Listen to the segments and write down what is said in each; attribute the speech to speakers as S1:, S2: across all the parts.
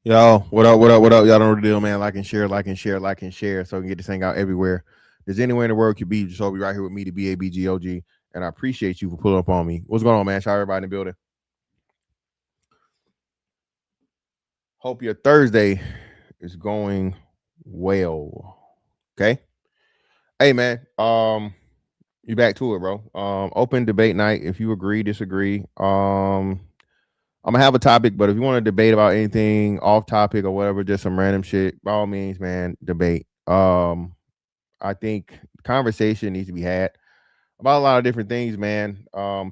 S1: Yo, what up, what up, what up? Y'all know the deal, man. Like and share, like and share, like and share, so we can get this thing out everywhere. There's anywhere in the world could be, just so be right here with me, the BABGOG, and I appreciate you for pulling up on me. What's going on, man? Shout out everybody in the building. Hope your Thursday is going well. Okay. Hey, man. You back to it, bro. Open debate night. If you agree, disagree. I'm gonna have a topic, but if you want to debate about anything off topic or whatever, just some random shit, by all means, man, debate. I think conversation needs to be had about a lot of different things, man.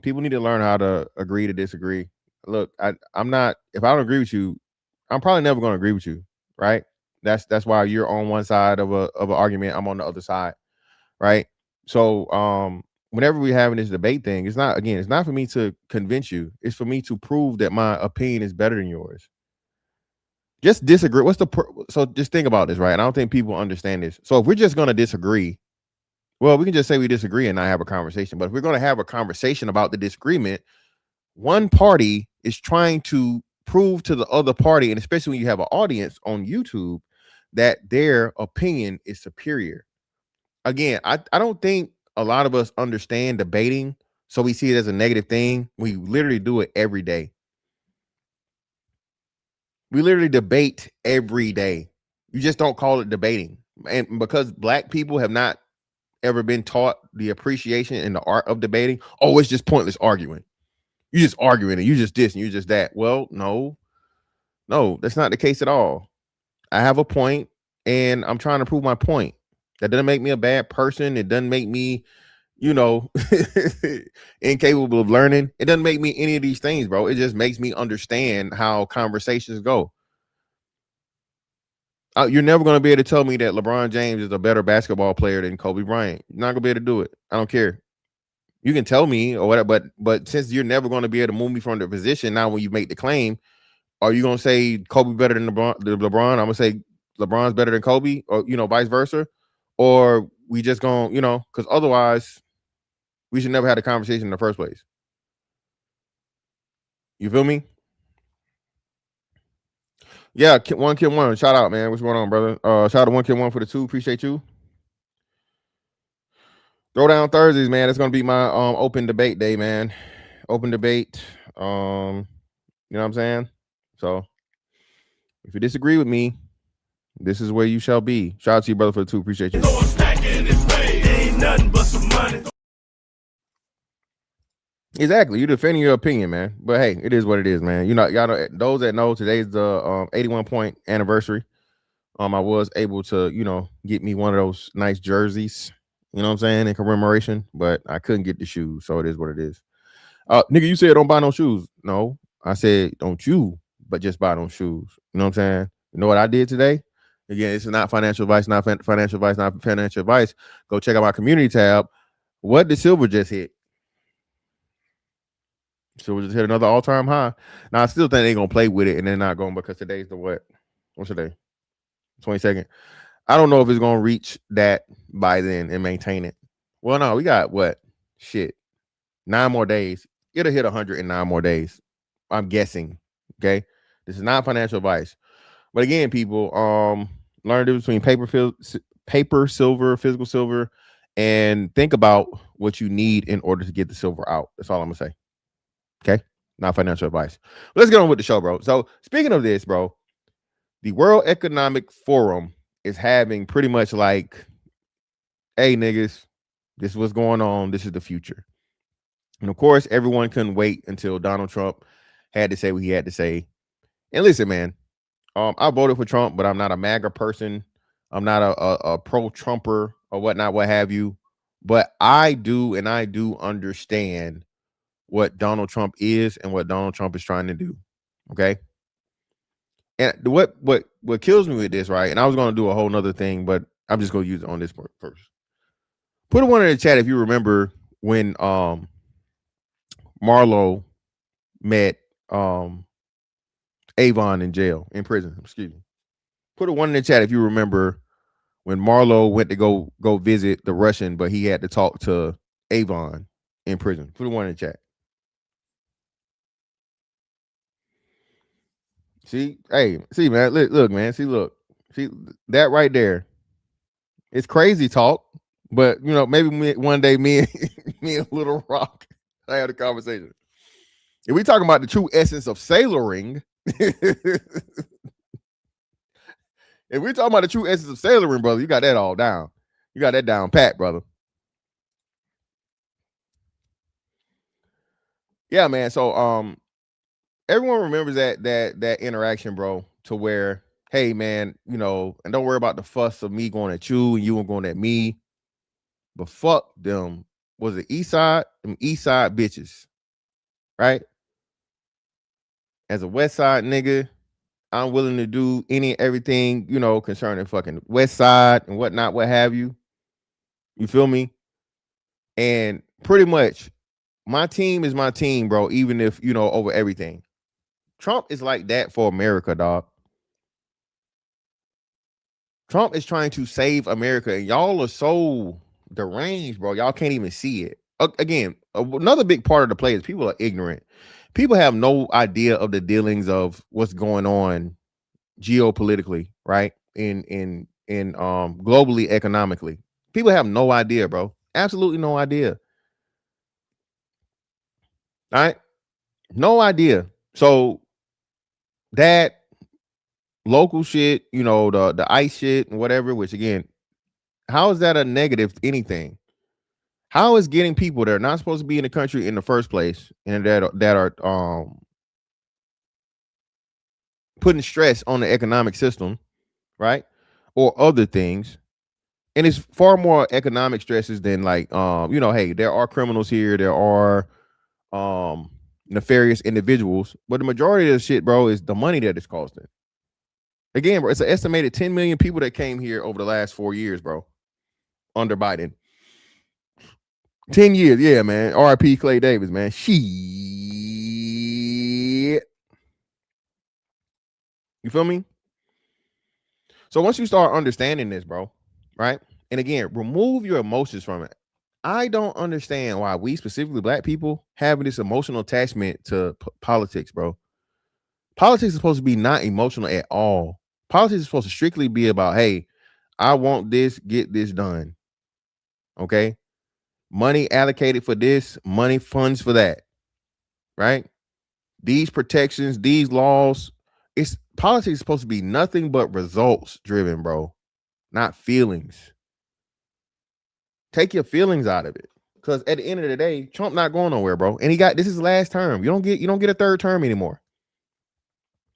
S1: People need to learn how to agree to disagree. Look, I'm not. If I don't agree with you, I'm probably never going to agree with you, right? That's why you're on one side of an argument. I'm on the other side, right? So, whenever we're having this debate thing, it's not for me to convince you. It's for me to prove that my opinion is better than yours. Just disagree. So just think about this, right? And I don't think people understand this. So if we're just going to disagree, well, we can just say we disagree and not have a conversation. But if we're going to have a conversation about the disagreement, one party is trying to prove to the other party, and especially when you have an audience on YouTube, that their opinion is superior. Again, I don't think a lot of us understand debating, so we see it as a negative thing. We literally do it every day. We literally debate every day. You just don't call it debating. And because black people have not ever been taught the appreciation and the art of debating, oh, it's just pointless arguing. You just arguing and you just this and you just that. Well, no, that's not the case at all. I have a point and I'm trying to prove my point. That doesn't make me a bad person. It doesn't make me, you know, incapable of learning. It doesn't make me any of these things, bro. It just makes me understand how conversations go. You're never going to be able to tell me that LeBron James is a better basketball player than Kobe Bryant. You're not going to be able to do it. I don't care. You can tell me or whatever, but since you're never going to be able to move me from the position, now when you make the claim, are you going to say Kobe better than LeBron? I'm going to say LeBron's better than Kobe, or vice versa, or we just going because otherwise we should never have the conversation in the first place. You feel me? Yeah, one kid one. Shout out, man. What's going on, brother? Shout out to one kid one for the 2. Appreciate you. Throwdown Thursdays, man. It's gonna be my open debate day, man. Open debate. You know what I'm saying? So if you disagree with me, this is where you shall be. Shout out to you, brother, for the 2. Appreciate you. Ain't nothing but some money. Exactly. You're defending your opinion, man. But hey, it is what it is, man. Y'all know, those that know, today's the 81 point anniversary. I was able to, get me one of those nice jerseys, you know what I'm saying, in commemoration, but I couldn't get the shoes, so it is what it is. Nigga, you said don't buy no shoes. No, I said don't you, but just buy no shoes. You know what I'm saying? You know what I did today? Again, this is not financial advice, not financial advice, not financial advice. Go check out my community tab. What did silver just hit? Silver just hit another all-time high. Now, I still think they're going to play with it, and they're not going because today's the what? What's today? 22nd. I don't know if it's going to reach that by then and maintain it. Well, no, we got what? Shit. 9 more days. It'll hit 100 in 9 more days. I'm guessing. Okay. This is not financial advice. But again, people, learn the difference between paper silver, physical silver, and think about what you need in order to get the silver out. That's all I'm going to say. Okay. Not financial advice. Let's get on with the show, bro. So speaking of this, bro, the World Economic Forum is having pretty much like, hey, niggas, this is what's going on. This is the future. And of course, everyone couldn't wait until Donald Trump had to say what he had to say. And listen, man, I voted for Trump, but I'm not a MAGA person. I'm not a pro-Trumper or whatnot, what have you. But I do understand what Donald Trump is and what Donald Trump is trying to do. Okay. And what kills me with this, right? And I was going to do a whole nother thing, but I'm just going to use it on this part first. Put a one in the chat if you remember when Marlo met Avon in prison. Excuse me. Put a one in the chat if you remember when Marlo went to go visit the Russian, but he had to talk to Avon in prison. Put a one in the chat. See, hey, see, man, look, man, see that right there. It's crazy talk, but maybe one day me and me and Little Rock, I had a conversation. If we talking about the true essence of sailoring, if we're talking about the true essence of sailoring, brother, you got that all down. You got that down pat, brother. Yeah, man. So everyone remembers that interaction, bro, to where, hey man, and don't worry about the fuss of me going at you and you going at me. But fuck them. Was it them East Side bitches, right? As a West Side nigga, I'm willing to do everything, concerning fucking West Side and whatnot, what have you. You feel me? And pretty much my team is my team, bro, even if, over everything. Trump is like that for America, dog. Trump is trying to save America, and y'all are so deranged, bro. Y'all can't even see it. Again, another big part of the play is people are ignorant. People have no idea of the dealings of what's going on geopolitically, right? In globally, economically. People have no idea, bro. Absolutely no idea. All right? No idea. So that local shit, the ICE shit and whatever, which again, how is that a negative anything? How is getting people that are not supposed to be in the country in the first place and that are putting stress on the economic system, right? Or other things. And it's far more economic stresses than like hey, there are criminals here, there are nefarious individuals, but the majority of the shit, bro, is the money that it's costing. Again, bro, it's an estimated 10 million people that came here over the last 4 years, bro, under Biden. 10 years, yeah, man. RIP Clay Davis, man. Shit. You feel me? So once you start understanding this, bro, right? And again, remove your emotions from it. I don't understand why we, specifically black people, having this emotional attachment to politics, bro. Politics is supposed to be not emotional at all. Politics is supposed to strictly be about, hey, I want this, get this done. Okay? Money allocated for this, money funds for that. Right? These protections, these laws, it's politics is supposed to be nothing but results driven, bro. Not feelings. Take your feelings out of it. Because at the end of the day, Trump not going nowhere, bro. And this is his last term. You don't get a third term anymore.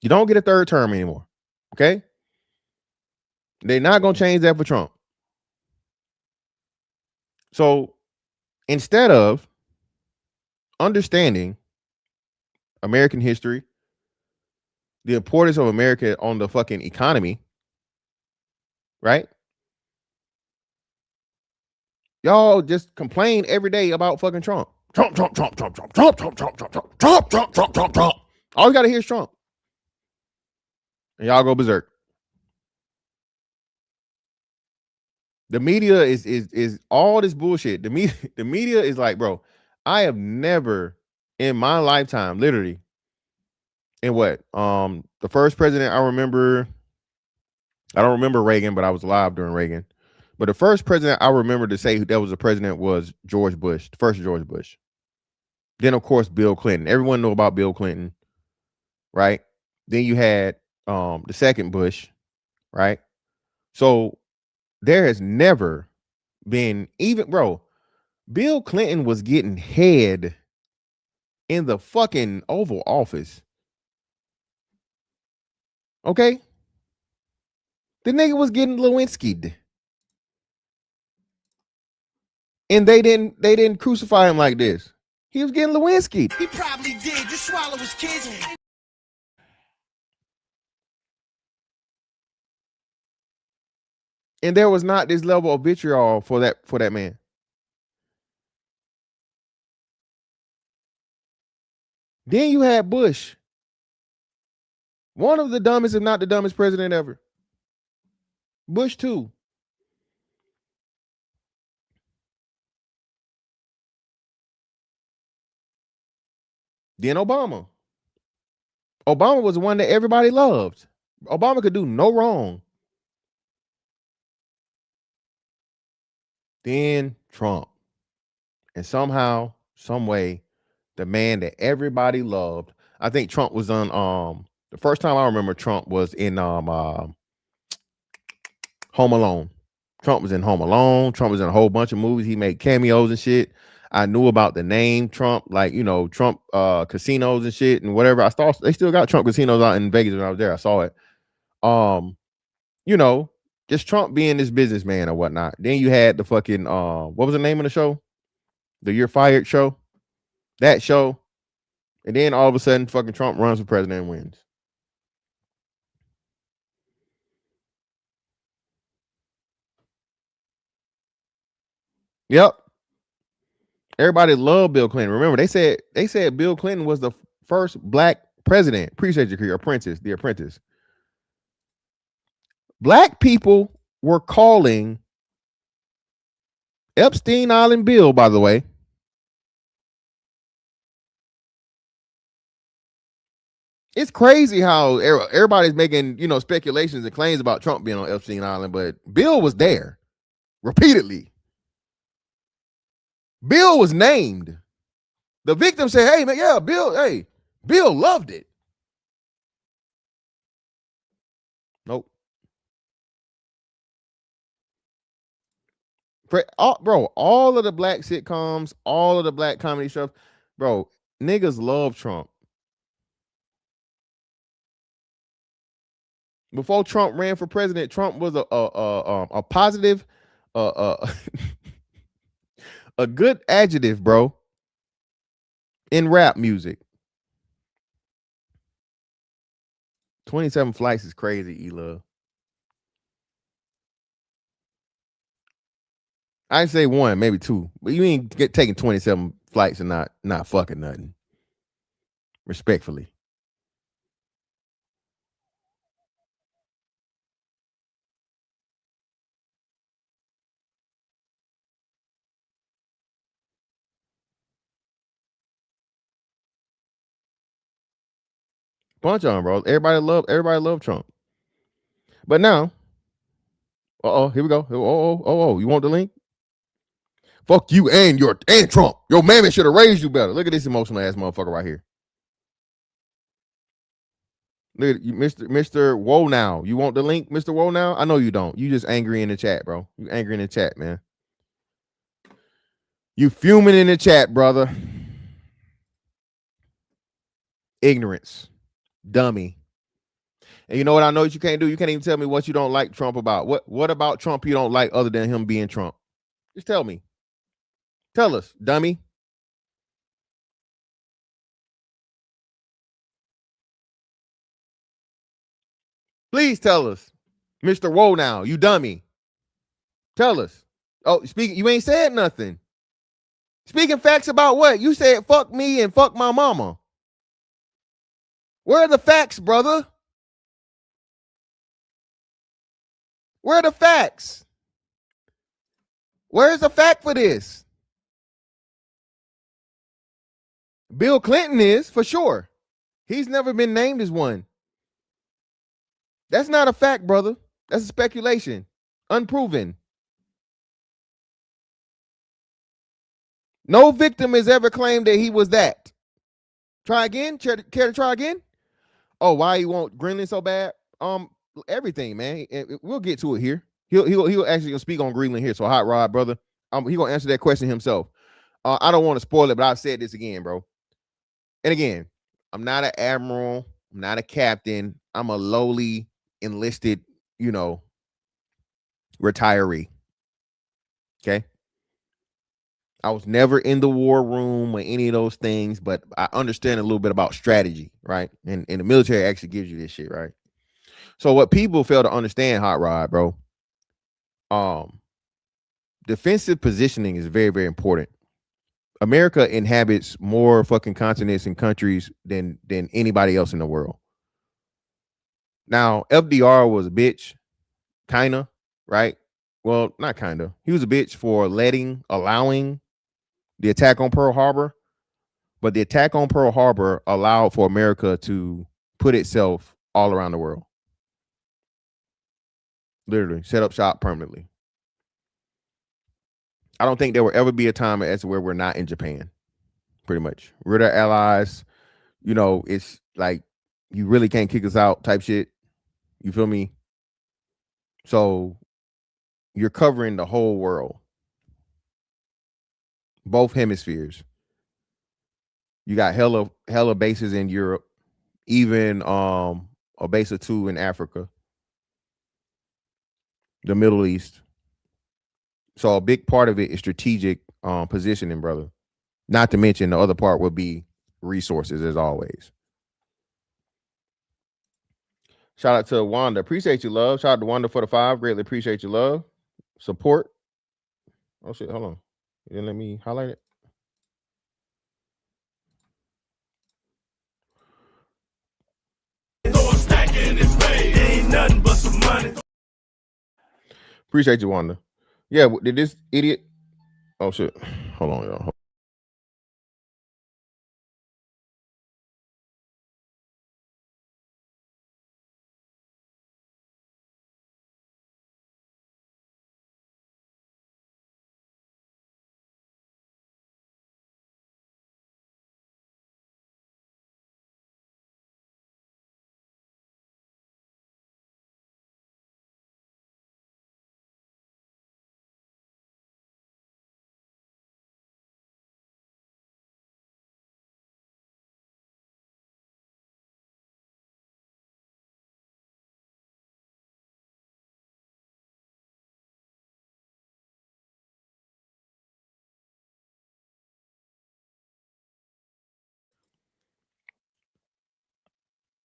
S1: You don't get a third term anymore. Okay? They're not gonna change that for Trump. So instead of understanding American history, the importance of America on the fucking economy, right? Y'all just complain every day about fucking Trump. Trump, Trump, Trump, Trump, Trump, Trump, Trump, Trump, Trump, Trump, Trump, Trump, Trump, Trump, Trump. All you gotta hear is Trump. And y'all go berserk. The media is all this bullshit. The media is like, bro, I have never in my lifetime, literally, in what? The first president I remember, I don't remember Reagan, but I was alive during Reagan. But the first president I remember to say that was a president was George Bush, the first George Bush. Then of course Bill Clinton. Everyone knew about Bill Clinton, right? Then you had the second Bush, right? So there has never been, even, bro, Bill Clinton was getting head in the fucking Oval Office. Okay? The nigga was getting Lewinsky'd. And they didn't crucify him like this. He was getting Lewinsky'd.
S2: He probably did. Just swallow his kids.
S1: And there was not this level of vitriol for that man. Then you had Bush. One of the dumbest, if not the dumbest president ever. Bush too. Then Obama. Obama was the one that everybody loved. Obama could do no wrong. Then Trump. And somehow, some way, the man that everybody loved. I think Trump was on the first time I remember Trump was in Home Alone. Trump was in Home Alone. Trump was in a whole bunch of movies. He made cameos and shit. I knew about the name Trump, like, you know, Trump casinos and shit and whatever. I saw they still got Trump casinos out in Vegas when I was there. I saw it. You know, just Trump being this businessman or whatnot. Then you had the fucking what was the name of the show? The You're Fired show. That show. And then all of a sudden, fucking Trump runs for president and wins. Yep. Everybody loved Bill Clinton. Remember, they said Bill Clinton was the first black president. Appreciate your career, Apprentice, the Apprentice. Black people were calling Epstein Island Bill, by the way. It's crazy how everybody's making, you know, speculations and claims about Trump being on Epstein Island, but Bill was there repeatedly. Bill was named. The victim said, hey, man, yeah, Bill, hey, Bill loved it. Nope. Bro, all of the black sitcoms, all of the black comedy stuff, bro, niggas love Trump. Before Trump ran for president, Trump was a positive, a good adjective, bro, in rap music. 27 flights is crazy, E-Love. I say one, maybe two, but you ain't taking 27 flights and not fucking nothing. Respectfully. Bunch of them, bro. Everybody love Trump. But now, here we go. You want the link? Fuck you and Trump. Your mammy should have raised you better. Look at this emotional ass motherfucker right here. Look at you, Mr. Whoa now. You want the link, Mr. Whoa now? I know you don't. You just angry in the chat, bro. You angry in the chat, man. You fuming in the chat, brother. Ignorance. Dummy. And you know what I know that you can't do? You can't even tell me what you don't like Trump about. What about Trump you don't like other than him being Trump? Just tell me. Tell us, dummy. Please tell us. Mr. Whoa now, you dummy. Tell us. Oh, speaking, you ain't said nothing. Speaking facts about what? You said fuck me and fuck my mama. Where are the facts, brother? Where are the facts? Where's the fact for this? Bill Clinton is, for sure. He's never been named as one. That's not a fact, brother. That's a speculation. Unproven. No victim has ever claimed that he was that. Try again? Care to try again? Oh, why you want Greenland so bad? Everything, man. We'll get to it here. He'll actually speak on Greenland here. So, Hot Rod, brother, he gonna answer that question himself. I don't want to spoil it, but I've said this again, bro. And again, I'm not an admiral. I'm not a captain. I'm a lowly enlisted, retiree. Okay. I was never in the war room or any of those things, but I understand a little bit about strategy, right? And the military actually gives you this shit, right? So what people fail to understand, Hot Rod, bro, defensive positioning is very, very important. America inhabits more fucking continents and countries than anybody else in the world. Now, FDR was a bitch, kinda, right? Well, not kinda. He was a bitch for allowing the attack on Pearl Harbor, but the attack on Pearl Harbor allowed for America to put itself all around the world. Literally, set up shop permanently. I don't think there will ever be a time as where we're not in Japan. Pretty much, we're their allies. You know, it's like you really can't kick us out type shit. You feel me? So you're covering the whole world, both hemispheres. You got hella bases in Europe, even a base or two in Africa, the Middle East. So a big part of it is strategic positioning, brother. Not to mention the other part will be resources, as always. Shout out to Wanda. Appreciate you, love. Shout out to Wanda for the 5. Greatly appreciate your love. Support. Oh shit, hold on. You didn't let me highlight it.
S2: Ain't nothing but some money.
S1: Appreciate you, Wanda. Yeah, did this idiot? Oh shit. Hold on, y'all.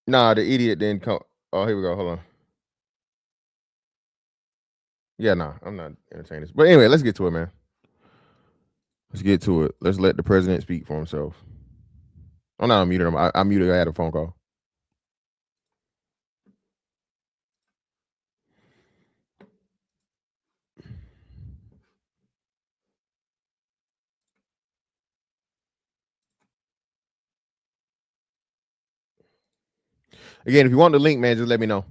S1: Nah, the idiot didn't come. Oh, here we go. Hold on. Yeah, nah, I'm not entertaining this. But anyway, let's get to it, man. Let's get to it. Let's let the president speak for himself. I'm not unmuted him. I muted. I had a phone call. Again, if you want the link, man, just let me know.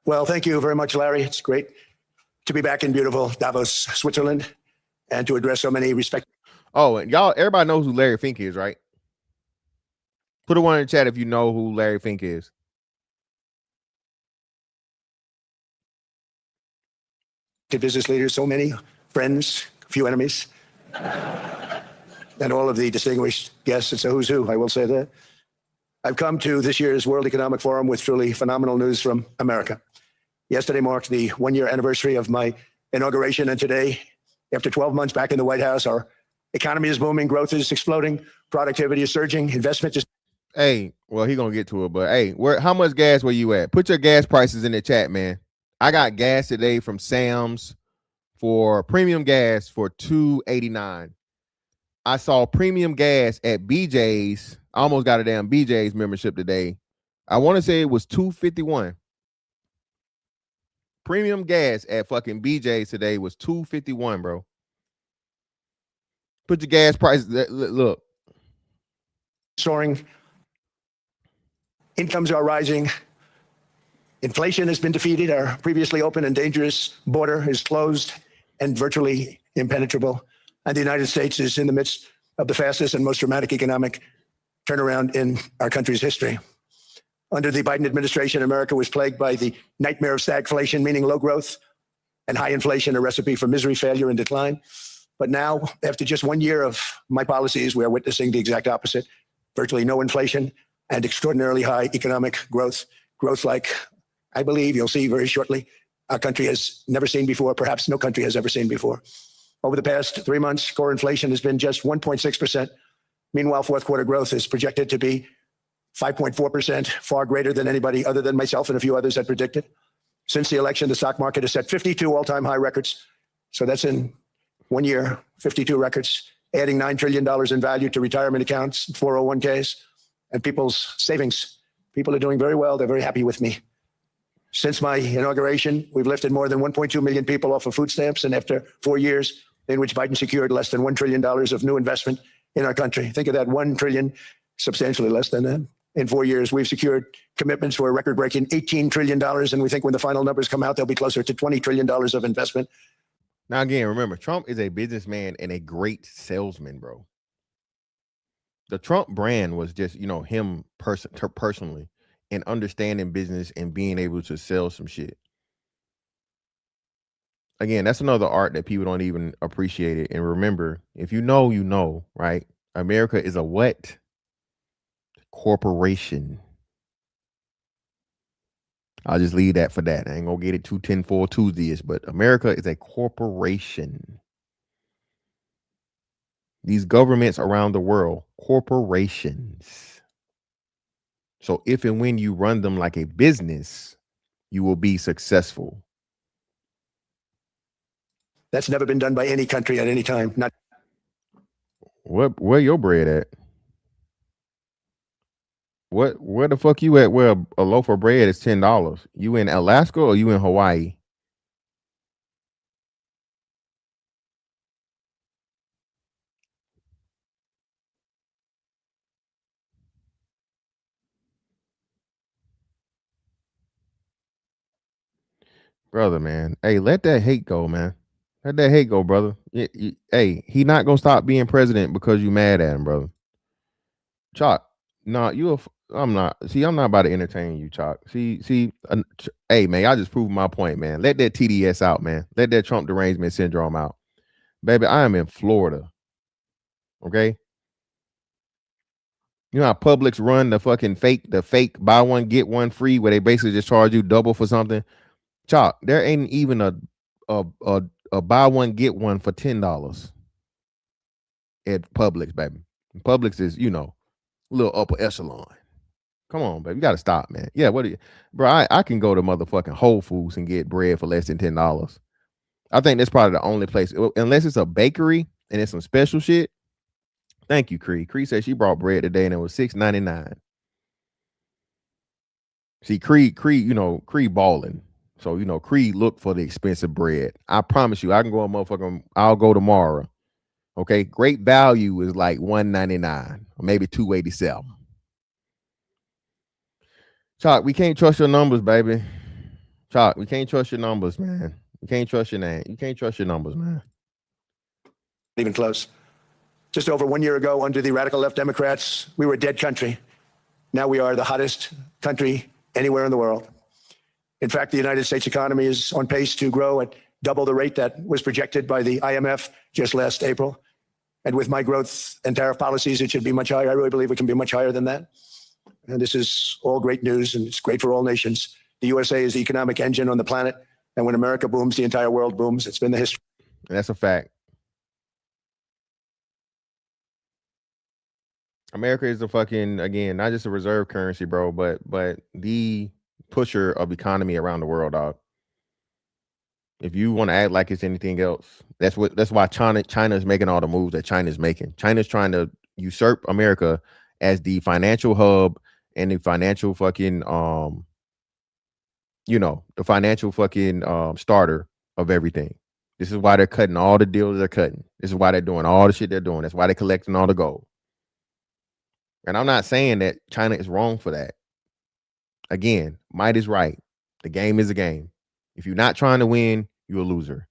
S3: Well, thank you very much, Larry. It's great to be back in beautiful Davos, Switzerland, and to address so many respected.
S1: Oh, and y'all, everybody knows who Larry Fink is, right? Put a one in the chat if you know who Larry Fink is.
S3: Business leaders, so many friends, few enemies, and all of the distinguished guests. It's a who's who, I will say that. I've come to this year's World Economic Forum with truly phenomenal news from America. Yesterday marked the 1-year anniversary of my inauguration, and today, after 12 months back in the White House, our economy is booming, growth is exploding, productivity is surging, investment is.
S1: Hey, well, he gonna get to it, but hey, how much gas were you at? Put your gas prices in the chat, man. I got gas today from Sam's for premium gas for $2.89. I saw premium gas at BJ's. I almost got a damn BJ's membership today. I want to say it was $2.51. Premium gas at fucking BJ's today was $2.51, bro. Put your gas prices. Look,
S3: soaring. Incomes are rising. Inflation has been defeated. Our previously open and dangerous border is closed and virtually impenetrable. And the United States is in the midst of the fastest and most dramatic economic turnaround in our country's history. Under the Biden administration, America was plagued by the nightmare of stagflation, meaning low growth and high inflation, a recipe for misery, failure, and decline. But now, after just 1 year of my policies, we are witnessing the exact opposite. Virtually no inflation and extraordinarily high economic growth. Growth like I believe you'll see very shortly our country has never seen before, perhaps no country has ever seen before. Over the past 3 months, core inflation has been just 1.6%. Meanwhile, fourth quarter growth is projected to be 5.4%, far greater than anybody other than myself and a few others had predicted. Since the election, the stock market has set 52 all-time high records. So that's in 1 year, 52 records, adding $9 trillion in value to retirement accounts, 401ks, and people's savings. People are doing very well. They're very happy with me. Since my inauguration, we've lifted more than 1.2 million people off of food stamps. And after 4 years, in which Biden secured less than $1 trillion of new investment in our country. Think of that, $1 trillion, substantially less than that. In 4 years, we've secured commitments for a record-breaking $18 trillion, and we think when the final numbers come out, they'll be closer to $20 trillion of investment.
S1: Now, again, remember, Trump is a businessman and a great salesman, bro. The Trump brand was just, him personally and understanding business and being able to sell some shit. Again, that's another art that people don't even appreciate it. And remember, if you know, right? America is a what? Corporation. I'll just leave that for that. I ain't gonna get it too 10-4 Tuesdays, but America is a corporation. These governments around the world, corporations. So if and when you run them like a business, you will be successful.
S3: That's never been done by any country at any time. Not
S1: where your bread at? Where the fuck you at? Where a loaf of bread is $10? You in Alaska or you in Hawaii? Brother, man. Hey, let that hate go, man. Let that hate go, brother. Hey, he not gonna stop being president because you mad at him, brother. Chalk. No, I'm not. See, I'm not about to entertain you, Chalk. Hey, man, I just proved my point, man. Let that TDS out, man. Let that Trump derangement syndrome out. Baby, I am in Florida. Okay? You know how Publix run the fake buy one, get one free where they basically just charge you double for something? Chalk, there ain't even a buy one, get one for $10 at Publix, baby. Publix is, little upper echelon. Come on, baby. You gotta stop, man. Yeah, bro? I can go to motherfucking Whole Foods and get bread for less than $10. I think that's probably the only place, unless it's a bakery and it's some special shit. Thank you, Cree. Cree said she brought bread today and it was $6.99. See, Cree, Cree balling. So, Cree look for the expensive bread. I promise you, I'll go tomorrow. Okay, great value is like $1.99 or maybe $2.87. Chalk, we can't trust your numbers, baby. Chalk, we can't trust your numbers, man. You can't trust your name. You can't trust your numbers, man.
S3: even close. Just over 1 year ago, under the radical left Democrats, we were a dead country. Now we are the hottest country anywhere in the world. In fact, the United States economy is on pace to grow at double the rate that was projected by the IMF just last April. And with my growth and tariff policies, it should be much higher. I really believe it can be much higher than that. And this is all great news, and it's great for all nations. The USA is the economic engine on the planet. And when America booms, the entire world booms. It's been the history.
S1: That's a fact. America is the fucking, again, not just a reserve currency, bro, but the pusher of economy around the world, dog. If you want to act like it's anything else, that's why China is making all the moves that China's making. China's trying to usurp America as the financial hub and the financial fucking the financial fucking starter of everything. This is why they're cutting all the deals they're cutting. This is why they're doing all the shit they're doing. That's why they're collecting all the gold. And I'm not saying that China is wrong for that. Again, might is right. The game is a game. If you're not trying to win, you're a loser.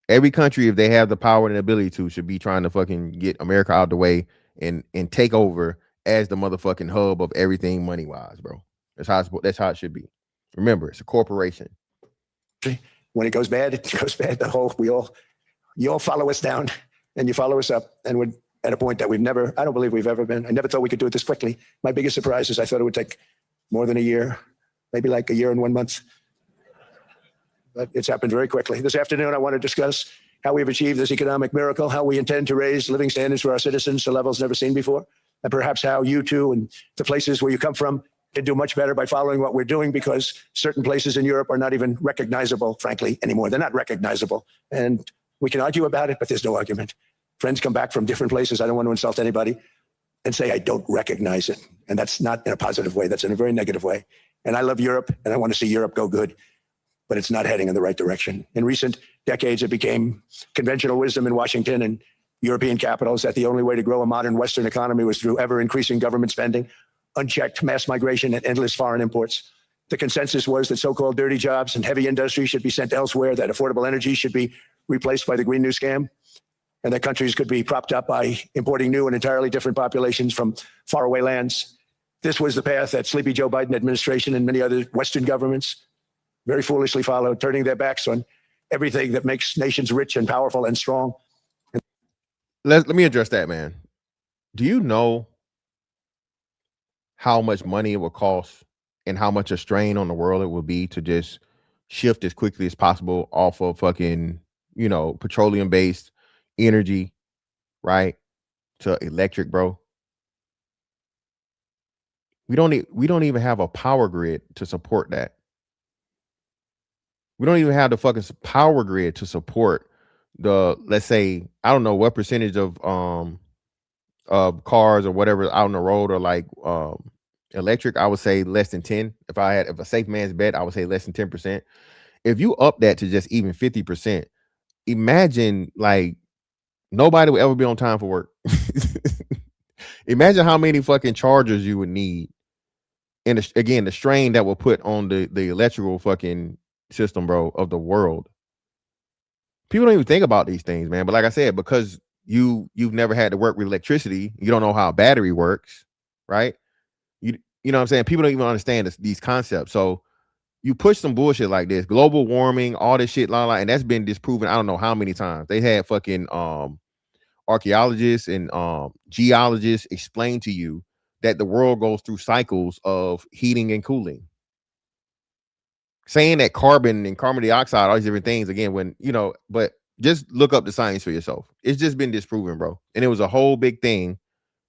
S1: Every country, if they have the power and ability to, should be trying to fucking get America out the way and take over as the motherfucking hub of everything money-wise, bro. That's how it should be. Remember, it's a corporation.
S3: When it goes bad, it goes bad. You all follow us down and you follow us up. And we're at a point that I don't believe we've ever been. I never thought we could do it this quickly. My biggest surprise is I thought it would take more than a year, maybe like a year and 1 month. But it's happened very quickly. This afternoon, I want to discuss how we've achieved this economic miracle, how we intend to raise living standards for our citizens to levels never seen before, and perhaps how you too and the places where you come from can do much better by following what we're doing, because certain places in Europe are not even recognizable, frankly, anymore. They're not recognizable. And we can argue about it, but there's no argument. Friends come back from different places. I don't want to insult anybody and say I don't recognize it. And that's not in a positive way. That's in a very negative way. And I love Europe, and I want to see Europe go good. but it's not heading in the right direction. In recent decades, it became conventional wisdom in Washington and European capitals that the only way to grow a modern Western economy was through ever increasing government spending, unchecked mass migration, and endless foreign imports. The consensus was that so-called dirty jobs and heavy industry should be sent elsewhere, that affordable energy should be replaced by the Green New Scam, and that countries could be propped up by importing new and entirely different populations from faraway lands. This was the path that sleepy Joe Biden administration and many other Western governments very foolishly followed, turning their backs on everything that makes nations rich and powerful and strong.
S1: Let me address that, man. Do you know how much money it will cost and how much a strain on the world it will be to just shift as quickly as possible off of fucking, petroleum based energy, right? To electric, bro. We don't even have a power grid to support that. We don't even have the fucking power grid to support let's say, I don't know what percentage of cars or whatever out on the road are like electric. I would say less than 10. If a safe man's bet, I would say less than 10%. If you up that to just even 50%, imagine like nobody will ever be on time for work. Imagine how many fucking chargers you would need. And again, the strain that will put on the electrical fucking system, bro, of the world. People don't even think about these things, man. But like I said, because you've never had to work with electricity, you don't know how a battery works, right? You know what I'm saying? People don't even understand these concepts. So you push some bullshit like this, global warming, all this shit, and that's been disproven. I don't know how many times. They had fucking archaeologists and geologists explain to you that the world goes through cycles of heating and cooling. Saying that carbon and carbon dioxide, all these different things, again, but just look up the science for yourself. It's just been disproven, bro. And it was a whole big thing.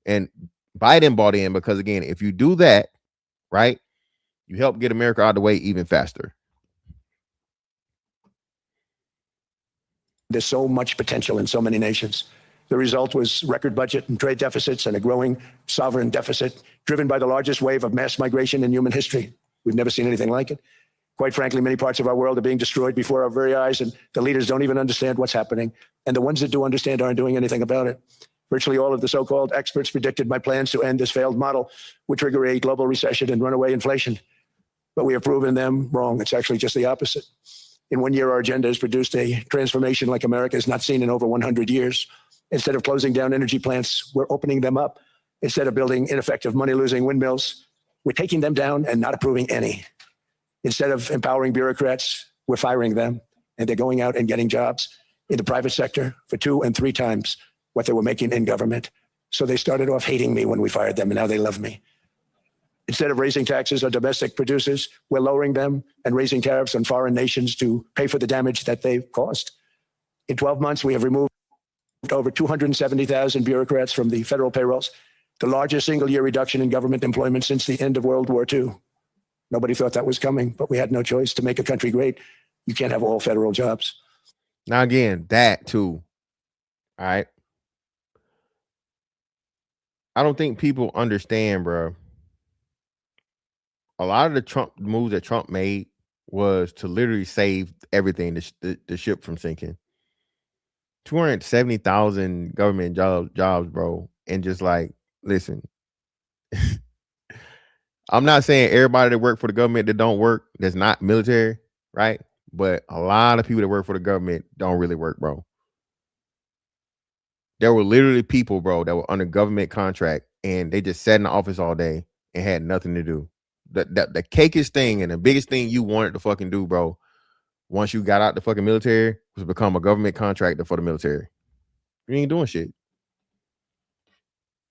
S1: And Biden bought in because, again, if you do that, right, you help get America out of the way even faster.
S3: There's so much potential in so many nations. The result was record budget and trade deficits and a growing sovereign deficit driven by the largest wave of mass migration in human history. We've never seen anything like it. Quite frankly, many parts of our world are being destroyed before our very eyes, and the leaders don't even understand what's happening. And the ones that do understand aren't doing anything about it. Virtually all of the so-called experts predicted my plans to end this failed model would trigger a global recession and runaway inflation. But we have proven them wrong. It's actually just the opposite. In 1 year, our agenda has produced a transformation like America has not seen in over 100 years. Instead of closing down energy plants, we're opening them up. Instead of building ineffective money-losing windmills, we're taking them down and not approving any. Instead of empowering bureaucrats, we're firing them, and they're going out and getting jobs in the private sector for 2 and 3 times what they were making in government. So they started off hating me when we fired them, and now they love me. Instead of raising taxes on domestic producers, we're lowering them and raising tariffs on foreign nations to pay for the damage that they've caused. In 12 months, we have removed over 270,000 bureaucrats from the federal payrolls, the largest single-year reduction in government employment since the end of World War II. Nobody thought that was coming, but we had no choice. To make a country great, you can't have all federal jobs.
S1: Now, again, that too. All right. I don't think people understand, bro. A lot of the Trump moves that Trump made was to literally save everything, the ship from sinking. 270,000 government jobs, bro. And just like, listen, I'm not saying everybody that work for the government that don't work, that's not military, right? But a lot of people that work for the government don't really work, bro. There were literally people, bro, that were under government contract and they just sat in the office all day and had nothing to do. The cakest thing and the biggest thing you wanted to fucking do, bro, once you got out the fucking military, was become a government contractor for the military. You ain't doing shit.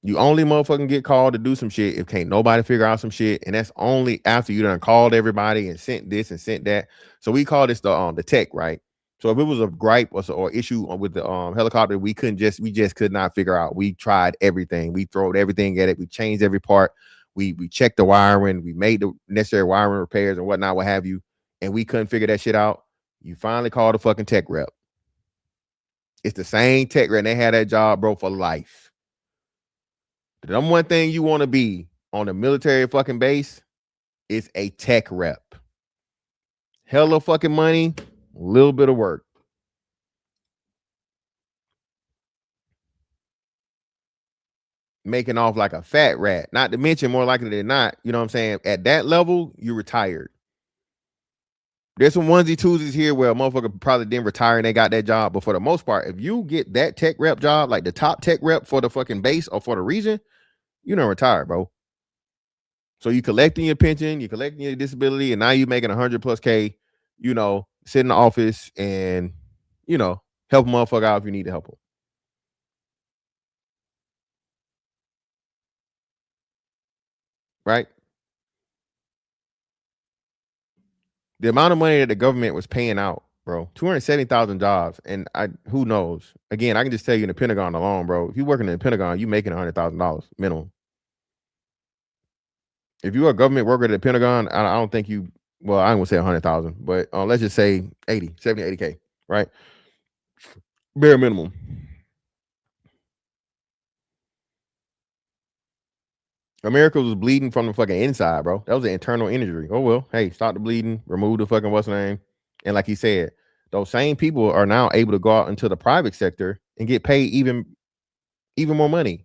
S1: You only motherfucking get called to do some shit if can't nobody figure out some shit, and that's only after you done called everybody and sent this and sent that. So we call this the tech, right? So if it was a gripe or issue with the helicopter, we just could not figure out. We tried everything. We throwed everything at it. We changed every part. We checked the wiring. We made the necessary wiring repairs and whatnot, what have you, and we couldn't figure that shit out. You finally called a fucking tech rep. It's the same tech rep. And they had that job, bro, for life. The number one thing you want to be on a military fucking base is a tech rep. Hella fucking money, little bit of work. Making off like a fat rat. Not to mention, more likely than not, you know what I'm saying? At that level, you're retired. There's some onesie twosies here where a motherfucker probably didn't retire and they got that job. But for the most part, if you get that tech rep job, like the top tech rep for the fucking base or for the region, you don't retire, bro. So you collecting your pension, you collecting your disability, and now you making 100 plus K, you know, sit in the office and, you know, help a motherfucker out if you need to help them. Right? The amount of money that the government was paying out, bro, 270,000 jobs, and who knows? Again, I can just tell you in the Pentagon alone, bro. If you working in the Pentagon, you making $100,000 minimum. If you're a government worker at the Pentagon, I don't think you. Well, I ain't gonna say 100,000, but let's just say 70, 80K, right? Bare minimum. America was bleeding from the fucking inside, bro. That was an internal injury. Oh well, hey, stop the bleeding, remove the fucking what's the name, and like he said, those same people are now able to go out into the private sector and get paid even more money.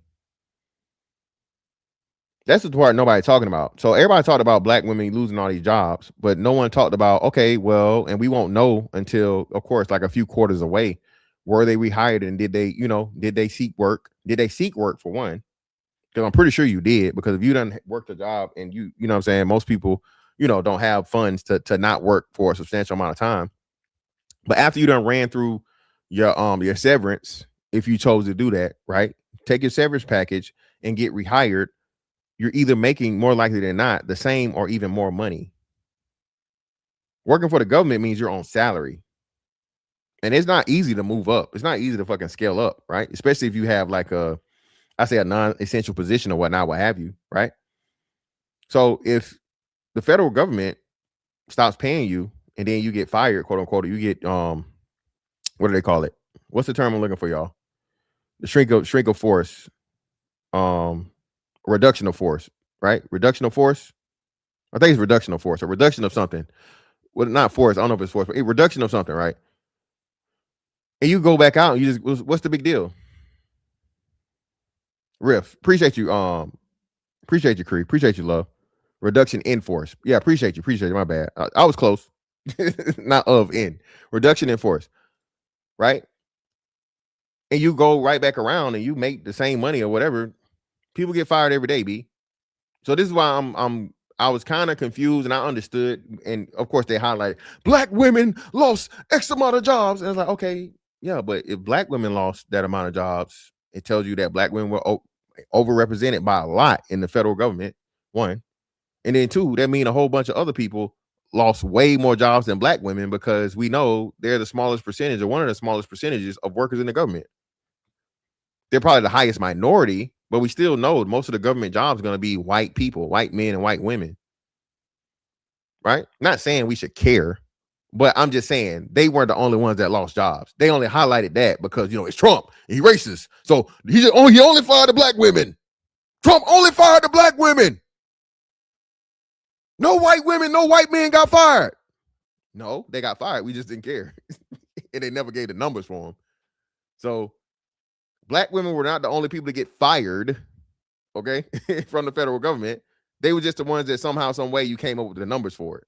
S1: That's the part nobody talking about. So everybody talked about black women losing all these jobs, but no one talked about, okay, well, and we won't know until, of course, like a few quarters away, were they rehired and did they seek work? Did they seek work for one? Because I'm pretty sure you did, because if you done worked a job and you know what I'm saying, most people, don't have funds to not work for a substantial amount of time. But after you done ran through your severance, if you chose to do that, right? Take your severance package and get rehired, you're either making, more likely than not, the same or even more money. Working for the government means you're on salary. And it's not easy to move up. It's not easy to fucking scale up, right? Especially if you have like a non-essential position or whatnot, what have you, right? So if the federal government stops paying you and then you get fired, quote unquote, you get what do they call it? What's the term I'm looking for, y'all? The shrink of force, reduction of force, right? Reduction of force. I think it's reduction of force, or reduction of something. Well, not force. I don't know if it's force, but a reduction of something, right? And you go back out and you just, what's the big deal? Riff, appreciate you. Appreciate you, Cree. Appreciate you, love. Reduction in force. Yeah, appreciate you. Appreciate you. My bad. I was close. Not of in. Reduction in force. Right? And you go right back around and you make the same money or whatever. People get fired every day, B. So this is why I was kind of confused, and I understood. And of course, they highlighted black women lost X amount of jobs. And I was like, okay, yeah, but if black women lost that amount of jobs, it tells you that black women were overrepresented by a lot in the federal government. One, and then two, that means a whole bunch of other people lost way more jobs than black women, because we know they're the smallest percentage, or one of the smallest percentages of workers in the government. They're probably the highest minority, but we still know most of the government jobs are going to be white people, white men and white women. Right? Not saying we should care, but I'm just saying they weren't the only ones that lost jobs. They only highlighted that because, it's Trump. He racist. So he only fired the black women. Trump only fired the black women. No white women, no white men got fired. No, they got fired. We just didn't care. And they never gave the numbers for them. So black women were not the only people to get fired, okay, from the federal government. They were just the ones that somehow, some way you came up with the numbers for it.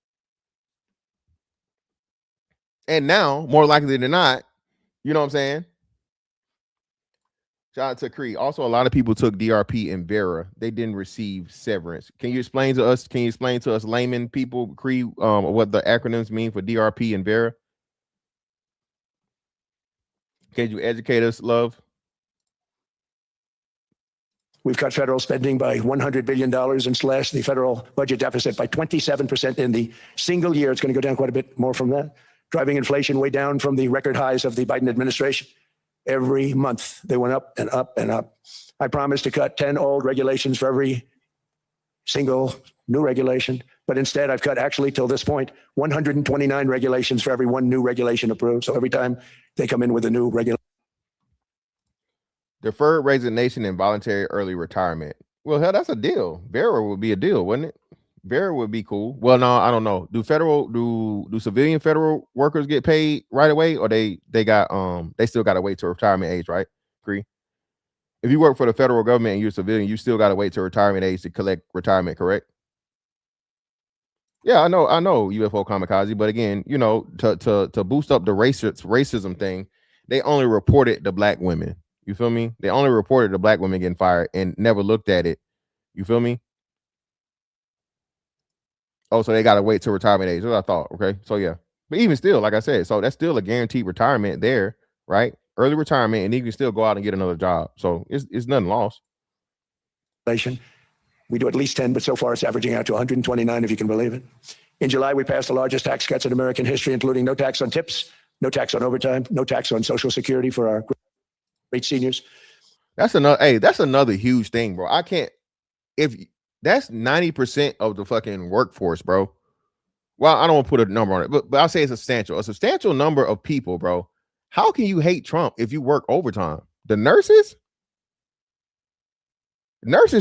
S1: And now, more likely than not, you know what I'm saying? Shout out to Cree. Also, a lot of people took DRP and Vera. They didn't receive severance. Can you explain to us, layman people, Cree, what the acronyms mean for DRP and Vera? Can you educate us, love?
S3: We've cut federal spending by $100 billion and slashed the federal budget deficit by 27% in the single year. It's going to go down quite a bit more from that, driving inflation way down from the record highs of the Biden administration. Every month, they went up and up and up. I promised to cut 10 old regulations for every single new regulation, but instead I've cut, actually till this point, 129 regulations for every one new regulation approved. So every time they come in with a new regulation.
S1: Deferred resignation and voluntary early retirement. Well, hell, that's a deal. Vera would be a deal, wouldn't it? Vera would be cool. Well, no, I don't know. Do civilian federal workers get paid right away, or they still gotta wait to retirement age, right? Agree. If you work for the federal government and you're a civilian, you still gotta wait to retirement age to collect retirement, correct? Yeah, I know, UFO kamikaze, but again, to boost up the racism thing, they only reported the black women. You feel me? They only reported the black women getting fired and never looked at it. You feel me? Oh, so they got to wait till retirement age. That's what I thought. Okay, so yeah, but even still, like I said, so that's still a guaranteed retirement there, right? Early retirement, and you can still go out and get another job. So it's nothing lost.
S3: We do at least 10, but so far it's averaging out to 129, if you can believe it. In July, we passed the largest tax cuts in American history, including no tax on tips, no tax on overtime, no tax on Social Security for our great seniors.
S1: That's another huge thing, bro. I can't, if that's 90% of the fucking workforce, bro. Well, I don't want to put a number on it, but I'll say it's a substantial number of people, bro. How can you hate Trump if you work overtime? The nurses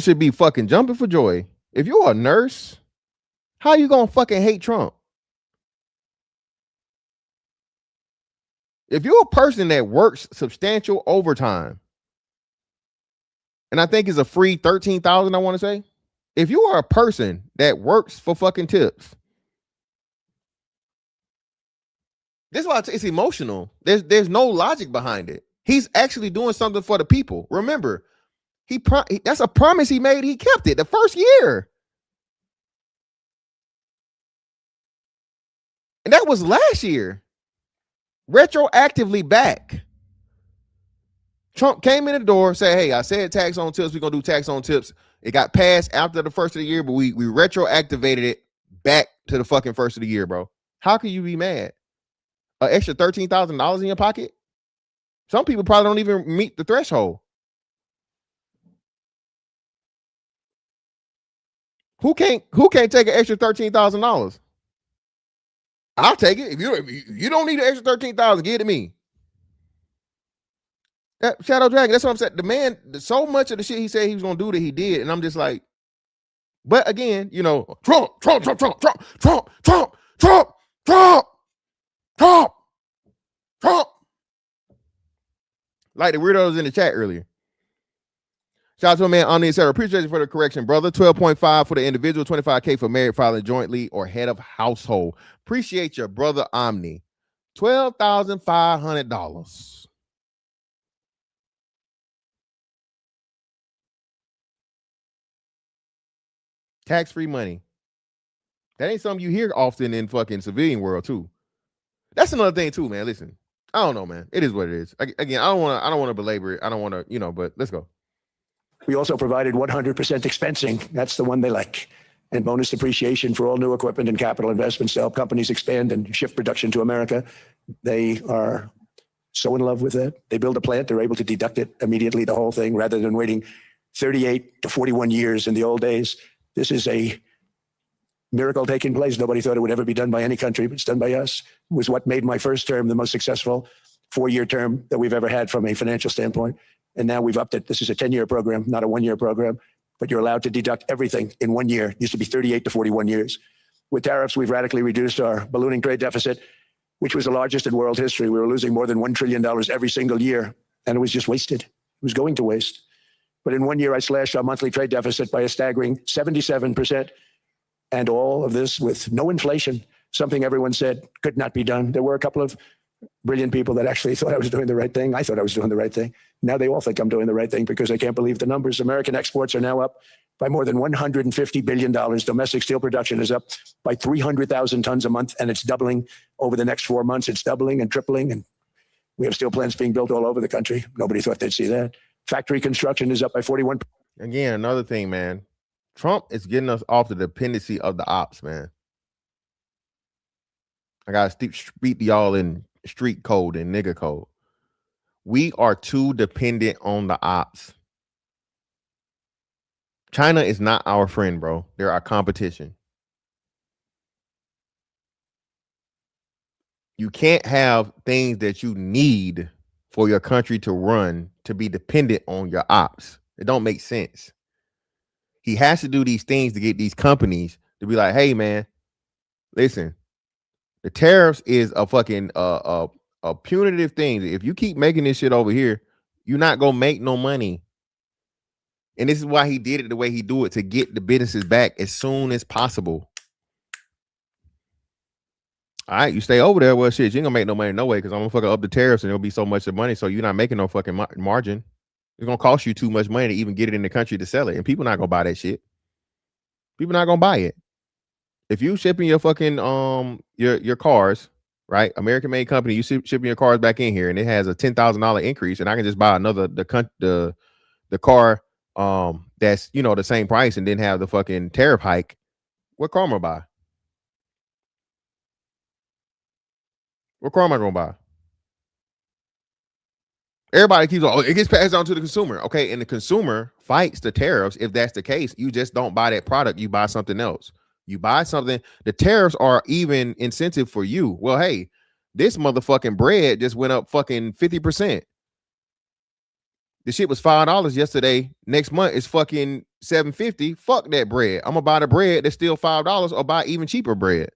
S1: should be fucking jumping for joy. If you're a nurse, how you gonna fucking hate Trump? If you're a person that works substantial overtime, and I think it's a free 13,000, I want to say. If you are a person that works for fucking tips, this is why it's emotional. There's no logic behind it. He's actually doing something for the people. Remember, that's a promise he made. He kept it the first year. And that was last year. Retroactively back. Trump came in the door, said, hey, I said tax on tips. We're going to do tax on tips. It got passed after the first of the year, but we retroactivated it back to the fucking first of the year, bro. How can you be mad? An extra $13,000 in your pocket? Some people probably don't even meet the threshold. Who can't take an extra $13,000? I'll take it. If you don't need an extra $13,000, give it to me. That Shadow Dragon, that's what I'm saying. The man, so much of the shit he said he was gonna do that he did, and I'm just like, but again, Trump. Like the weirdos in the chat earlier. Shout out to my man Omni, etc. Appreciate you for the correction, brother. 12.5 for the individual, 25K for married, filing jointly, or head of household. Appreciate your brother Omni. $12,500. Tax-free money. That ain't something you hear often in fucking civilian world too. That's another thing too, man. Listen, I don't know, man. It is what it is. Again, I don't want to belabor it. I don't want to, but let's go.
S3: We also provided 100% expensing. That's the one they like. And bonus depreciation for all new equipment and capital investments to help companies expand and shift production to America. They are so in love with it. They build a plant, they're able to deduct it immediately, the whole thing, rather than waiting 38 to 41 years in the old days. This is a miracle taking place. Nobody thought it would ever be done by any country, but it's done by us. It was what made my first term the most successful 4-year term that we've ever had from a financial standpoint. And now we've upped it. This is a 10-year program, not a 1-year program, but you're allowed to deduct everything in 1 year. It used to be 38 to 41 years. With tariffs, we've radically reduced our ballooning trade deficit, which was the largest in world history. We were losing more than $1 trillion every single year, and it was just wasted. It was going to waste. But in 1 year, I slashed our monthly trade deficit by a staggering 77%. And all of this with no inflation, something everyone said could not be done. There were a couple of brilliant people that actually thought I was doing the right thing. I thought I was doing the right thing. Now they all think I'm doing the right thing because they can't believe the numbers. American exports are now up by more than $150 billion. Domestic steel production is up by 300,000 tons a month, and it's doubling over the next 4 months. It's doubling and tripling, and we have steel plants being built all over the country. Nobody thought they'd see that. Factory construction is up by 41%.
S1: Again, another thing, man. Trump is getting us off the dependency of the ops, man. I gotta speak to y'all in street code and nigga code. We are too dependent on the ops. China is not our friend, bro. They're our competition. You can't have things that you need for your country to run to be dependent on your ops. It don't make sense. He has to do these things to get these companies to be like, hey man, listen, the tariffs is a fucking a punitive thing. If you keep making this shit over here, you're not gonna make no money. And this is why he did it the way he do it, to get the businesses back as soon as possible. All right, you stay over there. Well, shit, you ain't gonna make no money no way, because I'm gonna fucking up the tariffs and it'll be so much of money. So you're not making no fucking margin. It's gonna cost you too much money to even get it in the country to sell it, and people not gonna buy that shit. People not gonna buy it. If you shipping your fucking your cars, right? American made company, you shipping your cars back in here, and it has a $10,000 increase, and I can just buy another the car that's the same price and then have the fucking tariff hike. What car am I buy? What car am I gonna buy? Everybody keeps it gets passed on to the consumer. Okay, and the consumer fights the tariffs. If that's the case, you just don't buy that product, you buy something else. You buy something, the tariffs are even incentive for you. Well, hey, this motherfucking bread just went up fucking 50%. The shit was $5 yesterday. Next month is fucking $7.50. Fuck that bread. I'm gonna buy the bread that's still $5 or buy even cheaper bread.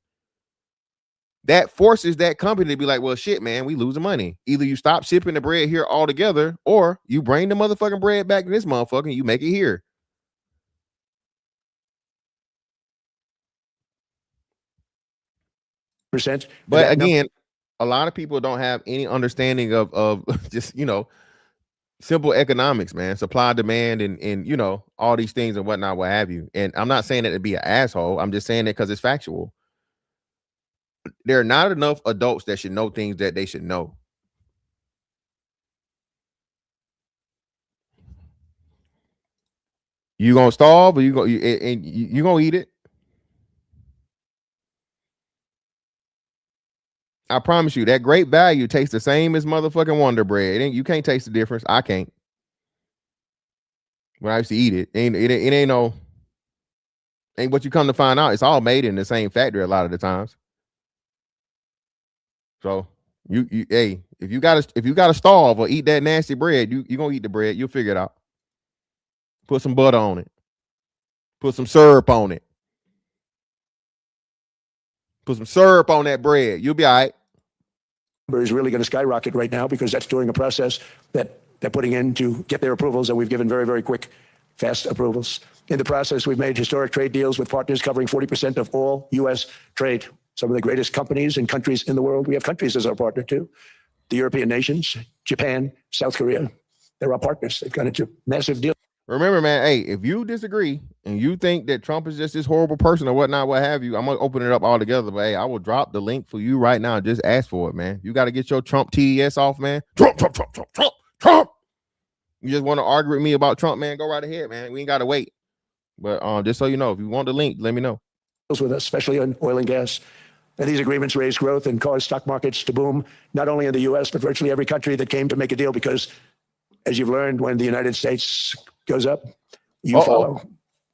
S1: That forces that company to be like, well, shit, man, we losing money. Either you stop shipping the bread here altogether, or you bring the motherfucking bread back to this motherfucker and you make it here. But again, a lot of people don't have any understanding of just simple economics, man. Supply, demand, and all these things and whatnot, what have you. And I'm not saying that to be an asshole. I'm just saying that because it's factual. There are not enough adults that should know things that they should know. You gonna starve, or you gonna eat it? I promise you, that great value tastes the same as motherfucking Wonder Bread. You can't taste the difference. I can't. When I used to eat it, it ain't what you come to find out. It's all made in the same factory a lot of the times. So hey, if you gotta starve or eat that nasty bread, you gonna eat the bread. You'll figure it out. Put some butter on it. Put some syrup on it. Put some syrup on that bread. You'll be all right.
S3: Is really going to skyrocket right now, because that's during a process that they're putting in to get their approvals, and we've given very, very quick, fast approvals. In the process, we've made historic trade deals with partners covering 40% of all U.S. trade. Some of the greatest companies and countries in the world. We have countries as our partner too. The European nations, Japan, South Korea. They're our partners. They've gone into massive deals.
S1: Remember, man, hey, if you disagree and you think that Trump is just this horrible person or whatnot, what have you, I'm going to open it up all together. But, hey, I will drop the link for you right now. Just ask for it, man. You got to get your Trump TDS off, man. Trump. You just want to argue with me about Trump, man, go right ahead, man. We ain't got to wait. But just so you know, if you want the link, let me know.
S3: With us, especially on oil and gas. And these agreements raise growth and cause stock markets to boom, not only in the U.S., but virtually every country that came to make a deal, because, as you've learned, when the United States goes up, you follow.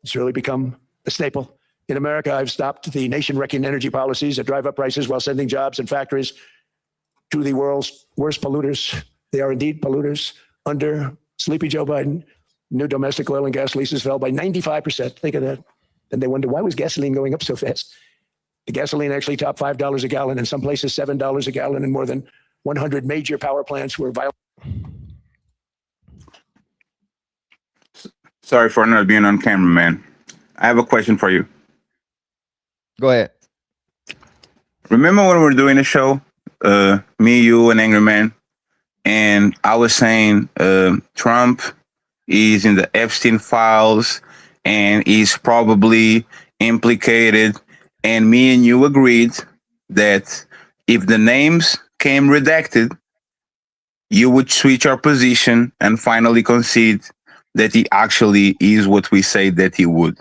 S3: It's really become a staple. In America, I've stopped the nation-wrecking energy policies that drive up prices while sending jobs and factories to the world's worst polluters. They are indeed polluters. Under sleepy Joe Biden, new domestic oil and gas leases fell by 95%. Think of that. And they wonder, why was gasoline going up so fast? The gasoline actually topped $5 a gallon, in some places $7 a gallon, and more than 100 major power plants were violated.
S4: Sorry for not being on camera, man. I have a question for you.
S1: Go ahead.
S4: Remember when we were doing the show, me, you, and Angry Man, and I was saying Trump is in the Epstein files and he's probably implicated, and me and you agreed that if the names came redacted, you would switch our position and finally concede that he actually is what we say that he would.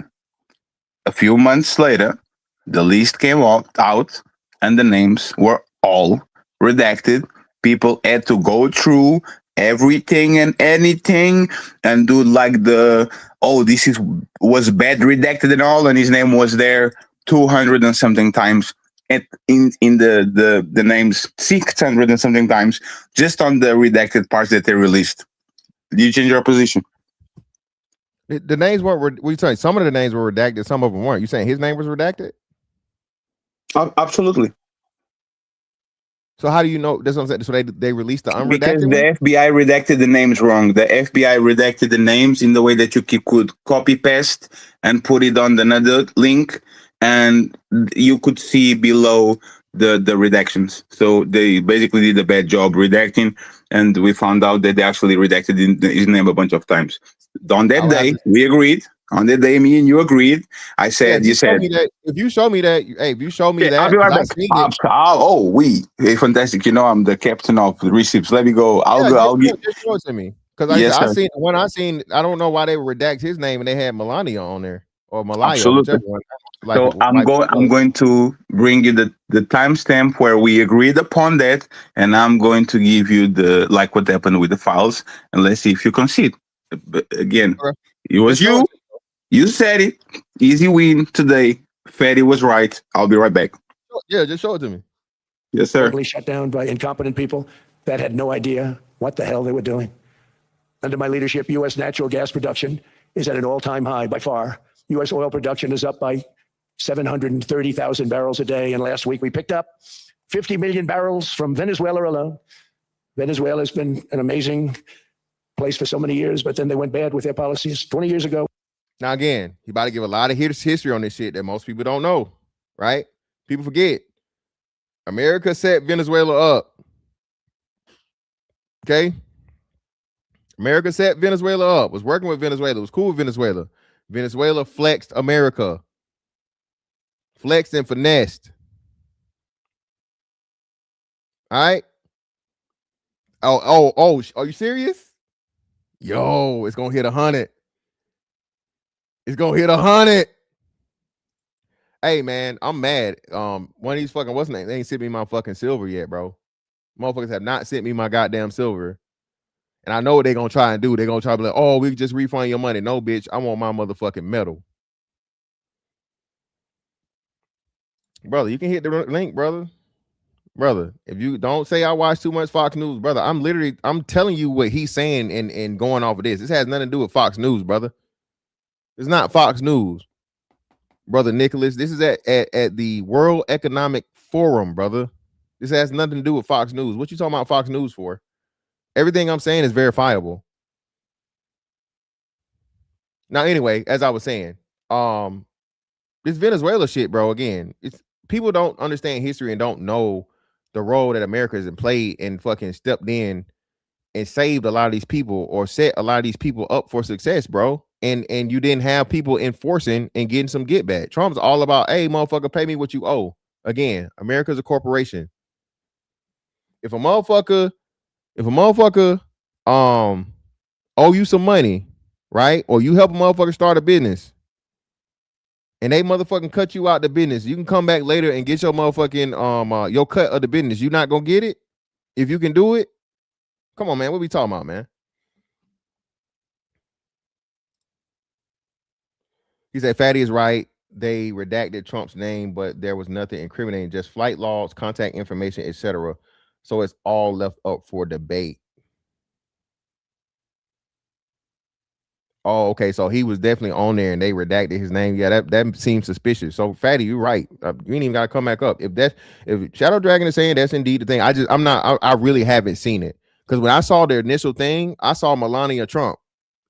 S4: A few months later, the list came out and the names were all redacted. People had to go through everything and anything and do like this was bad redacted and all, and his name was there 200 and something times in the names 600 and something times just on the redacted parts that they released. Did you change your position?
S1: The names weren't. What you saying? Some of the names were redacted. Some of them weren't. You saying his name was redacted?
S4: Absolutely.
S1: So how do you know? That's what I'm saying. So they released the
S4: Because
S1: unredacted
S4: the
S1: one.
S4: FBI redacted the names wrong. The FBI redacted the names in the way that you could copy paste and put it on another link, and you could see below the redactions. So they basically did a bad job redacting, and we found out that they actually redacted his name a bunch of times. On
S1: I
S4: that
S1: would have
S4: day,
S1: to.
S4: we agreed. On that day, me and you agreed. I
S1: Yeah,
S4: said,
S1: if you
S4: you
S1: show
S4: said,
S1: me that, if you show me that, hey, if you show me
S4: yeah, I'll
S1: that,
S4: be
S1: because
S4: right
S1: I
S4: back.
S1: seen it.
S4: Hey, fantastic. You know, I'm the captain of the receipts. Let me go. I'll
S1: Yeah,
S4: go. I'll get.
S1: just show it to me. Because like I said,
S4: Yes,
S1: I
S4: sir.
S1: seen when I seen. I don't know why they would redact his name and they had Melania on there or Malaya,
S4: Absolutely.
S1: whichever one. Like
S4: So I'm
S1: like
S4: going. I'm going to bring you the timestamp where we agreed upon that, and I'm going to give you the like what happened with the files, and let's see if you concede. But again,
S1: Okay.
S4: it was
S1: Just show
S4: you.
S1: it.
S4: You said it. Easy win today. Fatty was right. I'll be right back.
S1: Yeah, just show it to me.
S4: Yes, sir.
S3: totally shut down by incompetent people that had no idea what the hell they were doing. Under my leadership, U.S. natural gas production is at an all-time high by far. U.S. oil production is up by 730,000 barrels a day. And last week we picked up 50 million barrels from Venezuela alone. Venezuela has been an amazing place for so many years, but then they went bad with their policies 20 years ago.
S1: Now again, he about to give a lot of history on this shit that most people don't know, right? People forget. America set Venezuela up. Okay. America set Venezuela up, was working with Venezuela, was cool with Venezuela. Venezuela flexed America. Flexed and finessed. All right. Oh, are you serious? Yo, it's gonna hit 100. It's gonna hit 100. Hey man, I'm mad. One of these fucking what's the name? They ain't sent me my fucking silver yet, bro. Motherfuckers have not sent me my goddamn silver. And I know what they're gonna try and do. They're gonna try to be like, oh, we can just refund your money. No, bitch, I want my motherfucking medal. Brother, you can hit the link, brother. Brother, if you don't say I watch too much Fox News, brother, I'm telling you what he's saying and going off of this. This has nothing to do with Fox News, brother. It's not Fox News, brother Nicholas. This is at the World Economic Forum, brother. This has nothing to do with Fox News. What you talking about Fox News for? Everything I'm saying is verifiable. Now, anyway, as I was saying, this Venezuela shit, bro. Again, it's people don't understand history and don't know the role that America has played and fucking stepped in and saved a lot of these people or set a lot of these people up for success, bro. And you didn't have people enforcing and getting some get back. Trump's all about, hey, motherfucker, pay me what you owe. Again, America's a corporation. If a motherfucker owe you some money, right? Or you help a motherfucker start a business and they motherfucking cut you out the business, you can come back later and get your motherfucking your cut of the business. You not gonna get it if you can do it. Come on, man. What we talking about, man? He said Fatty is right. They redacted Trump's name, but there was nothing incriminating, just flight logs, contact information, etc. So it's all left up for debate. Oh, okay. So he was definitely on there and they redacted his name. Yeah, that seems suspicious. So Fatty, you're right. You ain't even gotta come back up. If Shadow Dragon is saying that's indeed the thing, I really haven't seen it. Because when I saw the initial thing, I saw Melania Trump,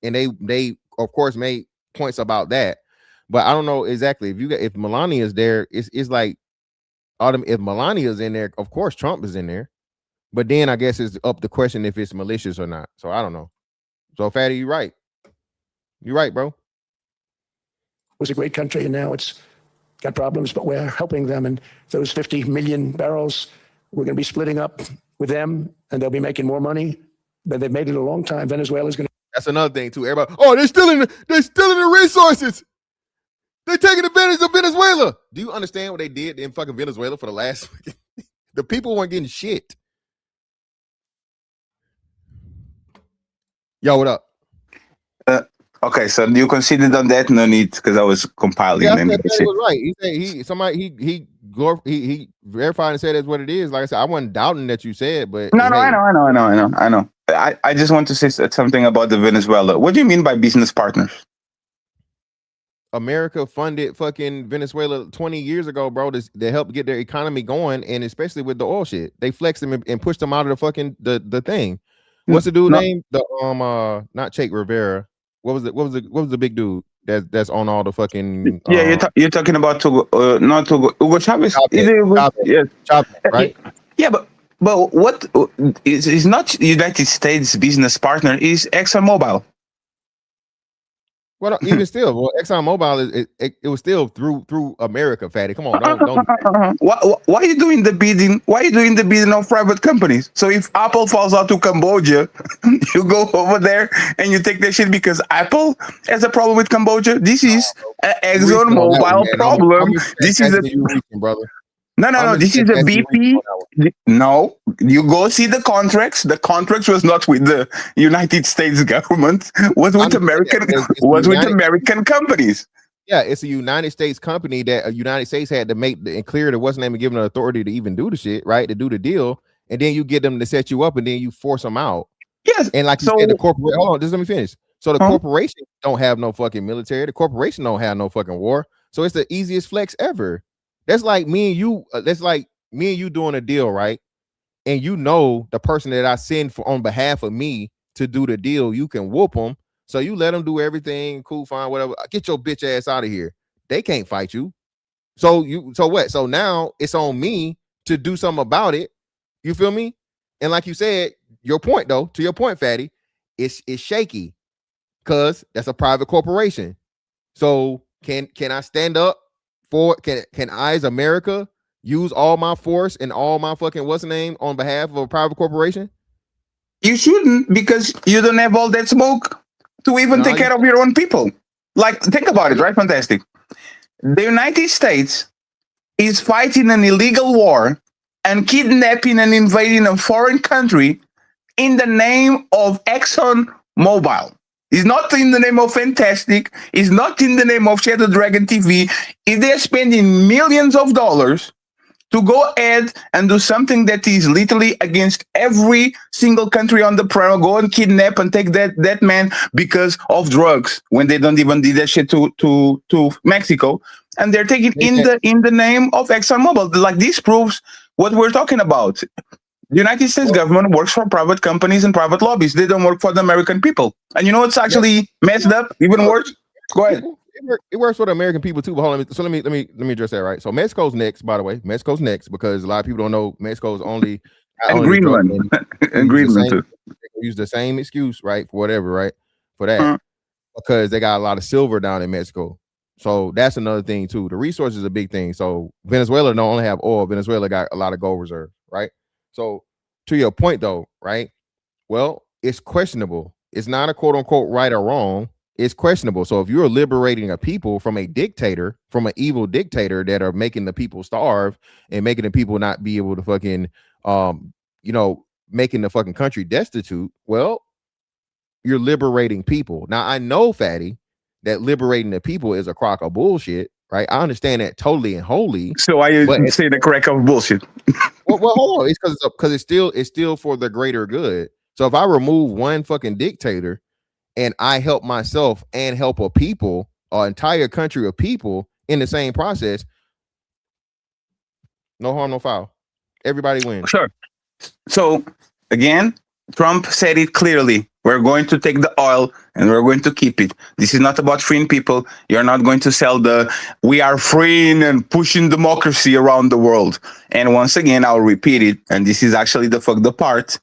S1: and they of course made points about that. But I don't know exactly if Melania is there, it's like if Melania is in there, of course Trump is in there. But then I guess it's up the question if it's malicious or not. So I don't know. So Fatty, you're right. You're right, bro.
S3: It was a great country, and now it's got problems, but we're helping them. And those 50 million barrels, we're going to be splitting up with them, and they'll be making more money than they've made in a long time. Venezuela's going to.
S1: That's another thing too. Everybody, oh, they're stealing the resources. They're taking advantage of Venezuela. Do you understand what they did in fucking Venezuela for the last? The people weren't getting shit. Yo, what up?
S4: Okay, so you conceded on that? No need, because I was compiling.
S1: Yeah, I said that was right. He said he verified and said that's what it is. Like I said, I wasn't doubting that you said, but
S4: No, I know. I just want to say something about the Venezuela. What do you mean by business partners?
S1: America funded fucking Venezuela 20 years ago, bro, to help get their economy going, and especially with the oil shit. They flexed them and pushed them out of the fucking the thing. What's the dude
S4: No,
S1: name? The not Che Rivera. What was the big dude that's on all the fucking
S4: yeah, you're talking about Togo, not Togo, Hugo Chavez. Is it Hugo? Yes.
S1: Chavez, right?
S4: Yeah, but what is not United States business partner is ExxonMobil.
S1: Well, even still, well, ExxonMobil it was still through America, fatty. Come on, don't.
S4: Why are you doing the bidding? Why are you doing the bidding of private companies? So if Apple falls out to Cambodia, you go over there and you take their shit because Apple has a problem with Cambodia. This is an ExxonMobil problem. This is a
S1: brother.
S4: No. This is a BP. No, you go see the contracts. The contracts was not with the United States government. Was with American companies.
S1: Yeah, it's a United States company that a United States had to make and clear the what's name and give them the authority to even do the shit, right? To do the deal, and then you get them to set you up, and then you force them out.
S4: Yes,
S1: and like you said, the corporate. Hold on, just let me finish. So the corporation don't have no fucking military. The corporation don't have no fucking war. So it's the easiest flex ever. That's like me and you. That's like me and you doing a deal, right? And you know the person that I send for on behalf of me to do the deal, you can whoop them. So you let them do everything, cool, fine, whatever. Get your bitch ass out of here. They can't fight you. So what? So now it's on me to do something about it. You feel me? And like you said, your point though, to your point, Fatty, it's shaky because that's a private corporation. So can I stand up for can I as America use all my force and all my fucking what's the name on behalf of a private corporation?
S4: You shouldn't, because you don't have all that smoke to even take care of your own people. Like, think about it, right? Fantastic. The United States is fighting an illegal war and kidnapping and invading a foreign country in the name of ExxonMobil. It's not in the name of Fantastic. It's not in the name of Shadow Dragon TV. They're spending millions of dollars to go ahead and do something that is literally against every single country on the planet. Go and kidnap and take that man because of drugs, when they don't even do that shit to Mexico. And they're taking in the name of ExxonMobil. Like, this proves what we're talking about. The United States government works for private companies and private lobbies. They don't work for the American people. And you know what's actually messed up? Even worse? Go ahead.
S1: It works for the American people too. But hold on, so let me address that, right? So Mexico's next, by the way. Mexico's next because a lot of people don't know Mexico's only
S4: and Greenland. And Greenland too.
S1: They use the same excuse, right? For whatever, right? For that. Because they got a lot of silver down in Mexico. So that's another thing too. The resource is a big thing. So Venezuela don't only have oil. Venezuela got a lot of gold reserve, right? So to your point though, right? Well, it's questionable. It's not a quote unquote right or wrong. It's questionable. So if you're liberating a people from a dictator, from an evil dictator that are making the people starve and making the people not be able to fucking, making the fucking country destitute, well, you're liberating people. Now, I know, Fatty, that liberating the people is a crock of bullshit, right? I understand that totally and wholly.
S4: So why you say the crock of bullshit?
S1: well, hold on. It's because it's still for the greater good. So if I remove one fucking dictator and I help myself and help a people, an entire country of people in the same process, no harm, no foul. Everybody wins.
S4: Sure. So again, Trump said it clearly. We're going to take the oil and we're going to keep it. This is not about freeing people. You're not going to sell we are freeing and pushing democracy around the world. And once again, I'll repeat it. And this is actually the fucked up part.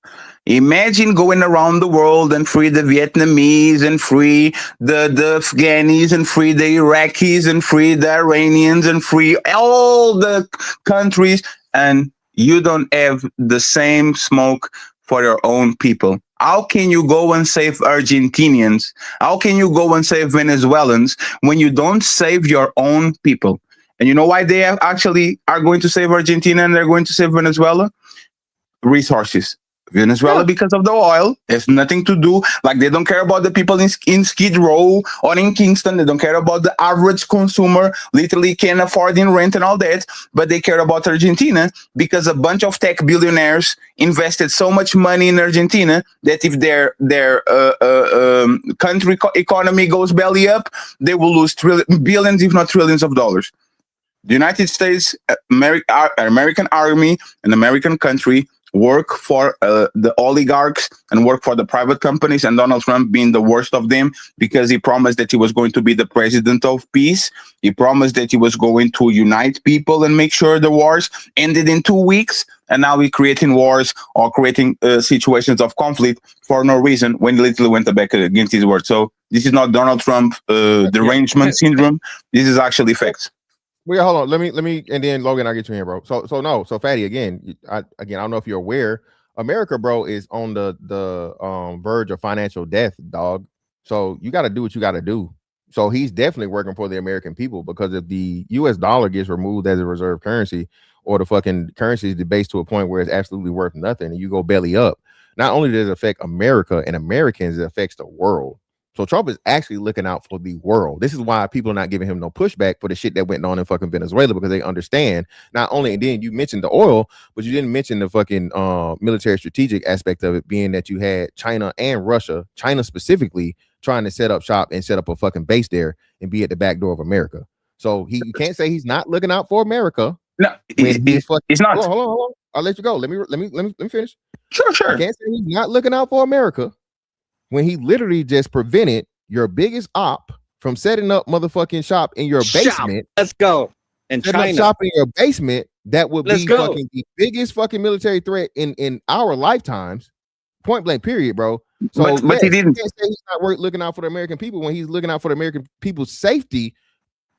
S4: Imagine going around the world and free the Vietnamese and free the Afghanis and free the Iraqis and free the Iranians and free all the countries, and you don't have the same smoke for your own people. How can you go and save Argentinians? How can you go and save Venezuelans when you don't save your own people? And you know why they actually are going to save Argentina and they're going to save Venezuela? Resources. Venezuela because of the oil. It's nothing to do. Like they don't care about the people in Skid Row or in Kingston. They don't care about the average consumer, literally can't afford in rent and all that. But they care about Argentina because a bunch of tech billionaires invested so much money in Argentina that if their country economy goes belly up, they will lose billions, if not trillions of dollars. The United States, American army, and American country work for the oligarchs and work for the private companies, and Donald Trump being the worst of them because he promised that he was going to be the president of peace. He promised that he was going to unite people and make sure the wars ended in 2 weeks. And now we're creating wars or creating situations of conflict for no reason when he literally went back against his word. So this is not Donald Trump derangement syndrome. This is actually facts.
S1: Well, hold on. Let me, and then Logan, I'll get you in, bro. So Fatty, again, I don't know if you're aware, America, bro, is on the verge of financial death, dog. So you got to do what you got to do. So he's definitely working for the American people, because if the U.S. dollar gets removed as a reserve currency, or the fucking currency is debased to a point where it's absolutely worth nothing, and you go belly up, not only does it affect America and Americans, it affects the world. So Trump is actually looking out for the world. This is why people are not giving him no pushback for the shit that went on in fucking Venezuela, because they understand not only, and then you mentioned the oil, but you didn't mention the fucking military strategic aspect of it, being that you had China and Russia, China specifically, trying to set up shop and set up a fucking base there and be at the back door of America. So you can't say he's not looking out for America.
S4: No, he's not.
S1: Hold on. I'll let you go. Let me finish.
S4: Sure.
S1: You can't say he's not looking out for America when he literally just prevented your biggest op from setting up motherfucking shop in your basement.
S5: Let's go. And
S1: setting up shop in your basement, that would be fucking the biggest fucking military threat in our lifetimes. Point blank, period, bro. So
S4: but he didn't.
S1: You can't say he's not looking out for the American people when he's looking out for the American people's safety.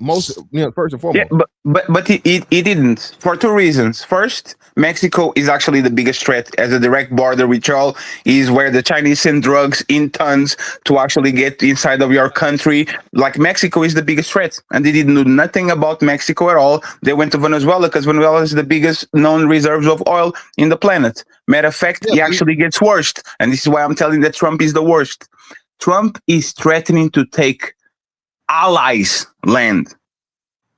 S1: First and foremost.
S4: Yeah, but he didn't, for two reasons. First, Mexico is actually the biggest threat, as a direct border with all is where the Chinese send drugs in tons to actually get inside of your country. Like, Mexico is the biggest threat, and they didn't do nothing about Mexico at all. They went to Venezuela because Venezuela is the biggest known reserves of oil in the planet. Matter of fact, he actually gets worse, and this is why I'm telling that Trump is the worst. Trump is threatening to take allies' land.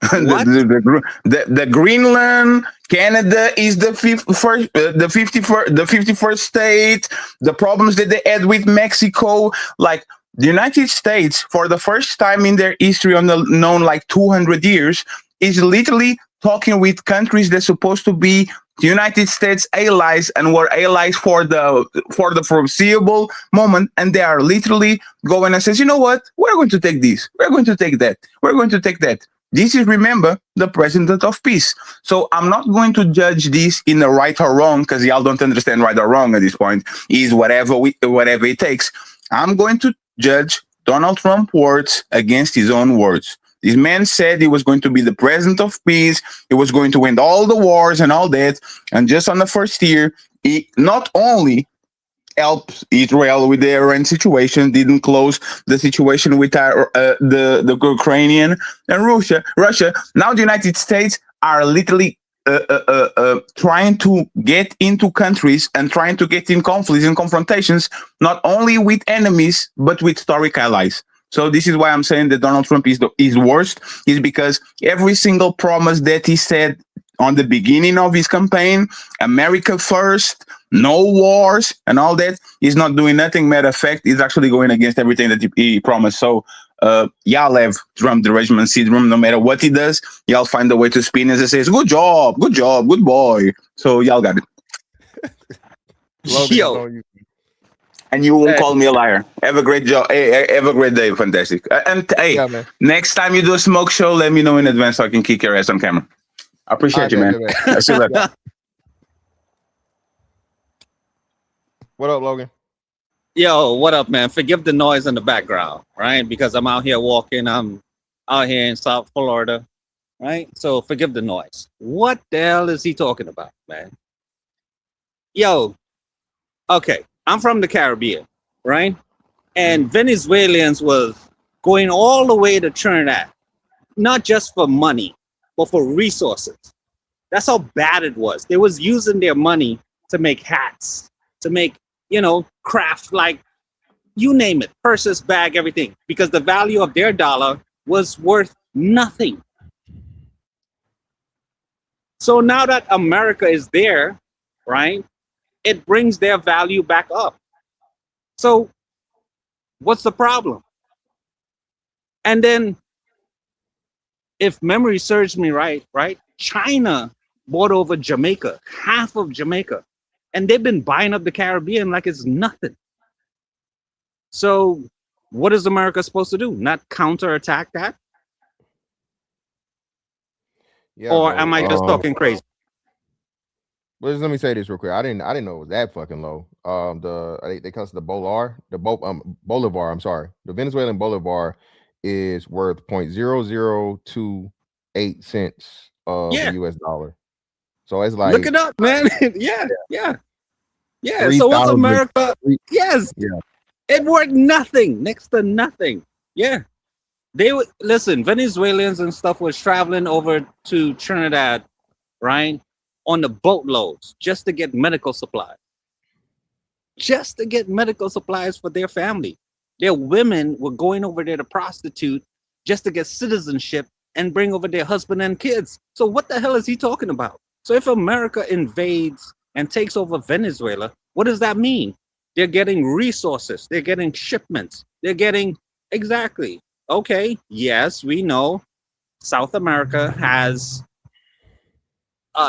S4: the Greenland, Canada is the 51st state. The problems that they had with Mexico, like the United States, for the first time in their history, on the known like 200 years, is literally talking with countries that's supposed to be the United States allies and were allies for the foreseeable moment, and they are literally going and says, you know what, we're going to take this, we're going to take that, we're going to take that. This is, remember, the president of peace. So I'm not going to judge this in a right or wrong, because y'all don't understand right or wrong at this point. Is whatever it takes. I'm going to judge Donald Trump's words against his own words. This man said he was going to be the president of peace. He was going to end all the wars and all that. And just on the first year, he not only helped Israel with the Iran situation, didn't close the situation with the Ukrainian and Russia. Now the United States are literally trying to get into countries and trying to get in conflicts and confrontations, not only with enemies, but with historic allies. So this is why I'm saying that Donald Trump is worst, is because every single promise that he said on the beginning of his campaign, America first, no wars, and all that, he's not doing nothing. Matter of fact, he's actually going against everything that he promised. So y'all have Trump derangement syndrome. No matter what he does, y'all find a way to spin as it says, good job, good boy. So y'all got it.
S5: Yo.
S4: And you won't call me a liar. Have a great job. Hey, have a great day. Fantastic. And hey, next time you do a smoke show, let me know in advance so I can kick your ass on camera. I appreciate you, man. I see that.
S1: What up, Logan?
S5: Yo, what up, man? Forgive the noise in the background, right? Because I'm out here walking. I'm out here in South Florida, right? So forgive the noise. What the hell is he talking about, man? Yo, okay. I'm from the Caribbean, right? And Venezuelans was going all the way to Trinidad, not just for money, but for resources. That's how bad it was. They was using their money to make hats, to make, craft, like, you name it, purses, bag, everything, because the value of their dollar was worth nothing. So now that America is there, right, it brings their value back up. So what's the problem? And then, if memory serves me right, China bought over Jamaica, half of Jamaica, and they've been buying up the Caribbean like it's nothing. So what is America supposed to do? Not counterattack that?
S1: Yeah,
S5: Or
S1: bro.
S5: am I just talking crazy?
S1: Well, just let me say this real quick. I didn't know it was that fucking low. They call it the Bolivar. I'm sorry, the Venezuelan Bolivar is worth 0.0028 of
S5: Yeah,
S1: the U.S. dollar. So it's
S5: look
S1: like
S5: it up, man. Yeah. So what's
S1: 3,000.
S5: America? Yes,
S1: Yeah,
S5: it worth nothing, next to nothing. Yeah. They would listen, Venezuelans and stuff was traveling over to Trinidad, right? On the boatloads just to get medical supplies. Just to get medical supplies for their family. Their women were going over there to prostitute just to get citizenship and bring over their husband and kids. So what the hell is he talking about? So if America invades and takes over Venezuela, what does that mean? They're getting resources, they're getting shipments, they're getting exactly. Okay, yes, we know South America has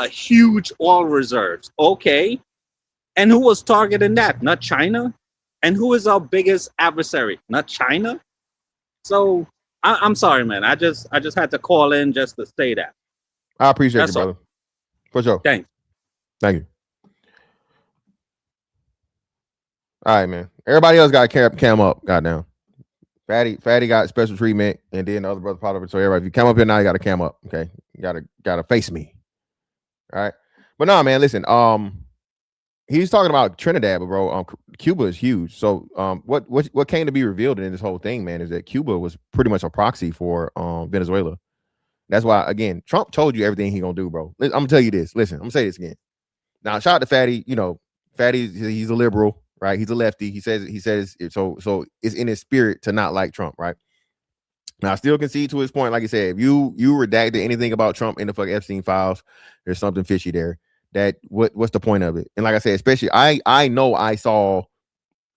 S5: huge oil reserves. Okay, and who was targeting that? Not China. And who is our biggest adversary? Not China. So I'm sorry, man. I just had to call in just to say that.
S1: I appreciate
S5: That's
S1: you,
S5: all.
S1: brother. For sure.
S5: Thanks.
S1: Thank you. All right, man. Everybody else got cam up. Goddamn. Fatty got special treatment, and then the other brother part of it. So everybody, if you come up here now, you got to cam up. Okay, you gotta face me. All right, but no, man. Listen, he's talking about Trinidad, but bro, Cuba is huge. So what came to be revealed in this whole thing, man, is that Cuba was pretty much a proxy for Venezuela. That's why, again, Trump told you everything he gonna do, bro. I'm gonna tell you this. Listen, I'm gonna say this again. Now, shout out to Fatty. Fatty, he's a liberal, right? He's a lefty. He says so it's in his spirit to not like Trump, right? Now, I still concede to his point. Like I said, if you redacted anything about Trump in the fucking Epstein files, there's something fishy there. That what's the point of it? And like I said, especially I know I saw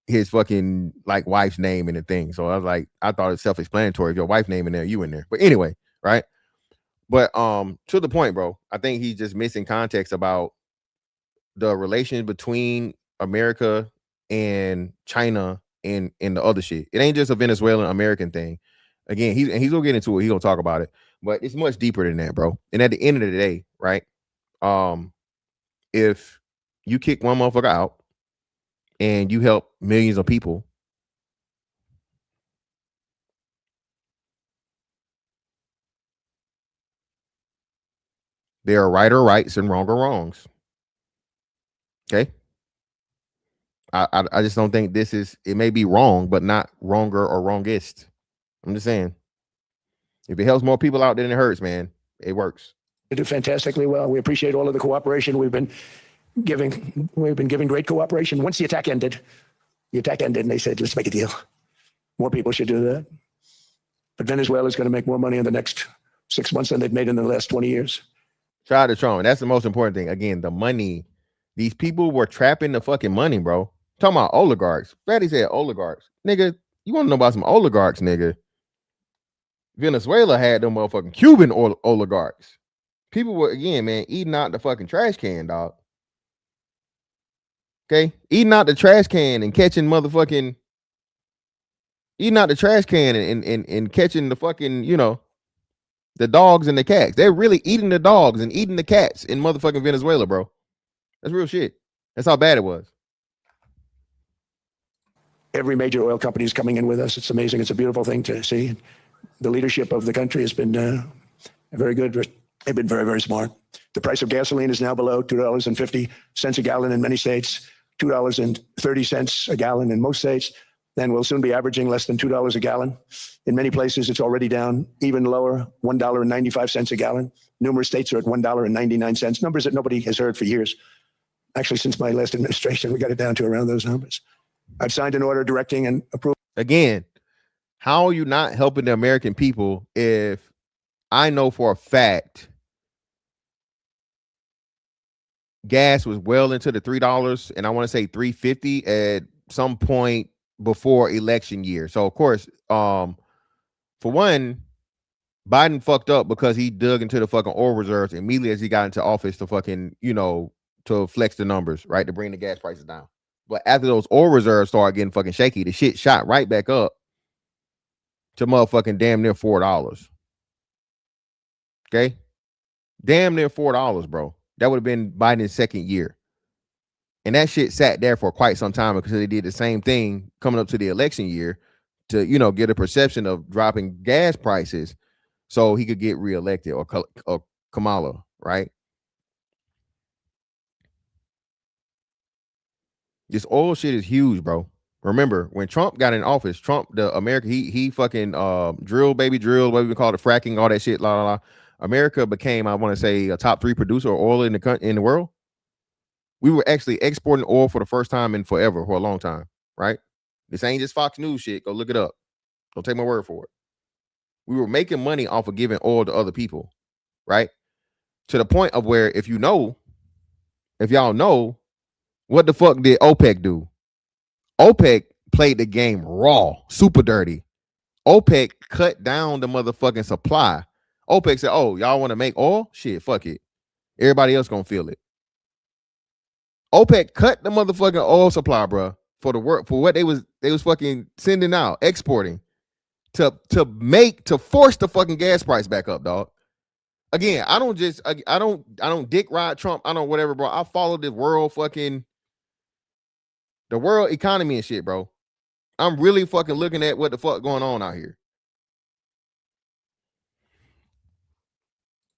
S1: his fucking like wife's name in the thing, so I was like, I thought it's self-explanatory. If your wife's name in there, you in there. But anyway, right? But to the point, bro, I think he's just missing context about the relation between America and China and the other shit. It ain't just a Venezuelan American thing. Again, he's gonna get into it. He's gonna talk about it, but it's much deeper than that, bro. And at the end of the day, right? If you kick one motherfucker out and you help millions of people, there are right or rights and wrong or wrongs. Okay. I just don't think this is, it may be wrong, but not wronger or wrongest. I'm just saying, if it helps more people out than it hurts, man, it works.
S3: They do fantastically well. We appreciate all of the cooperation we've been giving. We've been giving great cooperation. Once the attack ended, and they said, let's make a deal. More people should do that. But Venezuela is going to make more money in the next 6 months than they've made in the last 20 years.
S1: Shout out to Trump. That's the most important thing. Again, the money. These people were trapping the fucking money, bro. Talking about oligarchs. Fatty said oligarchs. Nigga, you want to know about some oligarchs, nigga? Venezuela had them motherfucking Cuban oligarchs. People were, again, man, eating out the fucking trash can, dog. Okay? Eating out the trash can and catching motherfucking, eating out the trash can and catching the fucking, the dogs and the cats. They're really eating the dogs and eating the cats in motherfucking Venezuela, bro. That's real shit. That's how bad it was.
S3: Every major oil company is coming in with us. It's amazing. It's a beautiful thing to see. The leadership of the country has been very good. They've been very, very smart. The price of gasoline is now below $2.50 a gallon in many states, $2.30 a gallon in most states. Then we'll soon be averaging less than $2 a gallon. In many places, it's already down even lower, $1.95 a gallon. Numerous states are at $1.99, numbers that nobody has heard for years. Actually, since my last administration, we got it down to around those numbers. I've signed an order directing and approving.
S1: Again, how are you not helping the American people if I know for a fact gas was well into the $3 and I want to say $3.50 at some point before election year. So of course, for one, Biden fucked up because he dug into the fucking oil reserves immediately as he got into office to fucking, to flex the numbers, right? To bring the gas prices down. But after those oil reserves started getting fucking shaky, the shit shot right back up to motherfucking damn near $4. Okay? Damn near $4, bro. That would have been Biden's second year. And that shit sat there for quite some time because they did the same thing coming up to the election year to, get a perception of dropping gas prices so he could get reelected, or Kamala, right? This oil shit is huge, bro. Remember, when Trump got in office, he fucking drilled, what we call it, fracking, all that shit, la la la. America became, I want to say, a top 3 producer of oil in the world. We were actually exporting oil for the first time in forever, for a long time, right? This ain't just Fox News shit. Go look it up. Don't take my word for it. We were making money off of giving oil to other people, right? To the point of where, if y'all know, what the fuck did OPEC do? OPEC played the game raw, super dirty. OPEC cut down the motherfucking supply. OPEC said, "Oh, y'all want to make oil? Shit, fuck it. Everybody else gonna feel it." OPEC cut the motherfucking oil supply, bro, for what they was fucking sending out, exporting to force the fucking gas price back up, dog. Again, I don't dick ride Trump. I don't whatever, bro. I follow the world economy and shit, bro. I'm really fucking looking at what the fuck going on out here.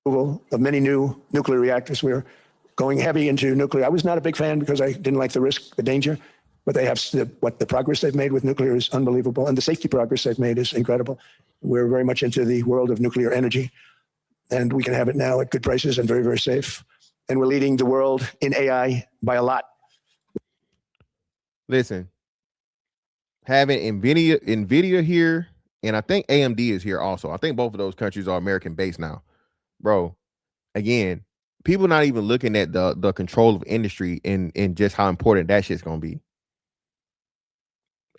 S3: Of many new nuclear reactors. We're going heavy into nuclear. I was not a big fan because I didn't like the risk, the danger, but they have the progress they've made with nuclear is unbelievable. And the safety progress they've made is incredible. We're very much into the world of nuclear energy, and we can have it now at good prices and very, very safe. And we're leading the world in AI by a lot.
S1: Listen, having NVIDIA here, and I think AMD is here also. I think both of those countries are American based now, bro. Again, people not even looking at the control of industry and just how important that shit's gonna be.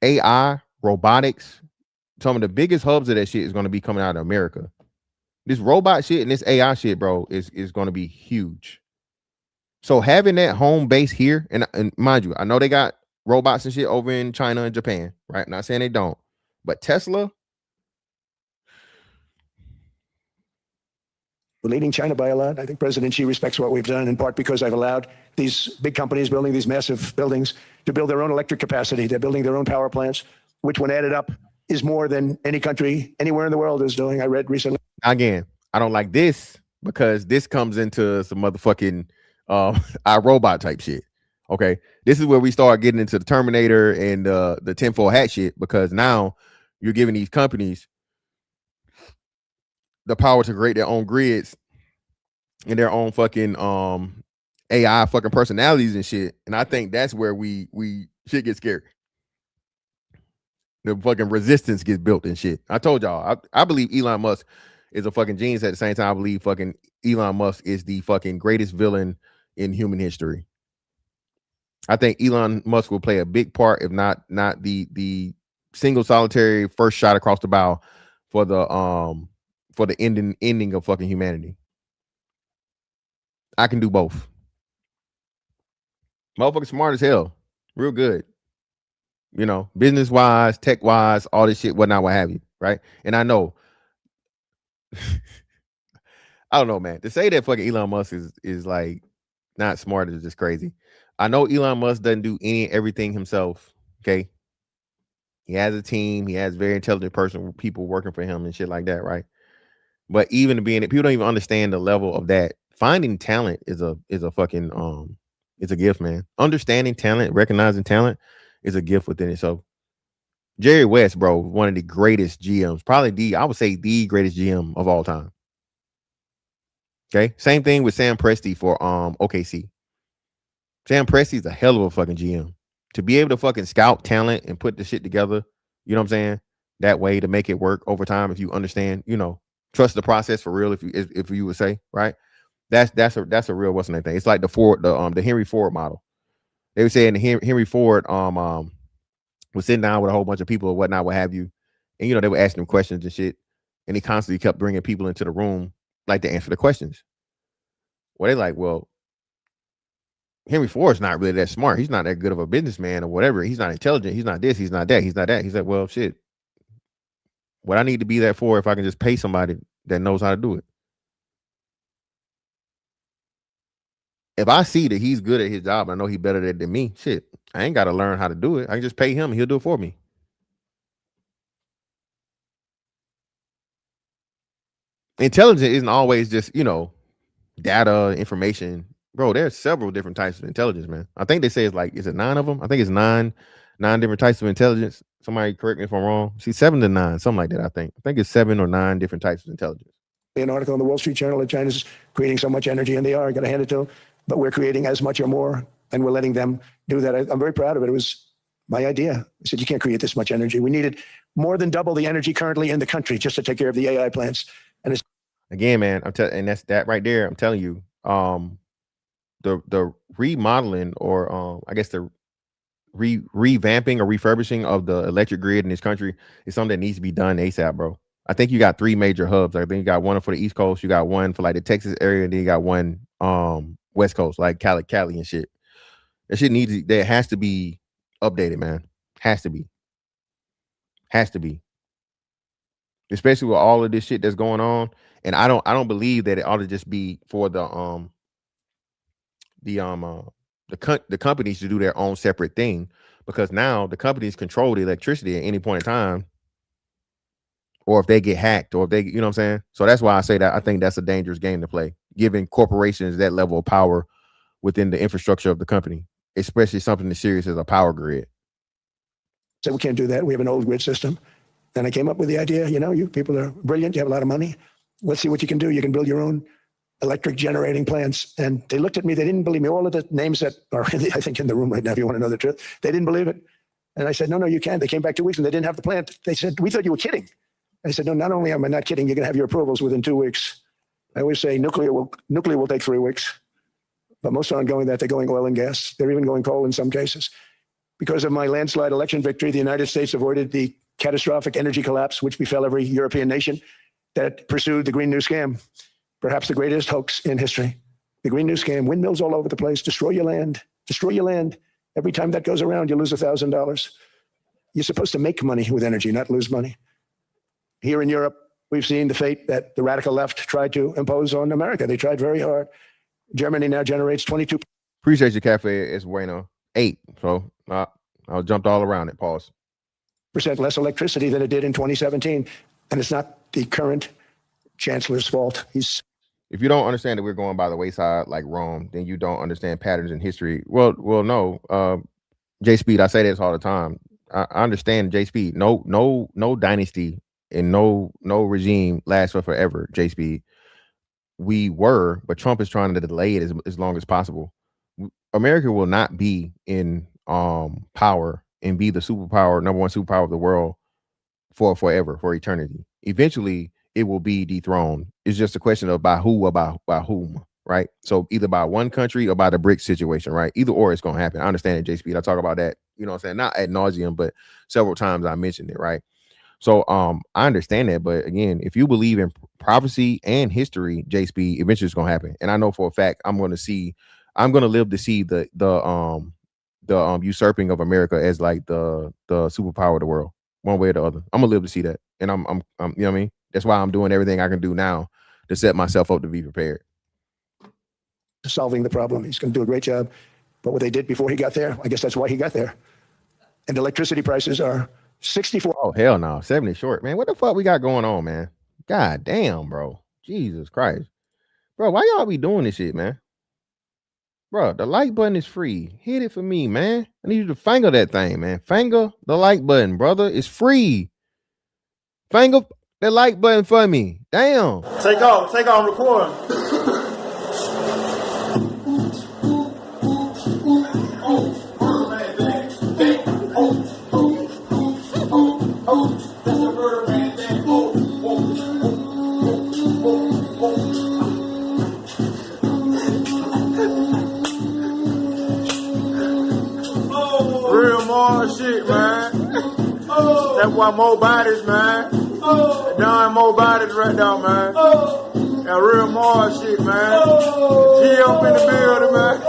S1: AI, robotics, some of the biggest hubs of that shit is gonna be coming out of America. This robot shit and this AI shit, bro, is gonna be huge. So having that home base here, and mind you, I know they got robots and shit over in China and Japan, right? Not saying they don't, but Tesla.
S3: We're leading China by a lot. I think President Xi respects what we've done, in part because I've allowed these big companies building these massive buildings to build their own electric capacity. They're building their own power plants, which when added up is more than any country anywhere in the world is doing. I read recently.
S1: Again, I don't like this because this comes into some motherfucking iRobot type shit. Okay, this is where we start getting into the Terminator and the tinfoil hat shit, because now you're giving these companies the power to create their own grids and their own fucking AI fucking personalities and shit. And I think that's where we shit gets scary. The fucking resistance gets built and shit. I told y'all, I believe Elon Musk is a fucking genius. At the same time, I believe fucking Elon Musk is the fucking greatest villain in human history. I think Elon Musk will play a big part, if not the single solitary first shot across the bow for the ending of fucking humanity. I can do both. Motherfucker smart as hell. Real good. Business wise, tech wise, all this shit, whatnot, what have you, right? And I know, I don't know, man. To say that fucking Elon Musk is like not smart is just crazy. I know Elon Musk doesn't do everything himself. Okay. He has a team, he has very intelligent people working for him and shit like that, right? But even people don't even understand the level of that. Finding talent is a fucking it's a gift, man. Understanding talent, recognizing talent is a gift within itself. Jerry West, bro, one of the greatest GMs, probably I would say the greatest GM of all time. Okay, same thing with Sam Presti for OKC. Sam Presti's a hell of a fucking GM. To be able to fucking scout talent and put the shit together, you know what I'm saying? That way to make it work over time, if you understand, trust the process for real, if you would say, right? That's a real what's the thing. It's like the Henry Ford model. They were saying Henry Ford was sitting down with a whole bunch of people or whatnot, what have you, and they were asking him questions and shit, and he constantly kept bringing people into the room like to answer the questions. Well, they like, well, Henry Ford's not really that smart. He's not that good of a businessman or whatever. He's not intelligent. He's not this. He's not that. He's not that. He's like, well, shit. What I need to be that for if I can just pay somebody that knows how to do it. If I see that he's good at his job, I know he's better at it than me. Shit, I ain't got to learn how to do it. I can just pay him and he'll do it for me. Intelligence isn't always just, data, information. Bro, there's several different types of intelligence, man. I think they say it's like, is it 9 of them? I think it's nine different types of intelligence. Somebody correct me if I'm wrong. See, 7 to 9, something like that, I think. I think it's 7 or 9 different types of intelligence.
S3: An article in the Wall Street Journal that China's creating so much energy, and they are, got to hand it to them, but we're creating as much or more, and we're letting them do that. I'm very proud of it. It was my idea. I said, you can't create this much energy. We needed more than double the energy currently in the country just to take care of the AI plants. And it's
S1: again, man, and that's that right there. I'm telling you, the remodeling or I guess the revamping or refurbishing of the electric grid in this country is something that needs to be done ASAP, bro. I think you got 3 major hubs. I think you got one for the East Coast, you got one for like the Texas area, and then you got one West Coast, like Cali and shit. That shit that has to be updated, man. Has to be. Especially with all of this shit that's going on. And I don't believe that it ought to just be for the companies to do their own separate thing, because now the companies control the electricity at any point in time, or if they get hacked, or if they, you know what I'm saying? So that's why I say that I think that's a dangerous game to play, giving corporations that level of power within the infrastructure of the company, especially something as serious as a power grid.
S3: So we can't do that. We have an old grid system. And I came up with the idea, you people are brilliant. You have a lot of money. Let's see what you can do. You can build your own electric generating plants. And they looked at me. They didn't believe me. All of the names that are, I think, in the room right now, if you want to know the truth, they didn't believe it. And I said, no, you can't. They came back 2 weeks and they didn't have the plant. They said, we thought you were kidding. I said, no, not only am I not kidding, you're going to have your approvals within 2 weeks. I always say nuclear will take 3 weeks. But most aren't going that. They're going oil and gas. They're even going coal in some cases. Because of my landslide election victory, the United States avoided the catastrophic energy collapse which befell every European nation that pursued the Green New Scam, perhaps the greatest hoax in history. The Green New Scam, windmills all over the place, destroy your land. Every time that goes around, you lose $1,000. You're supposed to make money with energy, not lose money. Here in Europe, we've seen the fate that the radical left tried to impose on America. They tried very hard. Germany now generates 22%.
S1: Appreciate your cafe, es bueno. 8. So I jumped all around it. Pause.
S3: Less electricity than it did in 2017. And it's not the current chancellor's fault.
S1: If you don't understand that we're going by the wayside like Rome, then you don't understand patterns in history. Well, no. J Speed, I say this all the time. I understand J Speed. No dynasty and no regime lasts for forever, J Speed. But Trump is trying to delay it as long as possible. America will not be in power and be the number one superpower of the world for forever, for eternity. Eventually, it will be dethroned. It's just a question of by who or by whom, right? So either by one country or by the BRICS situation, right? Either or, it's going to happen. I understand it, J Speed. I talk about that, you know what I'm saying? Not ad nauseum, but several times I mentioned it, right? So I understand that, but again, if you believe in prophecy and history, J Speed, eventually it's going to happen. And I know for a fact I'm going to live to see the usurping of America as like the superpower of the world, one way or the other. I'm gonna live to see that, and I'm you know what I mean. That's why I'm doing everything I can do now to set myself up to be prepared.
S3: Solving the problem, he's going to do a great job. But what they did before he got there, I guess that's why he got there. And electricity prices are 64.
S1: Oh hell no, 70 short, man. What the fuck we got going on, man? God damn, bro. Jesus Christ, bro. Why y'all be doing this shit, man? Bro, the like button is free. Hit it for me, man. I need you to finger that thing, man. Finger the like button, brother. It's free. Finger the like button for me. Damn.
S6: Take on record.
S1: Real more shit, man. That's why more bodies, man. Darn more bodies right now, man. That real more shit, man. G up in the building, man.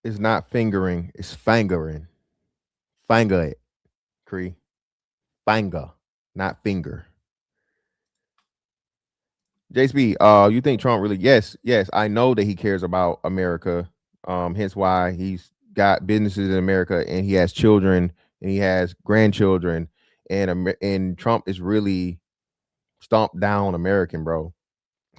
S1: It's not fingering, it's fingering. Finger it, Cree. Finger, not finger. JSB, you think Trump really? Yes, I know that he cares about America. Hence why he's got businesses in America and he has children and he has grandchildren, and Trump is really stomped down American, bro.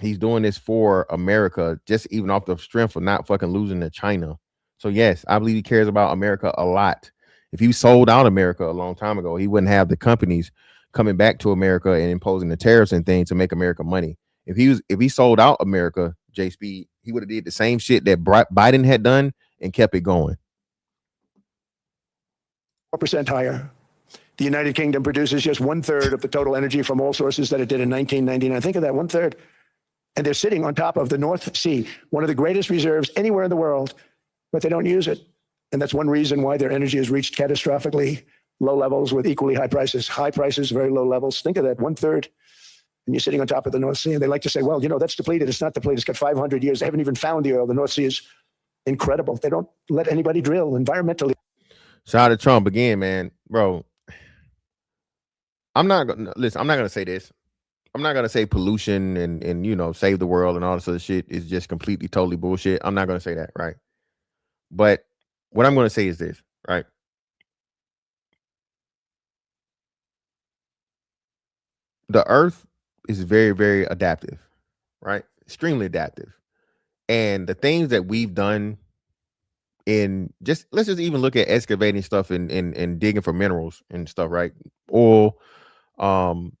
S1: He's doing this for America, just even off the strength of not fucking losing to China. So yes, I believe he cares about America a lot. If he sold out America a long time ago, he wouldn't have the companies coming back to America and imposing the tariffs and things to make America money. If he sold out America, JSP, he would have did the same shit that Biden had done and kept it going.
S3: 4% higher. The United Kingdom produces just 1/3 of the total energy from all sources that it did in 1999. Think of that, 1/3. And they're sitting on top of the North Sea, one of the greatest reserves anywhere in the world, but they don't use it. And that's one reason why their energy has reached catastrophically low levels with equally high prices. High prices, very low levels. Think of that, 1/3. And you're sitting on top of the North Sea. And they like to say, well, that's depleted. It's not depleted. It's got 500 years. They haven't even found the oil. The North Sea is incredible. They don't let anybody drill environmentally.
S1: Shout out to Trump again, man. Bro, I'm not gonna say this. I'm not gonna say pollution and save the world and all this other shit is just completely totally bullshit. I'm not gonna say that, right? But what I'm gonna say is this, right? The earth is very, very adaptive, right? Extremely adaptive. And the things that we've done let's just even look at excavating stuff and digging for minerals and stuff, right? Oil, well,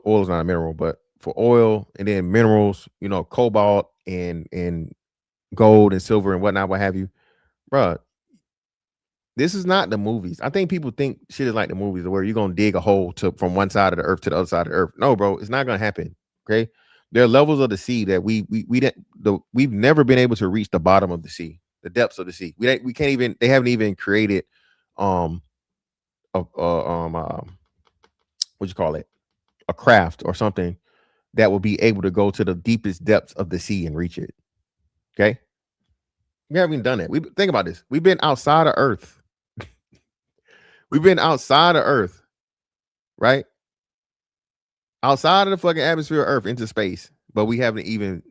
S1: oil is not a mineral, but for oil and then minerals, cobalt and gold and silver and whatnot, what have you, bruh. This is not the movies. I think people think shit is like the movies where you're gonna dig a hole from one side of the earth to the other side of the earth. No, bro, it's not gonna happen. Okay, there are levels of the sea that we've never been able to reach the bottom of the sea, the depths of the sea. We can't even. They haven't even created what you call it, a craft or something that will be able to go to the deepest depths of the sea and reach it. Okay, we haven't even done it. Think about this. We've been outside of Earth. We've been outside of Earth, right? Outside of the fucking atmosphere of Earth into space, but we haven't even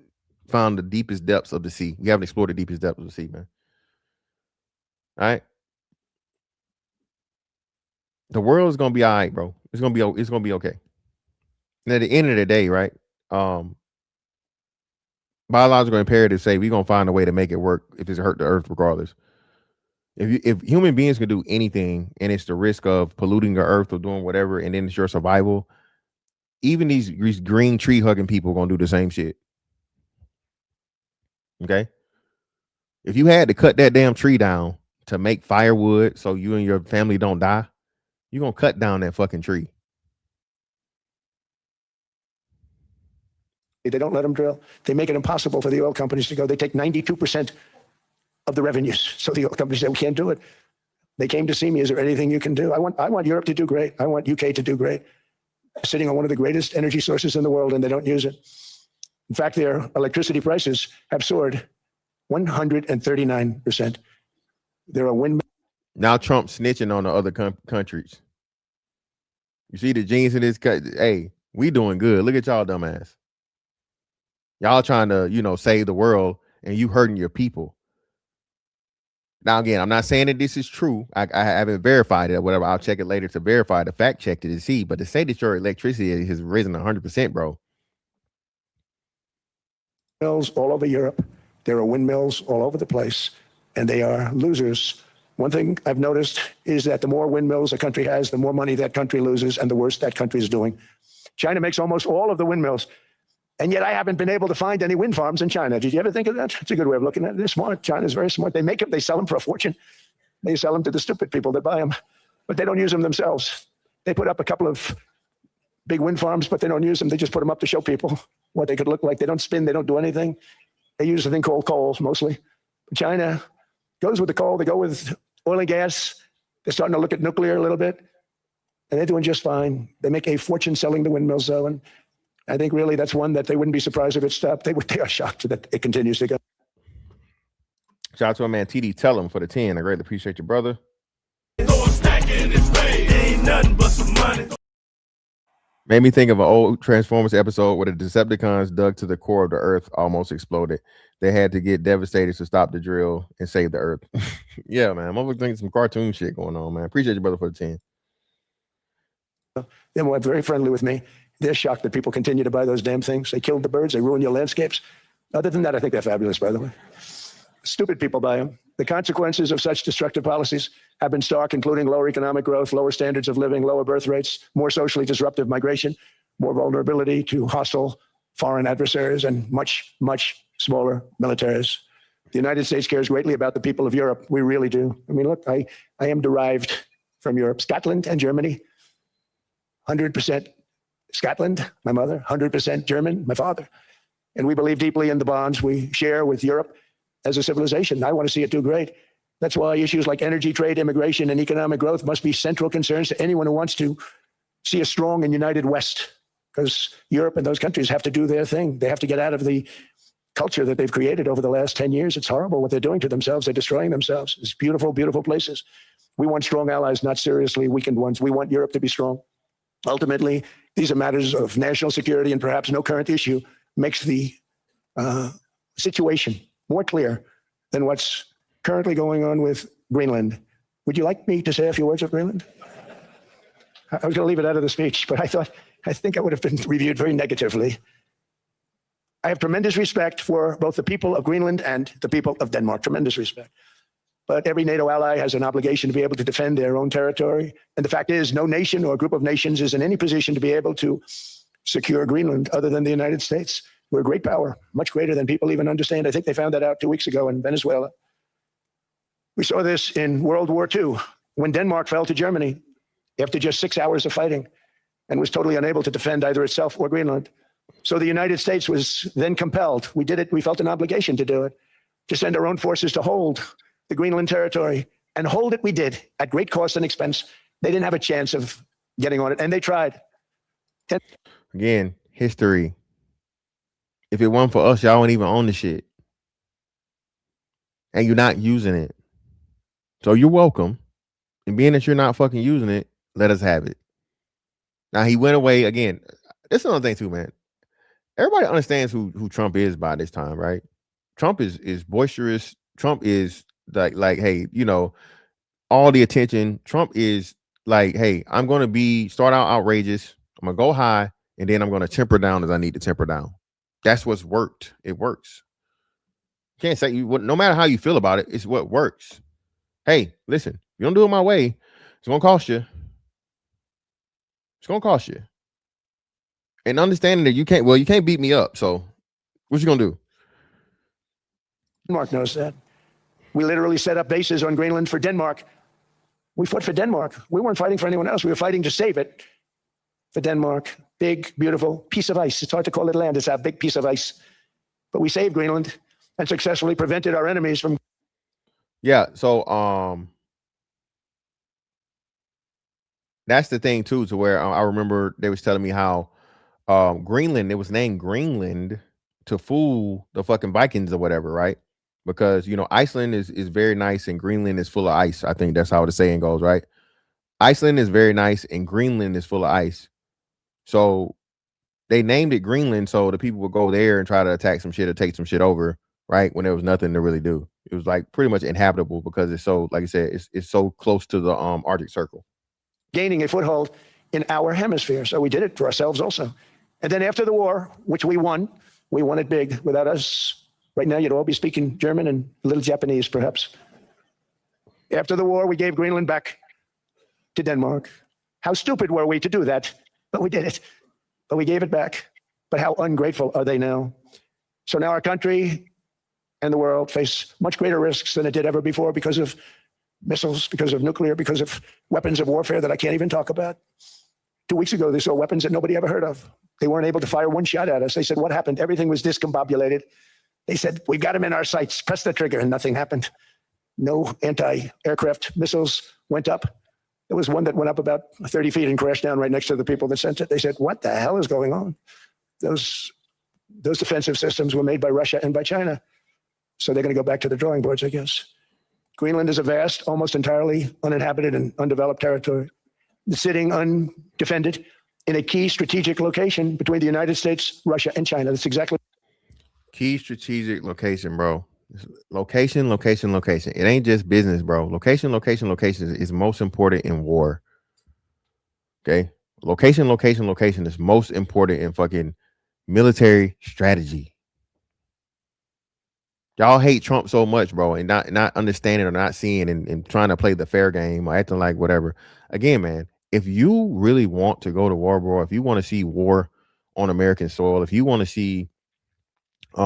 S1: found the deepest depths of the sea. We haven't explored the deepest depths of the sea, man. All right. The world is gonna be all right, bro. It's gonna be okay. And at the end of the day, right? Biological imperatives say we're gonna find a way to make it work if it's hurt the earth regardless. If human beings can do anything and it's the risk of polluting the earth or doing whatever, and then it's your survival, even these green tree hugging people are gonna do the same shit. Okay. If you had to cut that damn tree down to make firewood so you and your family don't die, you're gonna cut down that fucking tree.
S3: They don't let them drill. They make it impossible for the oil companies to go. They take 92% of the revenues. So the oil companies say, we can't do it. They came to see me. Is there anything you can do? I want Europe to do great. I want UK to do great. Sitting on one of the greatest energy sources in the world, and they don't use it. In fact, their electricity prices have soared 139%. There are windmills.
S1: Now Trump snitching on the other countries. You see the genes in this cut. Hey, we doing good. Look at y'all dumbass. Y'all trying to, save the world, and you hurting your people. Now, again, I'm not saying that this is true. I haven't verified it or whatever. I'll check it later to verify the fact check it to see. But to say that your electricity has risen 100%, bro.
S3: Mills all over Europe. There are windmills all over the place, and they are losers. One thing I've noticed is that the more windmills a country has, the more money that country loses, and the worse that country is doing. China makes almost all of the windmills, and yet I haven't been able to find any wind farms in China. Did you ever think of that? It's a good way of looking at it. They're smart. China's very smart. They make them, they sell them for a fortune. They sell them to the stupid people that buy them, but they don't use them themselves. They put up a couple of big wind farms, but they don't use them. They just put them up to show people what they could look like. They don't spin. They don't do anything. They use a thing called coal mostly. But China goes with the coal. They go with oil and gas. They're starting to look at nuclear a little bit, and they're doing just fine. They make a fortune selling the windmills, though, and I think really that's one that they wouldn't be surprised if it stopped. They are shocked that it continues to go.
S1: Shout out to my man TD. Tell him for the 10. I greatly appreciate you, brother.
S2: Throw a stack in his face. Ain't nothing but some money.
S1: Made me think of an old Transformers episode where the Decepticons dug to the core of the Earth, almost exploded. They had to get devastated to stop the drill and save the Earth. Yeah, man. I'm thinking some cartoon shit going on, man. Appreciate you, brother, for the 10.
S3: They were very friendly with me. They're shocked that people continue to buy those damn things. They killed the birds. They ruined your landscapes. Other than that, I think they're fabulous, by the way. Stupid people buy them. The consequences of such destructive policies have been stark, including lower economic growth, lower standards of living, lower birth rates, more socially disruptive migration, more vulnerability to hostile foreign adversaries, and much, much smaller militaries. The United States cares greatly about the people of Europe. We really do. I mean, look, I am derived from Europe. Scotland and Germany, 100% Scotland, my mother, 100% German, my father. And we believe deeply in the bonds we share with Europe as a civilization. I want to see it do great. That's why issues like energy, trade, immigration, and economic growth must be central concerns to anyone who wants to see a strong and united West, because Europe and those countries have to do their thing. They have to get out of the culture that they've created over the last 10 years. It's horrible what they're doing to themselves. They're destroying themselves. It's beautiful, beautiful places. We want strong allies, not seriously weakened ones. We want Europe to be strong. Ultimately, these are matters of national security, and perhaps no current issue makes the situation more clear than what's currently going on with Greenland. Would you like me to say a few words of Greenland? I was going to leave it out of the speech, but I think I would have been reviewed very negatively. I have tremendous respect for both the people of Greenland and the people of Denmark, tremendous respect. But every NATO ally has an obligation to be able to defend their own territory. And the fact is, no nation or group of nations is in any position to be able to secure Greenland other than the United States. We're a great power, much greater than people even understand. I think they found that out 2 weeks ago in Venezuela. We saw this in World War II, when Denmark fell to Germany after just 6 hours of fighting and was totally unable to defend either itself or Greenland. So the United States was then compelled, we did it, we felt an obligation to do it, to send our own forces to hold the Greenland territory, and hold it we did at great cost and expense. They didn't have a chance of getting on it, and they tried.
S1: Again, history. If it weren't for us, y'all wouldn't even own the shit. And you're not using it. So you're welcome. And being that you're not fucking using it, let us have it. Now he went away again. That's another thing too, man. Everybody understands who Trump is by this time, right? Trump is boisterous. Trump is like, hey, you know, all the attention. Trump is like, hey, I'm going to start out outrageous. I'm going to go high, and then I'm going to temper down as I need to temper down. That's what's worked. It works. You can't say no matter how you feel about it, it's what works. Hey, listen, you don't do it my way, it's going to cost you. It's going to cost you. And understanding that you can't beat me up. So what you going to do?
S3: Denmark knows that. We literally set up bases on Greenland for Denmark. We fought for Denmark. We weren't fighting for anyone else. We were fighting to save it for Denmark. Big, beautiful piece of ice. It's hard to call it land. It's a big piece of ice. But we saved Greenland and successfully prevented our enemies from.
S1: Yeah. So that's the thing too, to where I remember they was telling me how Greenland, it was named Greenland to fool the fucking Vikings or whatever, right? Because, you know, Iceland is very nice and Greenland is full of ice. I think that's how the saying goes, right? Iceland is very nice and Greenland is full of ice. So they named it Greenland so the people would go there and try to attack some shit or take some shit over, right? When there was nothing to really do. It was like pretty much inhabitable because it's so, like I said, it's so close to the Arctic Circle.
S3: Gaining a foothold in our hemisphere. So we did it for ourselves also. And then after the war, which we won, We won it big. Without us, right now, you'd all be speaking German and a little Japanese, perhaps. After the war, we gave Greenland back to Denmark. How stupid were we to do that? But we did it. But we gave it back. But how ungrateful are they now? So now our country and the world face much greater risks than it did ever before because of missiles, because of nuclear, because of weapons of warfare that I can't even talk about. 2 weeks ago, they saw weapons that nobody ever heard of. They weren't able to fire one shot at us. They said, what happened? Everything was discombobulated. They said, we've got them in our sights. Press the trigger, and nothing happened. No anti-aircraft missiles went up. There was one that went up about 30 feet and crashed down right next to the people that sent it. They said, what the hell is going on? Those defensive systems were made by Russia and by China. So they're going to go back to the drawing boards, I guess. Greenland is a vast, almost entirely uninhabited and undeveloped territory, sitting undefended in a key strategic location between the United States, Russia, and China. That's exactly
S1: Key strategic location, bro. Location. It ain't just business, bro. Location is most important in war. Okay. Location is most important in fucking military strategy. Y'all hate Trump so much, bro, and not understanding or not seeing and trying to play the fair game or acting like whatever. Again, man, if you really want to go to war, bro, if you want to see war on American soil, if you want to see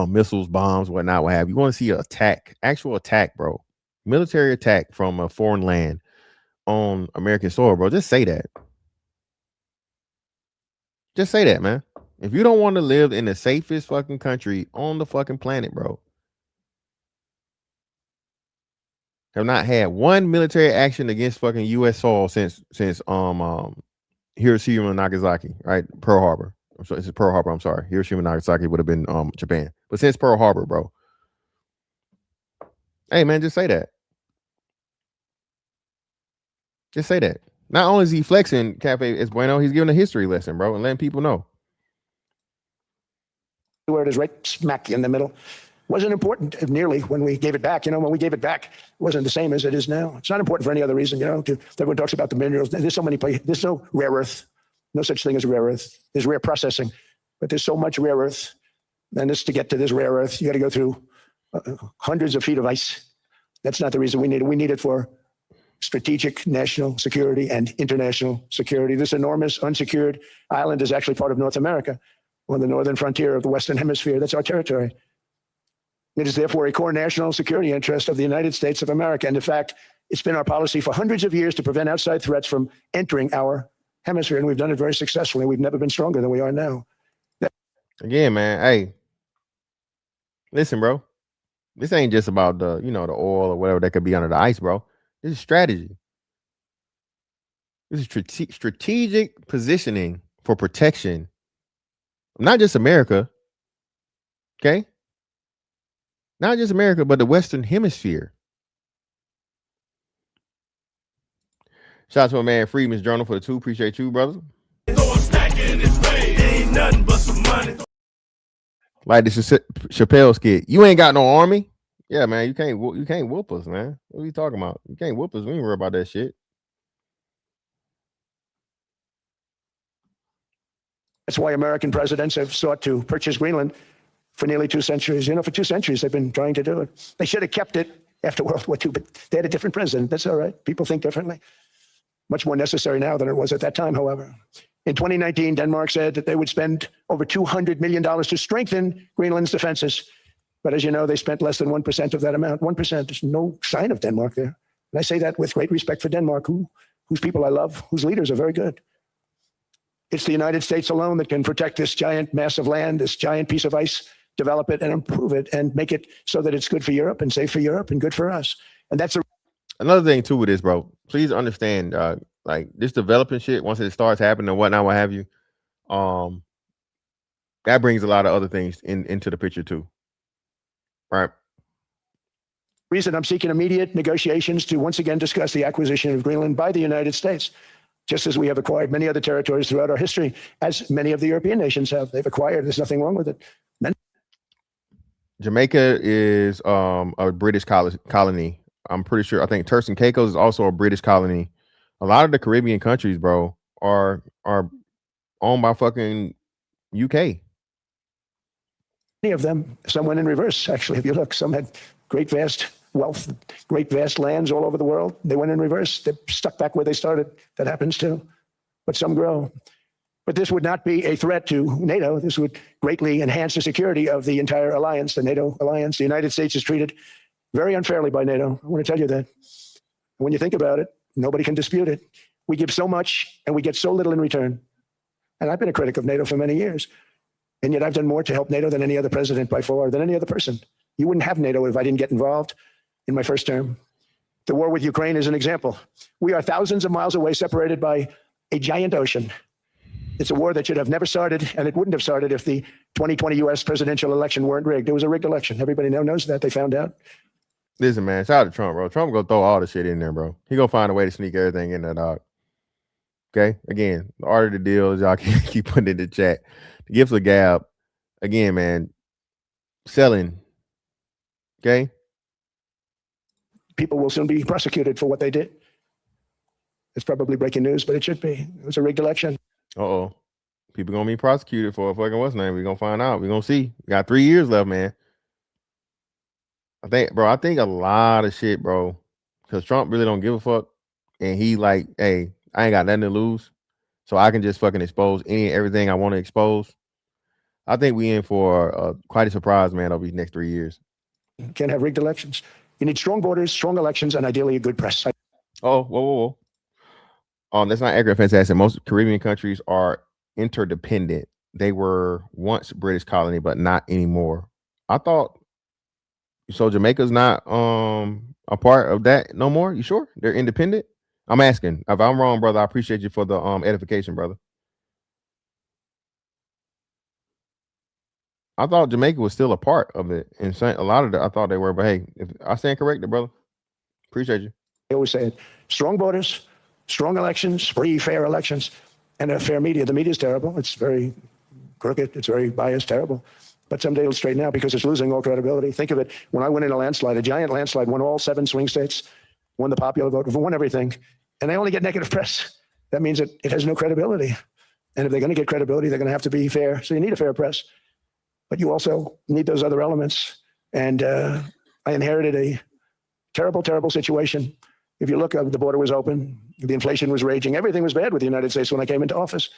S1: missiles, bombs, whatnot, what have you want to see an attack, actual attack, bro, military attack from a foreign land on American soil, bro, just say that. Just say that, man. If you don't want to live in the safest fucking country on the fucking planet, bro, have not had one military action against fucking U.S. soil since Hiroshima and Nagasaki, right? Pearl Harbor. I'm sorry, it's Pearl Harbor. I'm sorry, Hiroshima and Nagasaki would have been Japan, but since Pearl Harbor, bro. Hey, man, just say that. Just say that. Not only is he flexing Cafe Es Bueno, he's giving a history lesson, bro, and letting people know.
S3: where it is, right smack in the middle. Wasn't important nearly when we gave it back. You know, when we gave it back, it wasn't the same as it is now. It's not important for any other reason. You know, everyone talks about the minerals. There's so many places. There's no rare earth. No such thing as rare earth. There's rare processing, but there's so much rare earth. And just to get to this rare earth, you got to go through hundreds of feet of ice. That's not the reason we need it. We need it for strategic national security and international security. This enormous unsecured island is actually part of North America, on the northern frontier of the Western Hemisphere. That's our territory. It is therefore a core national security interest of the United States of America. And in fact, it's been our policy for hundreds of years to prevent outside threats from entering our hemisphere. And we've done it very successfully. We've never been stronger than we are now.
S1: Again, man, hey, listen, bro. This ain't just about the, you know, the oil or whatever that could be under the ice, bro. This is strategy. This is strategic positioning for protection, not just America, okay? Not just America, but the Western Hemisphere. Shout out to my man Freeman's Journal for the 2. Appreciate you, brother.
S2: Ain't nothing but some money.
S1: Like this is Chappelle skit. You ain't got no army. Yeah, man. You can't whoop us, man. What are you talking about? You can't whoop us. We ain't worry about that shit.
S3: That's why American presidents have sought to purchase Greenland for nearly 2 centuries. You know, for 2 centuries, they've been trying to do it. They should have kept it after World War II, but they had a different president. That's all right. People think differently. Much more necessary now than it was at that time, however. In 2019, Denmark said that they would spend over $200 million to strengthen Greenland's defenses. But as you know, they spent less than 1% of that amount. 1%, there's no sign of Denmark there. And I say that with great respect for Denmark, whose people I love, whose leaders are very good. It's the United States alone that can protect this giant mass of land, this giant piece of ice, develop it and improve it and make it so that it's good for Europe and safe for Europe and good for us. And that's
S1: another thing too with this, bro. Please understand, like this developing shit, once it starts happening and whatnot, what have you, that brings a lot of other things into the picture too. Right.
S3: Reason I'm seeking immediate negotiations to once again discuss the acquisition of Greenland by the United States, just as we have acquired many other territories throughout our history, as many of the European nations have. They've acquired. There's nothing wrong with it.
S1: Jamaica is a British colony. I'm pretty sure. I think Turks and Caicos is also a British colony. A lot of the Caribbean countries, bro, are owned by fucking UK.
S3: Many of them, some went in reverse, actually. If you look, some had great vast wealth, great vast lands all over the world. They went in reverse. They're stuck back where they started. That happens too. But some grow. But this would not be a threat to NATO. This would greatly enhance the security of the entire alliance, the NATO alliance. The United States is treated very unfairly by NATO. I want to tell you that. When you think about it, nobody can dispute it. We give so much and we get so little in return. And I've been a critic of NATO for many years. And yet I've done more to help NATO than any other president by far, than any other person. You wouldn't have NATO if I didn't get involved in my first term. The war with Ukraine is an example. We are thousands of miles away, separated by a giant ocean. It's a war that should have never started, and it wouldn't have started if the 2020 U.S. presidential election weren't rigged. It was a rigged election. Everybody now knows that. They found out.
S1: Listen, man, shout out to Trump, bro. Trump gonna throw all the shit in there, bro. He gonna find a way to sneak everything in there, dog. Okay? Again, the art of the deal is y'all keep putting it in the chat. The gifts of gab. Again, man, selling. Okay?
S3: People will soon be prosecuted for what they did. It's probably breaking news, but it should be. It was a rigged election.
S1: Uh-oh. People gonna be prosecuted for fucking what's name. We're gonna find out. We're gonna see. We got 3 years left, man. I think a lot of shit, bro. Because Trump really don't give a fuck. And he like, hey, I ain't got nothing to lose. So I can just fucking expose everything I want to expose. I think we in for quite a surprise, man, over these next 3 years.
S3: You can't have rigged elections. You need strong borders, strong elections, and ideally a good press.
S1: Oh, whoa. That's not accurate, fantastic. Most Caribbean countries are interdependent. They were once British colony, but not anymore. I thought so. Jamaica's not a part of that no more. You sure they're independent? I'm asking. If I'm wrong, brother, I appreciate you for the edification, brother. I thought Jamaica was still a part of it, and a lot of it I thought they were. But hey, if I stand corrected, brother, appreciate you.
S3: I always say it: strong borders, strong elections, free, fair elections, and a fair media. The media is terrible. It's very crooked. It's very biased, terrible. But someday it'll straighten out because it's losing all credibility. Think of it. When I went in a landslide, a giant landslide, won all 7 swing states, won the popular vote, won everything, and they only get negative press. That means that it has no credibility. And if they're going to get credibility, they're going to have to be fair. So you need a fair press. But you also need those other elements. And I inherited a terrible, terrible situation. If you look, the border was open, the inflation was raging, everything was bad with the United States when I came into office.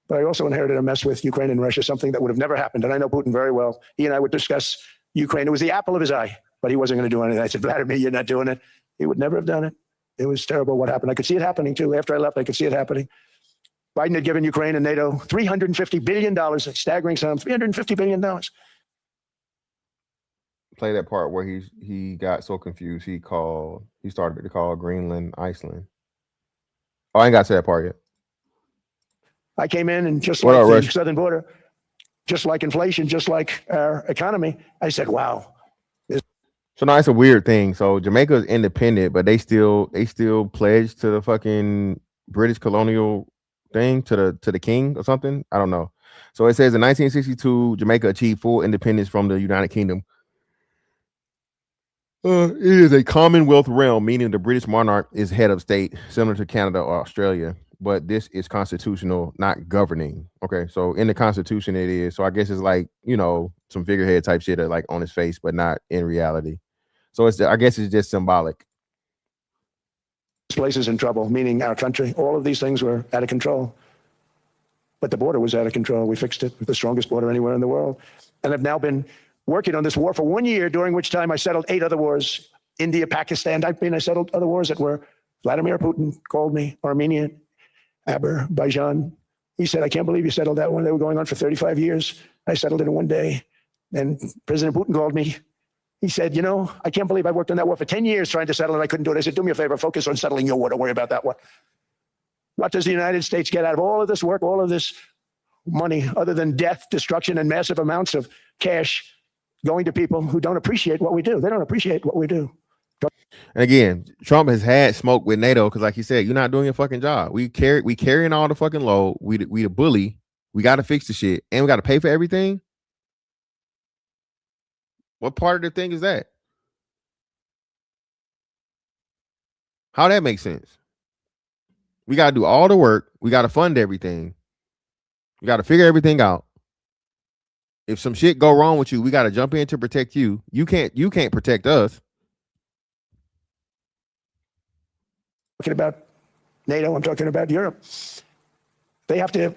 S3: But I also inherited a mess with Ukraine and Russia, something that would have never happened. And I know Putin very well. He and I would discuss Ukraine. It was the apple of his eye, but he wasn't going to do anything. I said, Vladimir, you're not doing it. He would never have done it. It was terrible what happened. I could see it happening too. After I left, I could see it happening. Biden had given Ukraine and NATO $350 billion, a staggering sum, $350 billion.
S1: Play that part where he got so confused he started to call Greenland Iceland. Oh, I ain't got to that part yet.
S3: I came in and just like the southern border, just like inflation, just like our economy, I said, wow.
S1: So now it's a weird thing. So Jamaica is independent, but they still pledge to the fucking British colonial thing, to the king or something. I don't know. So it says in 1962, Jamaica achieved full independence from the United Kingdom. It is a Commonwealth realm, meaning the British monarch is head of state, similar to Canada or Australia. But this is constitutional, not governing. Okay, so in the Constitution it is. So I guess it's like, some figurehead type shit like on his face, but not in reality. So I guess it's just symbolic.
S3: This place is in trouble, meaning our country. All of these things were out of control. But the border was out of control. We fixed it with the strongest border anywhere in the world. And I've now been working on this war for 1 year, during which time I settled 8 other wars. India, Pakistan. I settled other wars that were Vladimir Putin called me, Armenia, Azerbaijan. He said, I can't believe you settled that one. They were going on for 35 years. I settled it in 1 day. And President Putin called me. He said, I can't believe I worked on that war for 10 years trying to settle it. I couldn't do it. I said, do me a favor, focus on settling your war. Don't worry about that one. What does the United States get out of all of this work, all of this money, other than death, destruction, and massive amounts of cash going to people who don't appreciate what we do? They don't appreciate what we do.
S1: And again, Trump has had smoke with NATO because, like you said, you're not doing your fucking job. We carrying all the fucking load. We the bully. We got to fix the shit, and we got to pay for everything. What part of the thing is that? How that makes sense? We got to do all the work. We got to fund everything. We got to figure everything out. If some shit go wrong with you, we got to jump in to protect you. You can't protect us.
S3: Talking about NATO, I'm talking about Europe. They have to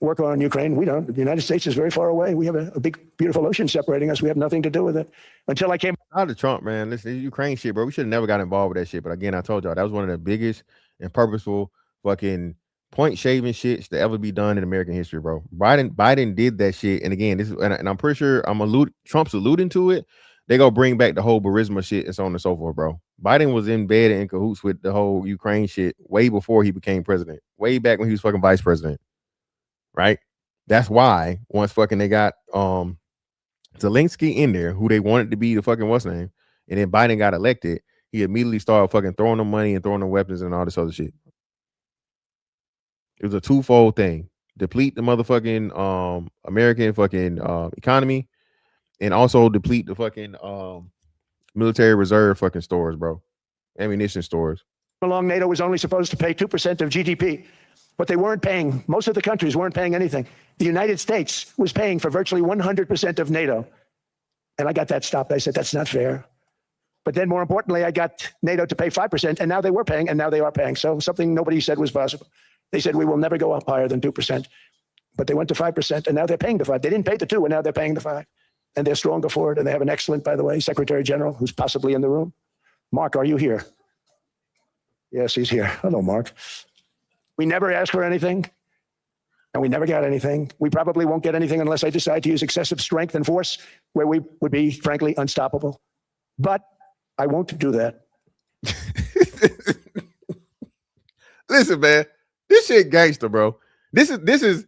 S3: work on Ukraine. We don't. The United States is very far away. We have a big, beautiful ocean separating us. We have nothing to do with it. Until I came
S1: out of Trump, man. Listen, Ukraine shit, bro. We should have never got involved with that shit. But again, I told y'all that was one of the biggest and purposeful fucking point shaving shits to ever be done in American history, bro. Biden did that shit. And again, this is and I'm pretty sure Trump's alluding to it. They go bring back the whole Burisma shit and so on and so forth, bro. Biden was in bed and in cahoots with the whole Ukraine shit way before he became president, way back when he was fucking vice president, right? That's why once fucking they got Zelensky in there, who they wanted to be the fucking what's name, and then Biden got elected, he immediately started fucking throwing them money and throwing them weapons and all this other shit. It was a twofold thing: deplete the motherfucking American fucking economy, and also deplete the fucking military reserve fucking stores, bro, ammunition stores.
S3: along, NATO was only supposed to pay 2% of GDP, but they weren't paying. Most of the countries weren't paying anything. The United States was paying for virtually 100% of NATO. And I got that stopped. I said, that's not fair. But then more importantly, I got NATO to pay 5%, and now they were paying, and now they are paying. So something nobody said was possible. They said, we will never go up higher than 2%. But they went to 5%, and now they're paying the 5. They didn't pay the 2, and now they're paying the 5. And they're stronger for it, and they have an excellent, by the way, Secretary General, who's possibly in the room. Mark, are you here? Yes, he's here. Hello, Mark. We never asked for anything, and we never got anything. We probably won't get anything unless I decide to use excessive strength and force, where we would be, frankly, unstoppable. But I won't do that.
S1: Listen, man, this shit gangster, bro. This is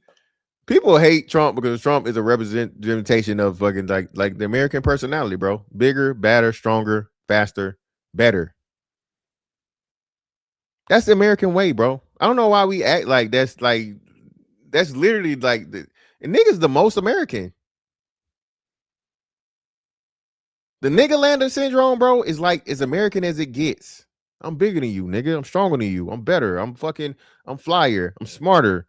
S1: people hate Trump because Trump is a representation of fucking like the American personality, bro. Bigger, badder, stronger, faster, better. That's the American way, bro. I don't know why we act like that's literally like and niggas the most American. The nigga lander syndrome, bro, is like as American as it gets. I'm bigger than you, nigga. I'm stronger than you. I'm better. I'm flyer. I'm smarter.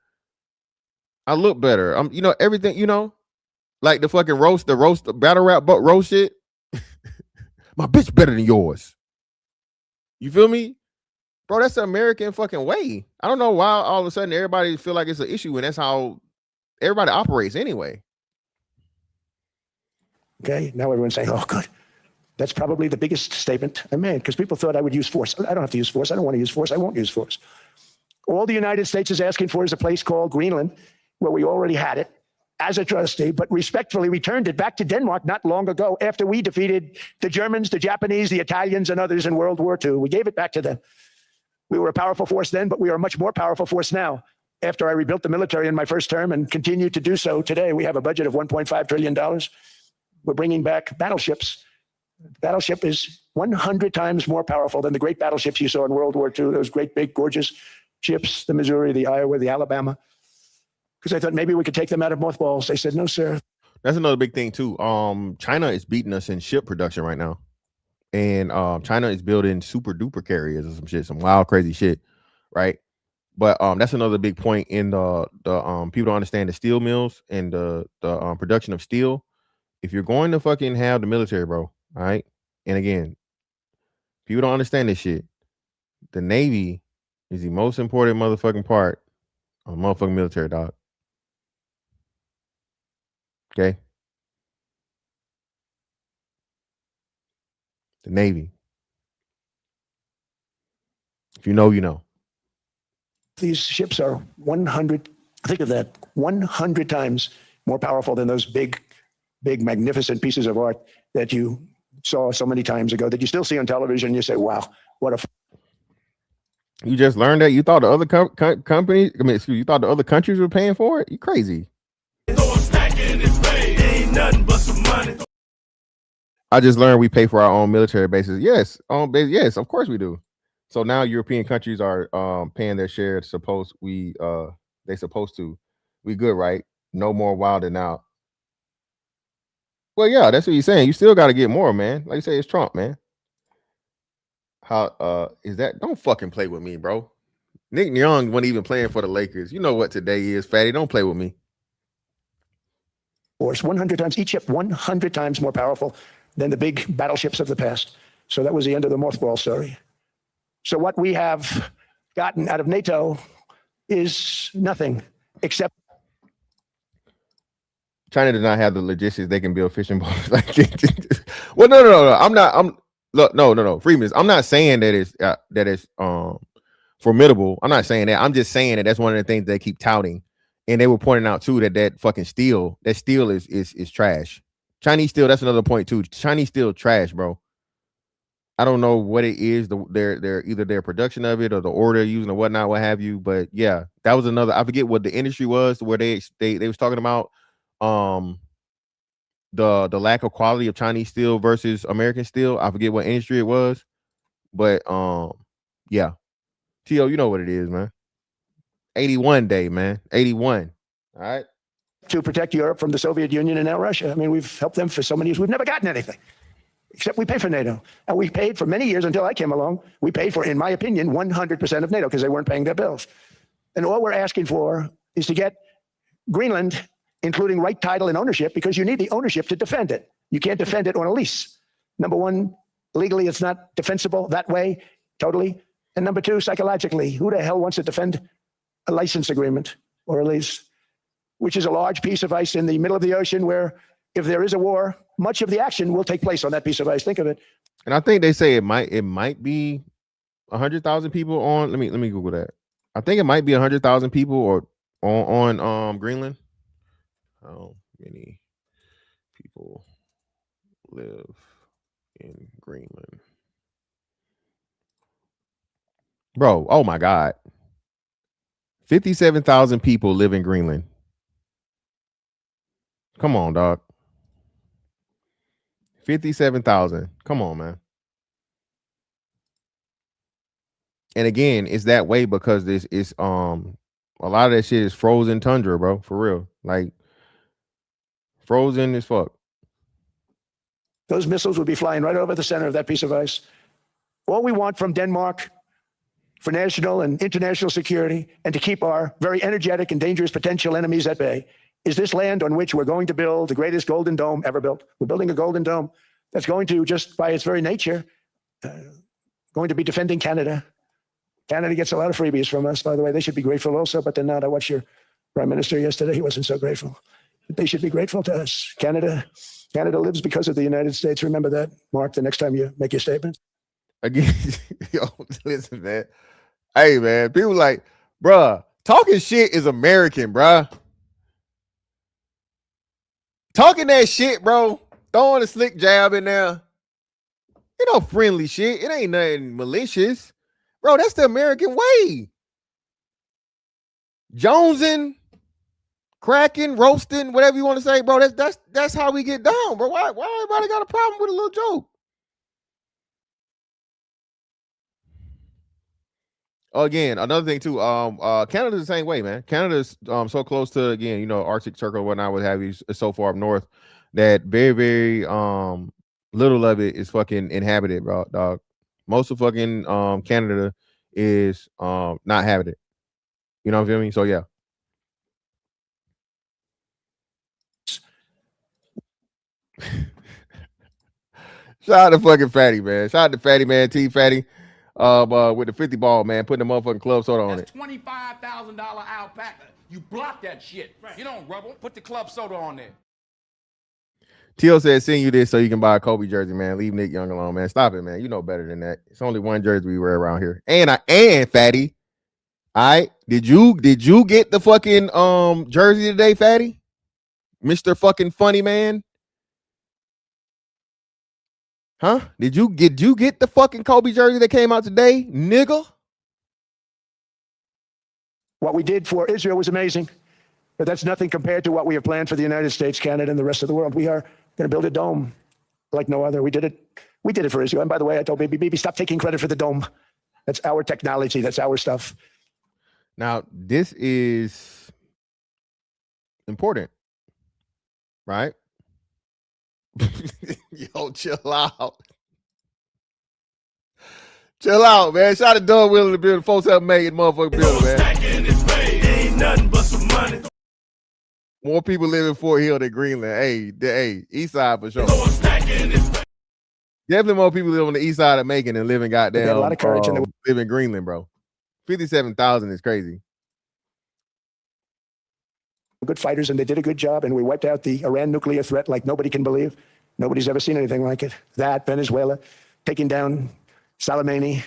S1: I look better. I'm, everything, like the fucking the battle rap roast shit. My bitch better than yours. You feel me? Bro, that's the American fucking way. I don't know why all of a sudden everybody feel like it's an issue, and that's how everybody operates anyway.
S3: Okay, now everyone's saying, oh, good. That's probably the biggest statement I made, because people thought I would use force. I don't have to use force. I don't want to use force. I won't use force. All the United States is asking for is a place called Greenland, where we already had it as a trustee, but respectfully returned it back to Denmark not long ago after we defeated the Germans, the Japanese, the Italians, and others in World War II. We gave it back to them. We were a powerful force then, but we are a much more powerful force now. After I rebuilt the military in my first term and continue to do so today, we have a budget of $1.5 trillion. We're bringing back battleships. The battleship is 100 times more powerful than the great battleships you saw in World War II, those great, big, gorgeous ships, the Missouri, the Iowa, the Alabama. Because I thought maybe we could take them out of mothballs. They said, no, sir.
S1: That's another big thing, too. China is beating us in ship production right now. And China is building super duper carriers or some shit, some wild, crazy shit, right? But that's another big point in the people don't understand the steel mills and the production of steel. If you're going to fucking have the military, bro, all right? And again, people don't understand this shit. The Navy is the most important motherfucking part of motherfucking military, dog. Okay? The Navy. If you know, you know.
S3: These ships are 100, think of that, 100 times more powerful than those big, magnificent pieces of art that you saw so many times ago that you still see on television. You say, wow, what a...
S1: You just learned that? You thought the other companies, you thought the other countries were paying for it? You crazy. I just learned we pay for our own military bases. Yes, yes, of course we do. So now European countries are paying their share. They supposed to. We good, right? No more wilding out. Well, yeah, that's what he's saying. You still got to get more, man. Like you say, it's Trump, man. How is that? Don't fucking play with me, bro. Nick Young wasn't even playing for the Lakers. You know what today is, fatty. Don't play with me.
S3: force, 100 times, each ship 100 times more powerful than the big battleships of the past. So that was the end of the mothball story. So what we have gotten out of NATO is nothing except
S1: China does not have the logistics. They can build fishing boats. Like, well, no. No. Freeman, I'm not saying that it's formidable. I'm not saying that. I'm just saying that that's one of the things they keep touting. And they were pointing out too that fucking steel, that steel is trash. Chinese steel. That's another point too. Chinese steel trash, bro. I don't know what it is. Their either their production of it or the order using or whatnot, what have you. But yeah, that was another. I forget what the industry was where they was talking about the lack of quality of Chinese steel versus American steel. I forget what industry it was, but yeah, T.O., you know what it is, man. 81 day, man. 81. All right.
S3: to protect Europe from the Soviet Union and now Russia. I mean, we've helped them for so many years. We've never gotten anything, except we pay for NATO. And we paid for many years until I came along. We paid for, in my opinion, 100% of NATO because they weren't paying their bills. And all we're asking for is to get Greenland, including right title and ownership, because you need the ownership to defend it. You can't defend it on a lease. Number one, legally, it's not defensible that way, totally. And number two, psychologically, who the hell wants to defend a license agreement or a lease, which is a large piece of ice in the middle of the ocean where if there is a war, much of the action will take place on that piece of ice. Think of it.
S1: And I think they say it might be 100,000 people on. Let me Google that. I think it might be 100,000 people or on Greenland. How many people live in Greenland? Bro, oh my God. 57,000 people live in Greenland. Come on, dog. 57,000. Come on, man. And again, it's that way because this is a lot of that shit is frozen tundra, bro. For real. Like frozen as fuck.
S3: Those missiles would be flying right over the center of that piece of ice. All we want from Denmark for national and international security and to keep our very energetic and dangerous potential enemies at bay is this land on which we're going to build the greatest golden dome ever built. We're building a golden dome that's going to, just by its very nature, going to be defending Canada. Canada gets a lot of freebies from us, by the way. They should be grateful also, but they're not. I watched your prime minister yesterday. He wasn't so grateful. But they should be grateful to us. Canada lives because of the United States. Remember that, Mark, the next time you make your statement.
S1: Again, yo, listen, man. Hey, man, people like, bruh, talking shit is American, bruh. Talking that shit, bro. Throwing a slick jab in there. You know, friendly shit. It ain't nothing malicious. Bro, that's the American way. Jonesing, cracking, roasting, whatever you want to say, bro. That's how we get down, bro. Why everybody got a problem with a little joke? Again, another thing too. Canada's the same way, man. Canada's so close to, again, you know, Arctic Circle, whatnot, what have you, so far up north that very, very little of it is fucking inhabited, bro. Dog. Most of fucking Canada is not habited. You know what I mean? So yeah. Shout out to fucking Fatty, man. Shout out to Fatty, man. T Fatty. With the 50 ball, man, putting the motherfucking club soda on it.
S6: $25,000 alpaca. You block that shit. You don't rubble. Put the club soda on there.
S1: Teal said, send you this so you can buy a Kobe jersey, man. Leave Nick Young alone, man. Stop it, man. You know better than that. It's only one jersey we wear around here. And Fatty, all right, did you get the fucking jersey today, Fatty? Mr. fucking funny man? Huh? Did you get the fucking Kobe jersey that came out today, nigga?
S3: What we did for Israel was amazing, but that's nothing compared to what we have planned for the United States, Canada, and the rest of the world. We are going to build a dome like no other. We did it for Israel. And by the way, I told Baby, stop taking credit for the dome. That's our technology. That's our stuff.
S1: Now, this is important, right? Yo, chill out. Chill out, man. Shout out to Doug Willing to build the folks up made motherfucking building, man.
S2: Ain't nothing but some money.
S1: More people live in Fort Hill than Greenland. Hey, East Side for sure. Definitely more people live on the East Side of Macon than live in goddamn.
S3: They had a lot of courage and they
S1: live in Greenland, bro. 57,000 is crazy.
S3: good fighters, and they did a good job, and we wiped out the Iran nuclear threat like nobody can believe. Nobody's ever seen anything like it. That, Venezuela, taking down Soleimani,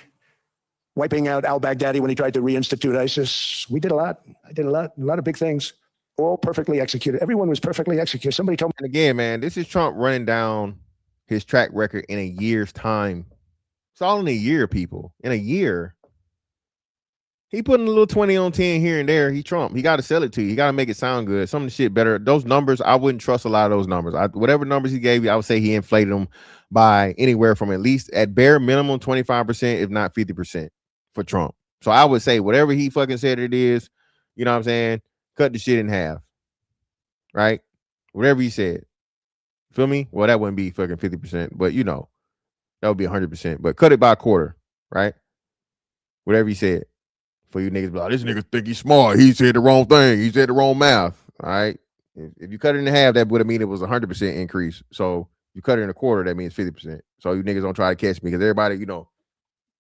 S3: wiping out al-Baghdadi when he tried to reinstitute ISIS. We did a lot. I did a lot of big things, all perfectly executed. Everyone was perfectly executed. Somebody told me.
S1: And again, man, this is Trump running down his track record in a year's time. It's all in a year, people. In a year. He putting a little 20 on 10 here and there. He Trump. He got to sell it to you. He got to make it sound good. Some of the shit better. Those numbers, I wouldn't trust a lot of those numbers. Whatever numbers he gave you, I would say he inflated them by anywhere from at least at bare minimum 25%, if not 50% for Trump. So I would say whatever he fucking said it is, you know what I'm saying? Cut the shit in half. Right? Whatever he said. Feel me? Well, that wouldn't be fucking 50%, but you know, that would be 100%. But cut it by a quarter, right? Whatever he said. For you niggas, like, this nigga think he's smart. He said the wrong thing. He said the wrong math. All right. If you cut it in half, that would have mean it was 100% increase. So you cut it in a quarter, that means 50%. So you niggas don't try to catch me because everybody, you know,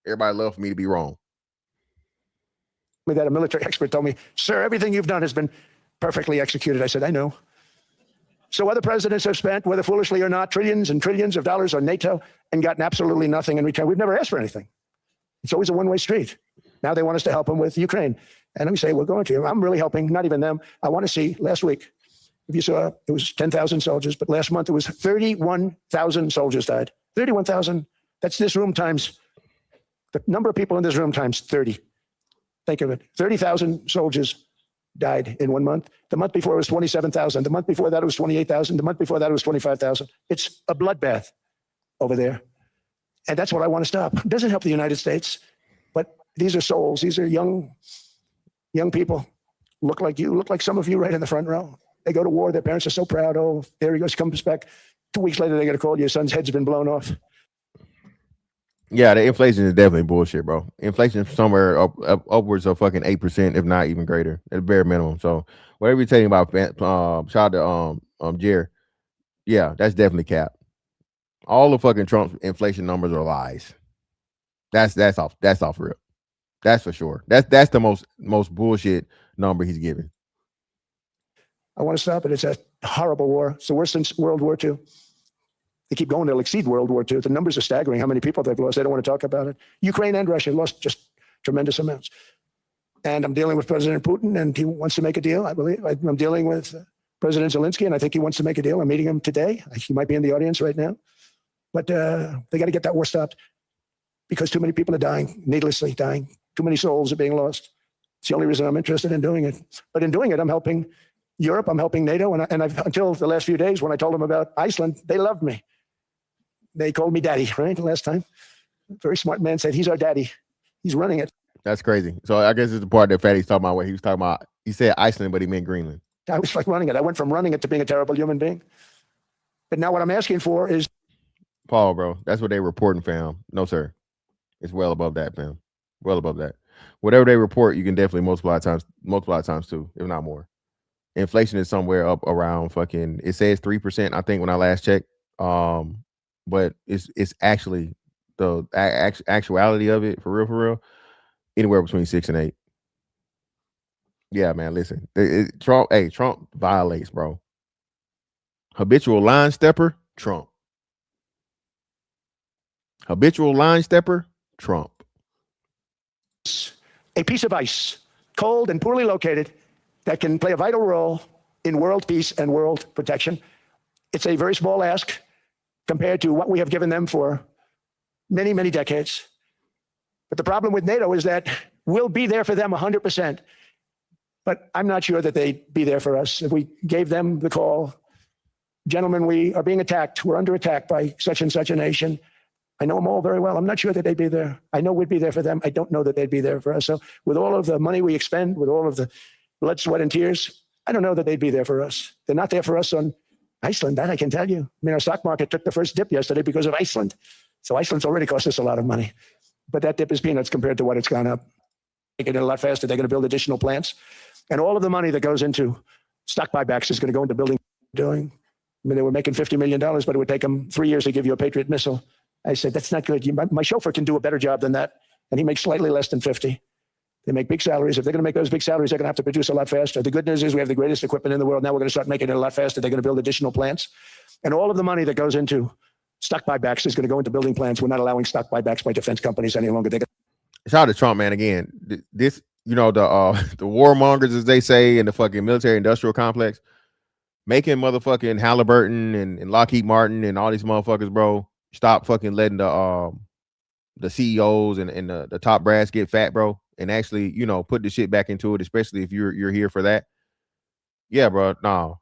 S1: everybody love for me to be wrong.
S3: That a military expert told me, sir, everything you've done has been perfectly executed. I said, I know. So other presidents have spent, whether foolishly or not, trillions and trillions of dollars on NATO and gotten absolutely nothing in return. We've never asked for anything. It's always a one-way street. Now they want us to help them with Ukraine. And we say, we're going to. I'm really helping, not even them. I want to see, last week, if you saw, it was 10,000 soldiers, but last month it was 31,000 soldiers died. 31,000. That's this room times, the number of people in this room times 30. Think of it. 30,000 soldiers died in 1 month. The month before it was 27,000. The month before that it was 28,000. The month before that it was 25,000. It's a bloodbath over there. And that's what I want to stop. It doesn't help the United States, but these are souls. These are young people. Look like you, look like some of you right in the front row. They go to war. Their parents are so proud. Oh, there he goes, comes back. 2 weeks later, they get a call. Your son's head's been blown off.
S1: Yeah, the inflation is definitely bullshit, bro. Inflation is somewhere upwards of fucking 8%, if not even greater, at the bare minimum. So whatever you're telling about, shout out to Jerry. Yeah, that's definitely cap. All the fucking Trump's inflation numbers are lies. That's off rip. That's for sure. That's the most bullshit number he's given.
S3: I want to stop it. It's a horrible war. It's the worst since World War II. They keep going. They'll exceed World War II. The numbers are staggering. How many people they've lost? They don't want to talk about it. Ukraine and Russia lost just tremendous amounts. And I'm dealing with President Putin, and he wants to make a deal. I believe I'm dealing with President Zelensky, and I think he wants to make a deal. I'm meeting him today. He might be in the audience right now. But they got to get that war stopped because too many people are dying, needlessly dying. Too many souls are being lost. It's the only reason I'm interested in doing it. But in doing it, I'm helping Europe. I'm helping NATO. And I've, until the last few days, when I told them about Iceland, they loved me. They called me daddy, right? The last time. Very smart man said, he's our daddy. He's running it.
S1: That's crazy. So I guess it's the part that Fatty's talking about where he was talking about. He said Iceland, but he meant Greenland.
S3: I was like running it. I went from running it to being a terrible human being. But now what I'm asking for is.
S1: Paul, bro, that's what they reporting, fam. No, sir. It's well above that, fam. Well above that. Whatever they report, you can definitely multiply times two, if not more. Inflation is somewhere up around fucking, it says 3%, I think, when I last checked. But it's actually the actuality of it, for real, anywhere between 6 and 8. Yeah, man, listen. Trump violates, bro. Habitual line stepper, Trump. Habitual line stepper, Trump.
S3: A piece of ice, cold and poorly located, that can play a vital role in world peace and world protection. It's a very small ask compared to what we have given them for many, many decades. But the problem with NATO is that we'll be there for them 100%. But I'm not sure that they'd be there for us. If we gave them the call, gentlemen, we are being attacked. We're under attack by such and such a nation. I know them all very well. I'm not sure that they'd be there. I know we'd be there for them. I don't know that they'd be there for us. So with all of the money we expend, with all of the blood, sweat, and tears, I don't know that they'd be there for us. They're not there for us on Iceland, that I can tell you. I mean, our stock market took the first dip yesterday because of Iceland. So Iceland's already cost us a lot of money. But that dip is peanuts compared to what it's gone up. They get it a lot faster. They're going to build additional plants. And all of the money that goes into stock buybacks is going to go into building doing. I mean, they were making $50 million, but it would take them 3 years to give you a Patriot missile. I said, that's not good. My chauffeur can do a better job than that. And he makes slightly less than 50. They make big salaries. If they're going to make those big salaries, they're going to have to produce a lot faster. The good news is we have the greatest equipment in the world. Now we're going to start making it a lot faster. They're going to build additional plants. And all of the money that goes into stock buybacks is going to go into building plants. We're not allowing stock buybacks by defense companies any longer.
S1: Shout out to Trump, man. Again, this, the warmongers, as they say, in the fucking military industrial complex, making motherfucking Halliburton and Lockheed Martin and all these motherfuckers, bro, stop fucking letting the CEOs and the top brass get fat, bro, and actually, put the shit back into it, especially if you're here for that. Yeah, bro. No.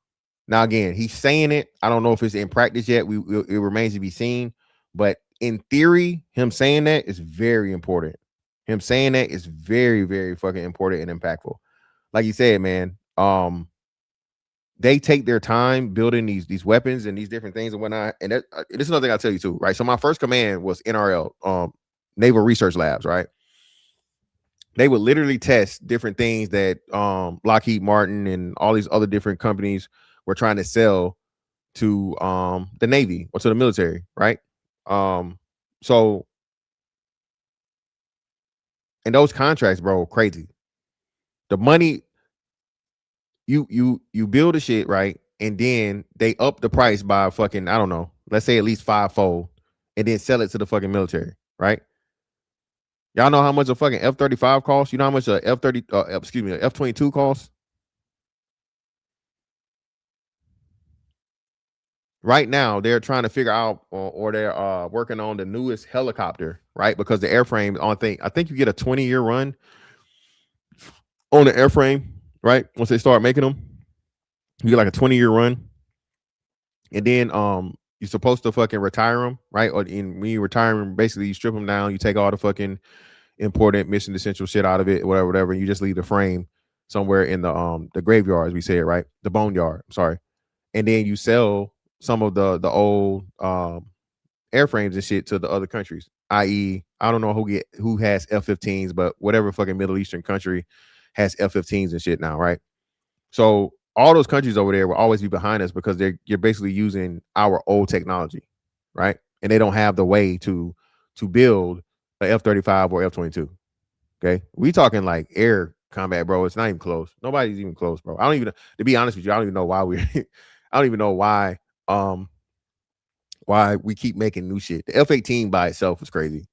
S1: Now again, he's saying it. I don't know if it's in practice yet. It remains to be seen. But in theory, him saying that is very important. Him saying that is very, very fucking important and impactful. Like you said, man. They take their time building these weapons and these different things and whatnot. And this is another thing I'll tell you too, right? So my first command was NRL, Naval Research Labs, right? They would literally test different things that Lockheed Martin and all these other different companies were trying to sell to the Navy or to the military, right? So and those contracts, bro, crazy. The money, you build a shit, right? And then they up the price by fucking, I don't know, let's say at least 5-fold, and then sell it to the fucking military, right? Y'all know how much a fucking F-35 costs? You know how much a F-22 costs? Right now, they're trying to figure out, or they're working on the newest helicopter, right? Because the airframe, I think you get a 20-year run on the airframe, right? Once they start making them, you get like a 20-year run, and then you're supposed to fucking retire them, right? Or when you retire them, basically you strip them down, you take all the fucking important mission essential shit out of it, whatever. You just leave the frame somewhere in the graveyard, as we say it, right? The boneyard. I'm sorry, and then you sell some of the old airframes and shit to the other countries. I.e., I don't know who has F-15s, but whatever fucking Middle Eastern country has F-15s and shit now, right? So all those countries over there will always be behind us because you're basically using our old technology, right? And they don't have the way to build a F-35 or F-22. Okay, we talking like air combat, bro. It's not even close. Nobody's even close, bro. I don't even, to be honest with you, I don't even know why I don't even know why we keep making new shit. The F-18 by itself is crazy.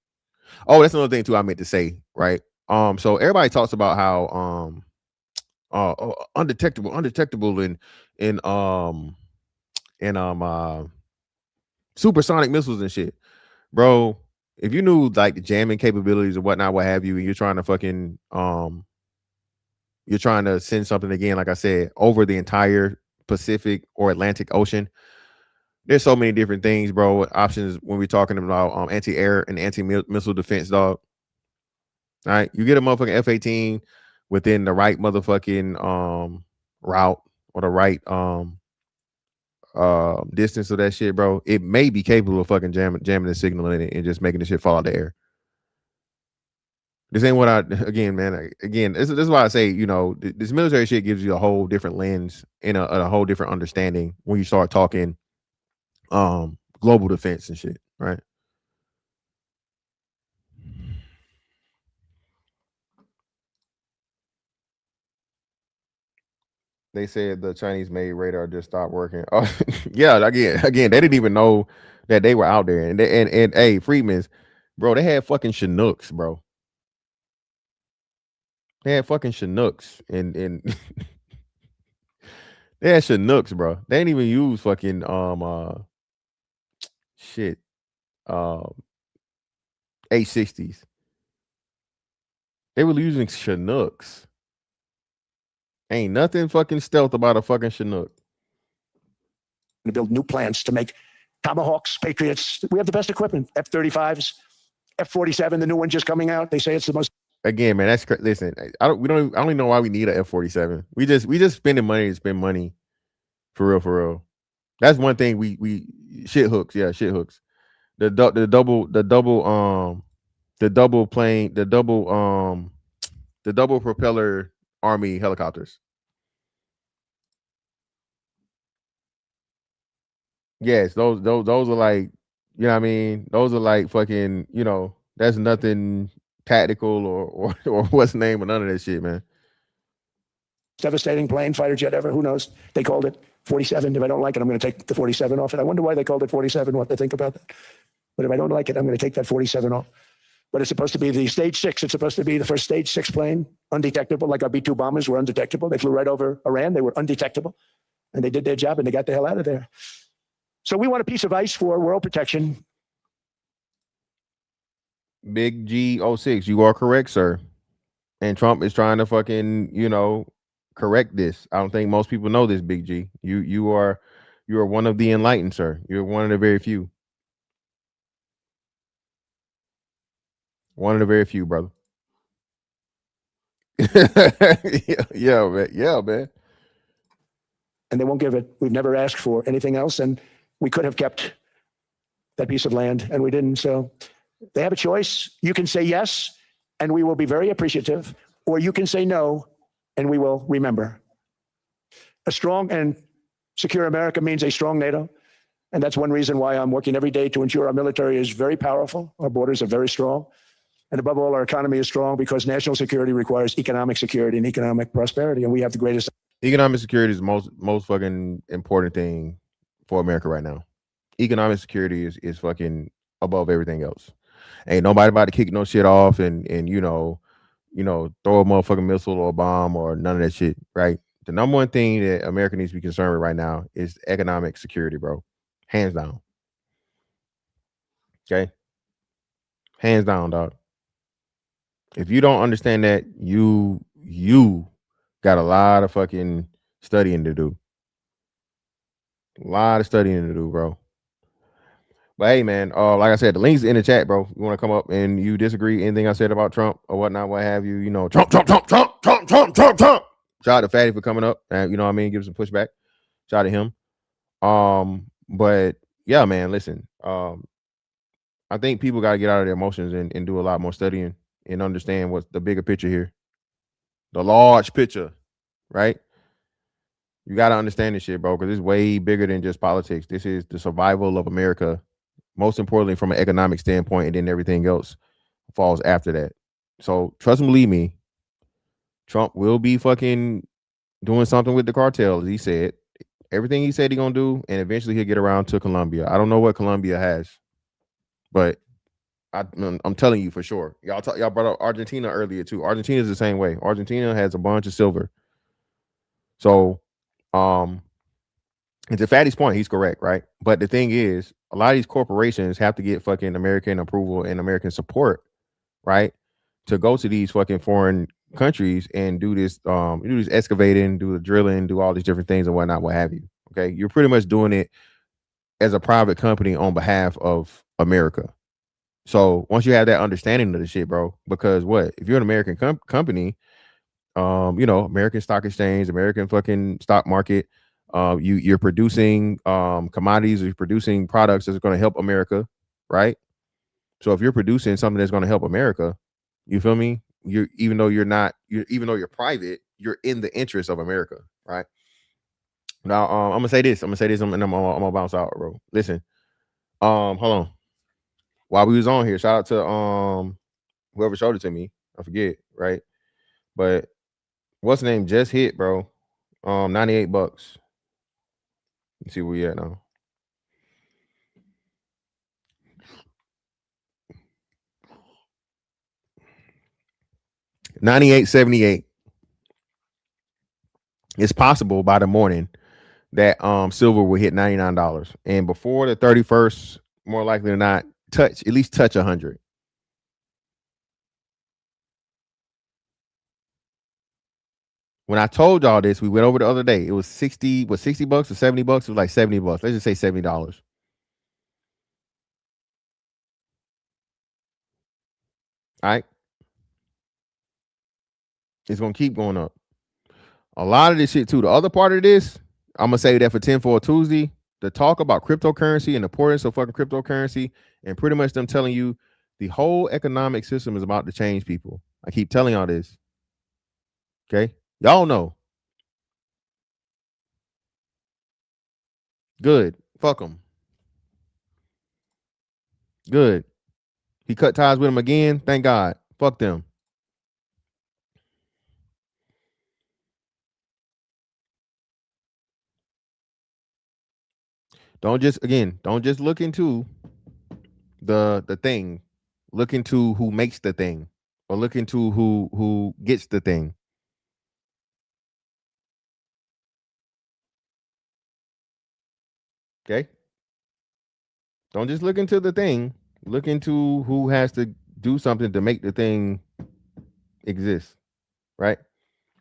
S1: Oh, that's another thing too I meant to say, right? So everybody talks about how undetectable and supersonic missiles and shit, bro. If you knew like the jamming capabilities and whatnot, what have you, and you're trying to fucking you're trying to send something again, like I said, over the entire Pacific or Atlantic Ocean. There's so many different things, bro. Options when we're talking about anti-air and anti-missile defense, dog. All right, you get a motherfucking F-18 within the right motherfucking route or the right distance of that shit, bro. It may be capable of fucking jamming the signal in it and just making the shit fall out the air. This ain't what this is why I say, this military shit gives you a whole different lens and a whole different understanding when you start talking global defense and shit, right? They said the Chinese made radar just stopped working. Oh, yeah, again, they didn't even know that they were out there. And hey, Freedman's, bro, they had fucking Chinooks, bro. They had fucking Chinooks and they had Chinooks, bro. They didn't even use fucking shit. A60s. They were using Chinooks. Ain't nothing fucking stealth about a fucking Chinook.
S3: To build new plants to make Tomahawks, Patriots. We have the best equipment. F-35s, F-47, the new one just coming out. They say it's the most.
S1: Again, man, that's listen. I don't even know why we need a F-47. We just spending money to spend money, for real. That's one thing we shit hooks. Yeah, shit hooks. The double propeller Army helicopters. Yes, those are like, you know what I mean? Those are like fucking, you know, that's nothing tactical or what's the name of none of that shit, man.
S3: Devastating plane, fighter jet ever. Who knows? They called it 47. If I don't like it, I'm going to take the 47 off it. I wonder why they called it 47, what they think about that. But if I don't like it, I'm going to take that 47 off. But it's supposed to be the stage 6. It's supposed to be the first stage 6 plane, undetectable, like our B-2 bombers were undetectable. They flew right over Iran. They were undetectable. And they did their job, and they got the hell out of there. So we want a piece of ice for world protection.
S1: Big G06, you are correct, sir. And Trump is trying to fucking, you know, correct this. I don't think most people know this, Big G. You are one of the enlightened, sir. You're one of the very few. One of the very few, brother. yeah, man. Yeah, man.
S3: And they won't give it. We've never asked for anything else, and we could have kept that piece of land, and we didn't. So they have a choice. You can say yes, and we will be very appreciative, or you can say no, and we will remember. A strong and secure America means a strong NATO, and that's one reason why I'm working every day to ensure our military is very powerful, our borders are very strong, and above all, our economy is strong because national security requires economic security and economic prosperity, and we have the greatest.
S1: Economic security is the most fucking important thing for America right now. Economic security is fucking above everything else. Ain't nobody about to kick no shit off and you know throw a motherfucking missile or a bomb or none of that shit, right? The number one thing that America needs to be concerned with right now is economic security, bro. Hands down. Okay? Hands down, dog. If you don't understand that, you got a lot of fucking studying to do. A lot of studying to do, bro. But hey, man, like I said, the link's in the chat, bro. You want to come up and you disagree anything I said about Trump or whatnot, what have you? You know, Trump. Shout out to Fatty for coming up, and you know what I mean, give some pushback. Shout out to him. But yeah, man, listen. I think people got to get out of their emotions and do a lot more studying and understand what's the bigger picture here, the large picture, right? You got to understand this shit, bro, because it's way bigger than just politics. This is the survival of America. Most importantly, from an economic standpoint, and then everything else falls after that. So trust me, believe me, Trump will be fucking doing something with the cartel, as he said. Everything he said he's gonna do, and eventually he'll get around to Colombia. I don't know what Colombia has, but I'm telling you for sure. Y'all brought up Argentina earlier too. Argentina is the same way. Argentina has a bunch of silver. So, and to Fatty's point, he's correct, right? But the thing is, a lot of these corporations have to get fucking American approval and American support, right? To go to these fucking foreign countries and do this excavating, do the drilling, do all these different things and whatnot, what have you. Okay. You're pretty much doing it as a private company on behalf of America. So once you have that understanding of the shit, bro, because what if you're an American company, you know, American stock exchange, American fucking stock market, you're producing commodities, or you're producing products that's going to help America, right? So if you're producing something that's going to help America, you feel me? Even though you're private, you're in the interest of America, right? Now, I'm gonna say this, and I'm gonna bounce out, bro. Listen, hold on. While we was on here, shout out to whoever showed it to me. I forget, right? But what's the name? Just hit, bro. $98. Let's see where we at now. $98.78. It's possible by the morning that silver will hit $99, and before the 31st, more likely than not, touch 100. When I told y'all this, we went over the other day. It was $60 or $70? It was like $70. Let's just say $70. All right. It's gonna keep going up. A lot of this shit too. The other part of this, I'm gonna say that for 10 for a Tuesday, the talk about cryptocurrency and the importance of fucking cryptocurrency, and pretty much them telling you the whole economic system is about to change people. I keep telling y'all this. Okay. Y'all know. Good. Fuck them. Good. He cut ties with him again. Thank God. Fuck them. Don't just look into the thing. Look into who makes the thing, or look into who gets the thing. Okay. Don't just look into the thing. Look into who has to do something to make the thing exist, right?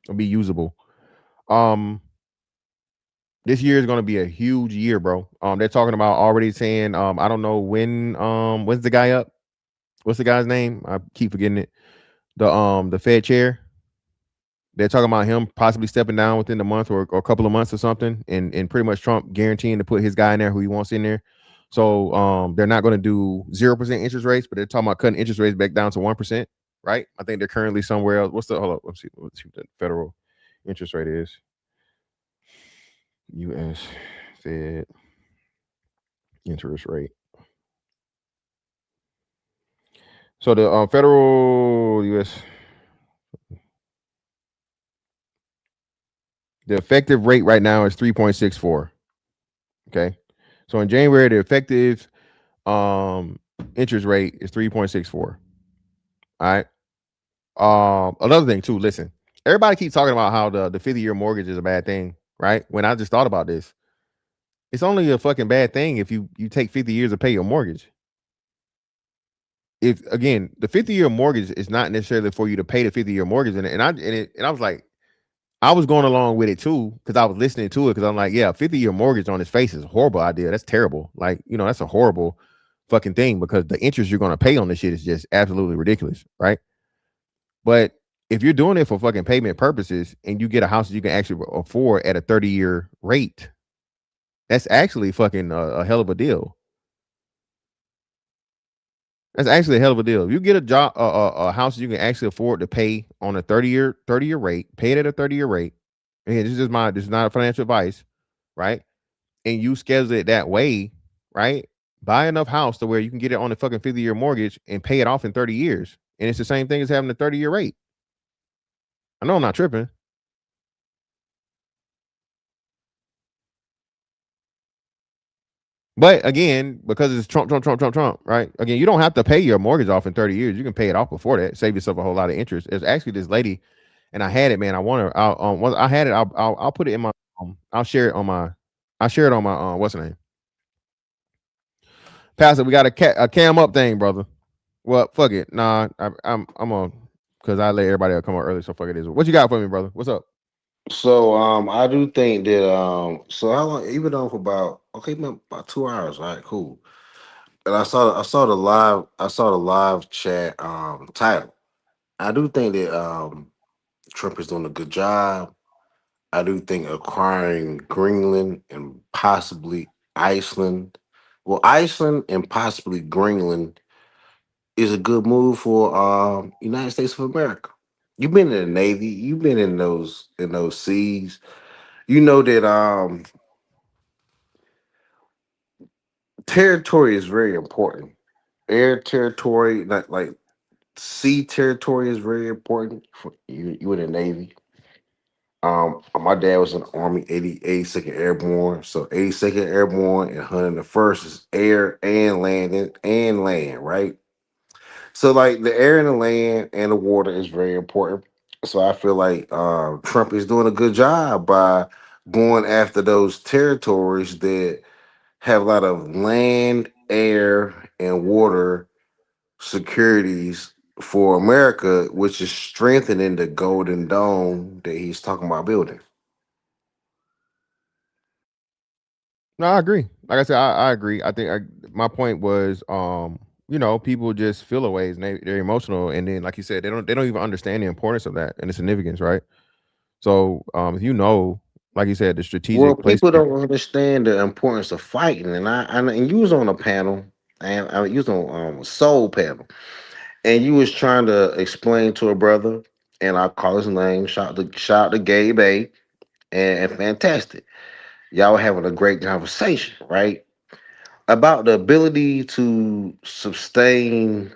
S1: Or be usable. Um, this year is going to be a huge year, bro. They're talking about already saying, I don't know when's the guy up? What's the guy's name? I keep forgetting it. The Fed chair. They're talking about him possibly stepping down within the month or a couple of months or something, and pretty much Trump guaranteeing to put his guy in there who he wants in there. So they're not going to do 0% interest rates, but they're talking about cutting interest rates back down to 1%, right? I think they're currently somewhere else. What's the hold up? Let's see what the federal interest rate is. US Fed interest rate. So the federal US the effective rate right now is 3.64. Okay. So in January, the effective interest rate is 3.64. All right. Another thing too, listen, everybody keeps talking about how the 50-year mortgage is a bad thing, right? When I just thought about this, it's only a fucking bad thing if you take 50 years to pay your mortgage. If again, the 50-year mortgage is not necessarily for you to pay the 50-year mortgage, and I was like, I was going along with it too because I was listening to it because I'm like, yeah, 50-year mortgage on his face is a horrible idea. That's terrible. Like, that's a horrible fucking thing because the interest you're going to pay on this shit is just absolutely ridiculous, right? But if you're doing it for fucking payment purposes and you get a house that you can actually afford at a 30-year rate, that's actually fucking a hell of a deal. That's actually a hell of a deal. If you get a job, a house you can actually afford to pay on a 30-year rate, pay it at a 30-year rate. And this is not a financial advice, right? And you schedule it that way, right? Buy enough house to where you can get it on a fucking 50-year mortgage and pay it off in 30 years. And it's the same thing as having a 30-year rate. I know I'm not tripping. But again, because it's Trump, right? Again, you don't have to pay your mortgage off in 30 years. You can pay it off before that. Save yourself a whole lot of interest. There's actually this lady, and I had it, man. I want her. I had it. I'll put it in my. I'll share it on my. I'll share it on my. What's the name? Pastor, we got a cam up thing, brother. Well, fuck it. Nah, I'm on because I let everybody else come out early. So fuck it is. What you got for me, brother? What's up?
S7: So I do think that so how long even though for about about 2 hours, right? Cool. And I saw the live chat title. I do think that Trump is doing a good job. I do think acquiring Greenland and possibly Iceland, well, Iceland and possibly Greenland is a good move for United States of America. You've been in the Navy, you've been in those seas. You know that territory is very important. Air territory, not like sea territory, is very important for you. You in the Navy. My dad was in the Army, 82nd Airborne. So 82nd Airborne and 101st is air and land, right? So like the air and the land and the water is very important. So I feel like Trump is doing a good job by going after those territories that have a lot of land, air, and water securities for America, which is strengthening the golden dome that he's talking about building.
S1: No, I agree. Like I said, I agree. I think my point was, people just feel aways and they're emotional, and then like you said, they don't even understand the importance of that and the significance, right? So, if like you said, the
S7: Well,
S1: strategic
S7: people
S1: placement.
S7: don't understand the importance of fighting, and you was on a panel, and you was on Soul panel, and you was trying to explain to a brother, and I call his name, shout out to Gabe A, and fantastic. Y'all were having a great conversation, right? about the ability to sustain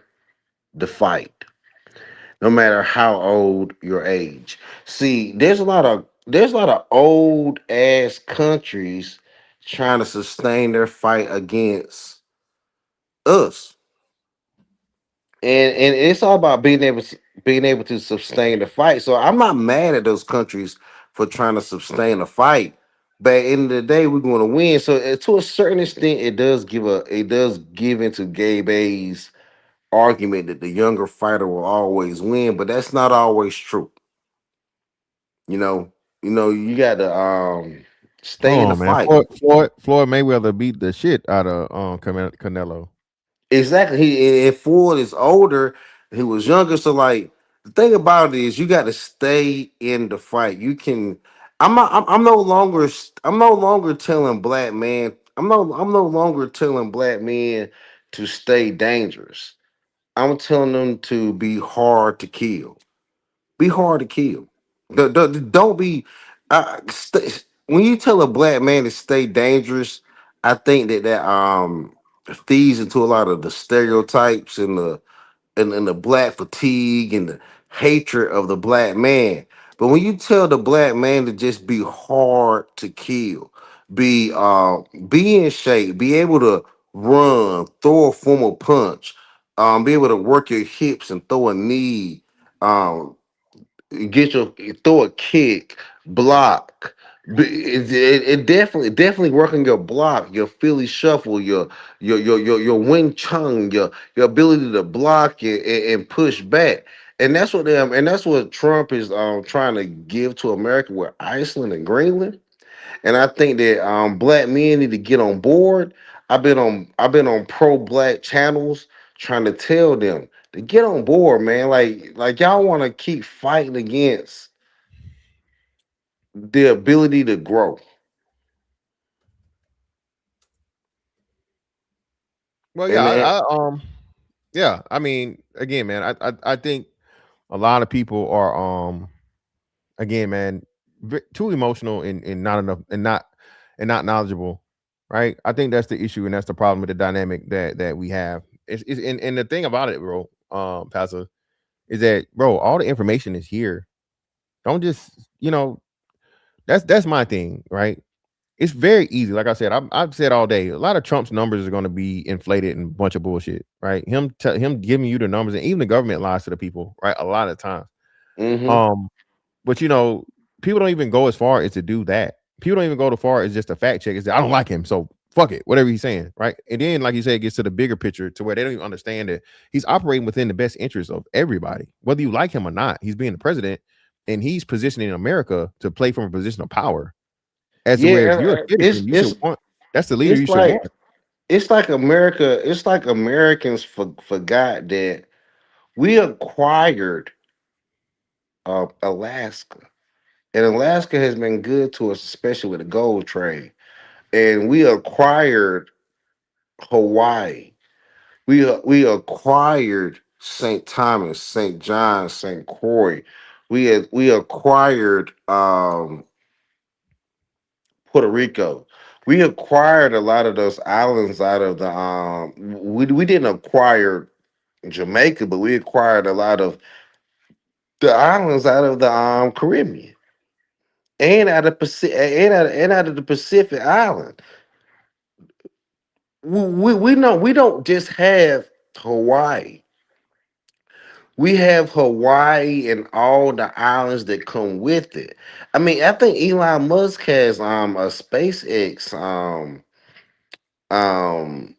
S7: the fight, no matter how old your age. See, there's a lot of old ass countries trying to sustain their fight against us. And it's all about being able to sustain the fight. So I'm not mad at those countries for trying to sustain a fight. But at the end of the day, we're going to win. So to a certain extent, it does give into Gabe A's argument that the younger fighter will always win, but that's not always true. You know, you got to stay in
S1: Hold
S7: the
S1: on, man.
S7: fight.
S1: Floyd Mayweather beat the shit out of Canelo.
S7: Exactly. He and Ford is older. He was younger. So like the thing about it is you got to stay in the fight. You can. I'm no longer. I'm no longer telling black man. I'm no longer telling black men to stay dangerous. I'm telling them to be hard to kill. Be hard to kill. Don't be. When you tell a black man to stay dangerous, I think that feeds into a lot of the stereotypes and the black fatigue and the hatred of the black man. But when you tell the black man to just be hard to kill, be in shape, be able to run, throw a formal punch, be able to work your hips and throw a knee, um, throw a kick, block. It definitely working your block, your Philly shuffle, your Wing Chun, your ability to block it and push back. And that's what Trump is trying to give to America with Iceland and Greenland. And I think that black men need to get on board. I've been on pro black channels trying to tell them to get on board, man. Like y'all want to keep fighting against the ability to grow.
S1: Well, yeah,
S7: And
S1: yeah. I mean, again, man, I think a lot of people are again, man, too emotional and not enough and not knowledgeable, right? I think that's the issue and that's the problem with the dynamic that we have. And the thing about it, bro, Pastor, is that bro, all the information is here. Don't just that's my thing, right? It's very easy. Like I said, I've said all day. A lot of Trump's numbers are going to be inflated and a bunch of bullshit, right? Him giving you the numbers, and even the government lies to the people, right? A lot of times.
S7: hmm
S1: Um, but people don't even go as far as to do that. People don't even go as far as just a fact check. Is that I don't like him, so fuck it, whatever he's saying, right? And then, like you said, it gets to the bigger picture to where they don't even understand that he's operating within the best interest of everybody, whether you like him or not. He's being the president, and he's positioning America to play from a position of power. As to
S7: yeah,
S1: where if you're a
S7: it's
S1: citizen, you should
S7: it's
S1: want that's the leader you
S7: it's
S1: should
S7: like
S1: want.
S7: Americans forgot that we acquired Alaska, and Alaska has been good to us, especially with the gold trade. And we acquired Hawaii. We acquired St. Thomas, St. John, St. Croix. We acquired Puerto Rico. We acquired a lot of those islands out of the we didn't acquire Jamaica, but we acquired a lot of the islands out of the Caribbean and out of Pacific and out of the Pacific Island. We know we don't just have Hawaii. We have Hawaii and all the islands that come with it. I mean, I think Elon Musk has a SpaceX um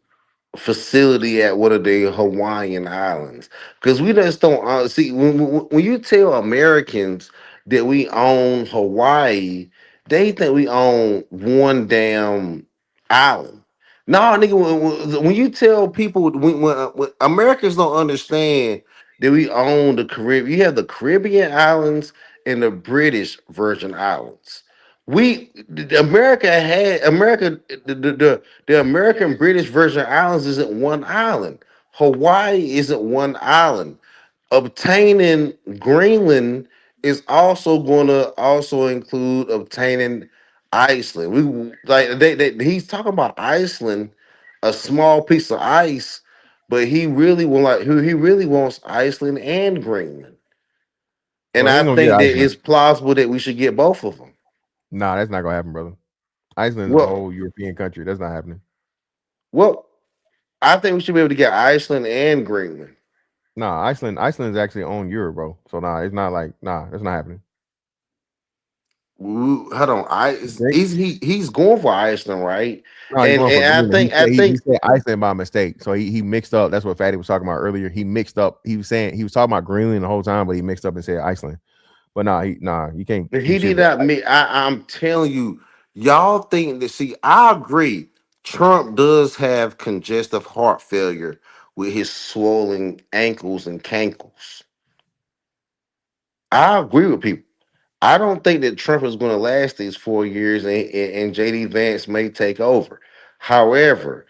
S7: facility at one of the Hawaiian islands, because we just don't see when you tell Americans that we own Hawaii, they think we own one damn island. No, nigga, when you tell people when Americans don't understand that we own the Caribbean, you have the Caribbean islands and the British Virgin Islands. America, the American British Virgin Islands isn't one island. Hawaii isn't one island. Obtaining Greenland is also going to also include obtaining Iceland. We like he's talking about Iceland a small piece of ice, but he really wants Iceland and Greenland. And
S1: Well, he
S7: I
S1: ain't gonna get
S7: think that
S1: Iceland.
S7: it's plausible that we should get both of them.
S1: Nah, that's not gonna happen, brother. Iceland is a
S7: Well,
S1: whole European country. That's not happening.
S7: well, I think we should be able to get Iceland and Greenland.
S1: Nah, Iceland is actually on Europe, bro. So nah, it's not like that's not happening.
S7: Hold on, he's going for Iceland, right?
S1: No, he's
S7: And
S1: going for
S7: and
S1: Greenland. He
S7: I think
S1: said Iceland by mistake. So he mixed up. That's what Fatty was talking about earlier. He mixed up. He was saying he was talking about Greenland the whole time, but he mixed up and said Iceland. But you can't do
S7: he
S1: shit
S7: did
S1: with
S7: not mean. I'm telling you, y'all think that. See, I agree. Trump does have congestive heart failure with his swollen ankles and cankles. I agree with people. I don't think that Trump is going to last these 4 years, and JD Vance may take over. However,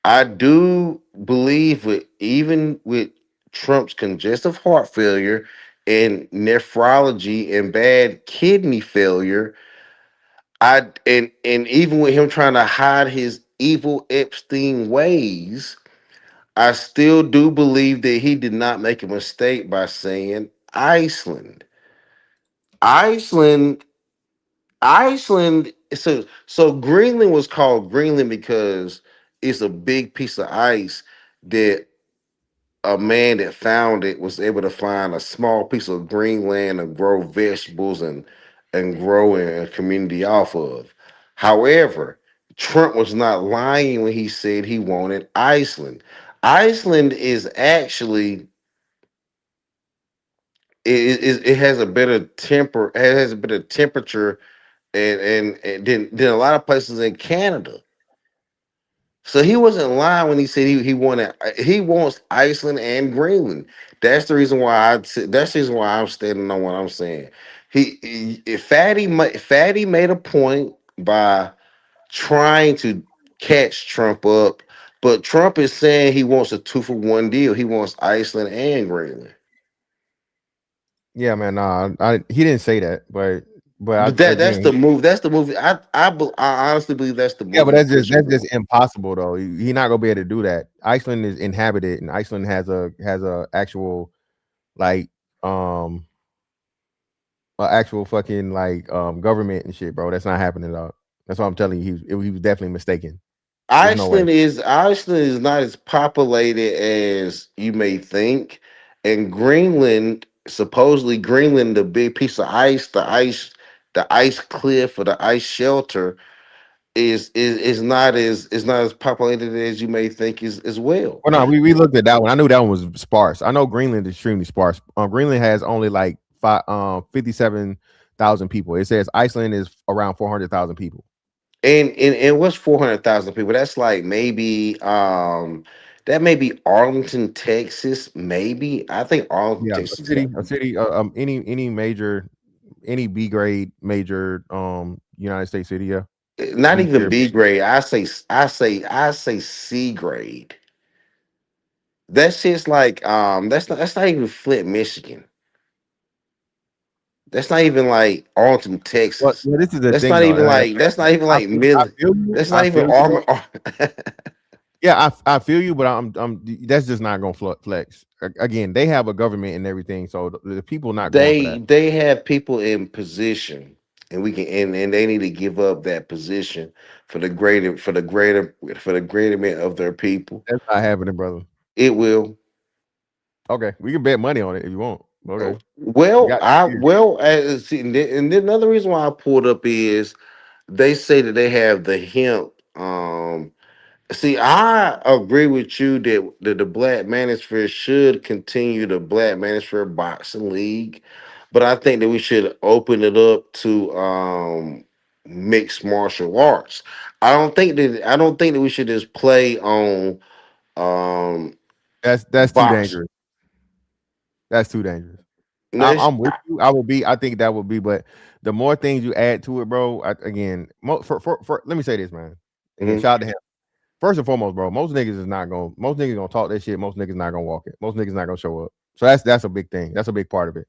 S7: I do believe even with Trump's congestive heart failure and nephrology and bad kidney failure, and even with him trying to hide his evil Epstein ways, I still do believe that he did not make a mistake by saying Iceland. Iceland Iceland, so Greenland was called Greenland because it's a big piece of ice that a man that found it was able to find a small piece of Greenland and grow vegetables and grow in a community off of. However, Trump was not lying when he said he wanted Iceland. Iceland is actually it has a better temper, it has a better temperature and than a lot of places in Canada. So he wasn't lying when he said he wants Iceland and Greenland. That's the reason why I'm standing on what I'm saying. Fatty made a point by trying to catch Trump up, but Trump is saying he wants a 2-for-1 deal. He wants Iceland and Greenland.
S1: Yeah, man. Nah, he didn't say that, but
S7: But
S1: I,
S7: that's
S1: again,
S7: the move. That's the movie. I honestly believe that's the
S1: yeah, but
S7: movie pushing
S1: that's
S7: for.
S1: just impossible though. He not gonna be able to do that. Iceland is inhabited, and Iceland has a actual like um actual fucking like government and shit, bro. That's not happening, dog. That's what I'm telling you. He was definitely mistaken. There's no way.
S7: Iceland is not as populated as you may think, and Greenland, supposedly Greenland, the big piece of ice, the ice cliff or the ice shelter is not as populated as you may think as well.
S1: Well, no, we looked at that one. I knew that one was sparse. I know Greenland is extremely sparse. Greenland has only like 57,000 people. It says Iceland is around 400,000 people.
S7: And what's 400,000 people? That's like maybe that may be Arlington, Texas. Maybe I think Arlington,
S1: Yeah,
S7: Texas got
S1: a city, any major, any B grade major, United States city. Yeah,
S7: not
S1: B
S7: even
S1: tier.
S7: B grade. I say C grade. That shit's like that's not even Flint, Michigan. That's not even like Arlington,
S1: Well,
S7: Texas.
S1: yeah, this is the thing though.
S7: That's not even like
S1: I
S7: mid.
S1: feel you.
S7: That's
S1: I
S7: not even
S1: feel you.
S7: armor.
S1: Yeah, I feel you, but that's just not gonna flex. Again, they have a government and everything, so the people not going for that.
S7: They have people in position, and and they need to give up that position for the greaterment of their people.
S1: That's not happening, brother.
S7: It will.
S1: Okay, we can bet money on it if you want. Okay, we
S7: Well,
S1: got
S7: I
S1: 2 years.
S7: well, see, and then another reason why I pulled up is they say that they have the hemp. See, I agree with you that the Black Manosphere should continue the Black Manosphere Boxing League, but I think that we should open it up to mixed martial arts. I don't think that we should just play on um
S1: That's too
S7: box.
S1: dangerous. That's too dangerous.
S7: No,
S1: I'm with you. I will be. I think that would be, but the more things you add to it, bro. Again, for let me say this, man. Again,
S7: mhm,
S1: shout out to him. First and foremost, bro. Most niggas is not going. Most niggas gonna talk that shit. Most niggas not gonna walk it. Most niggas not gonna show up. So that's a big thing. That's a big part of it.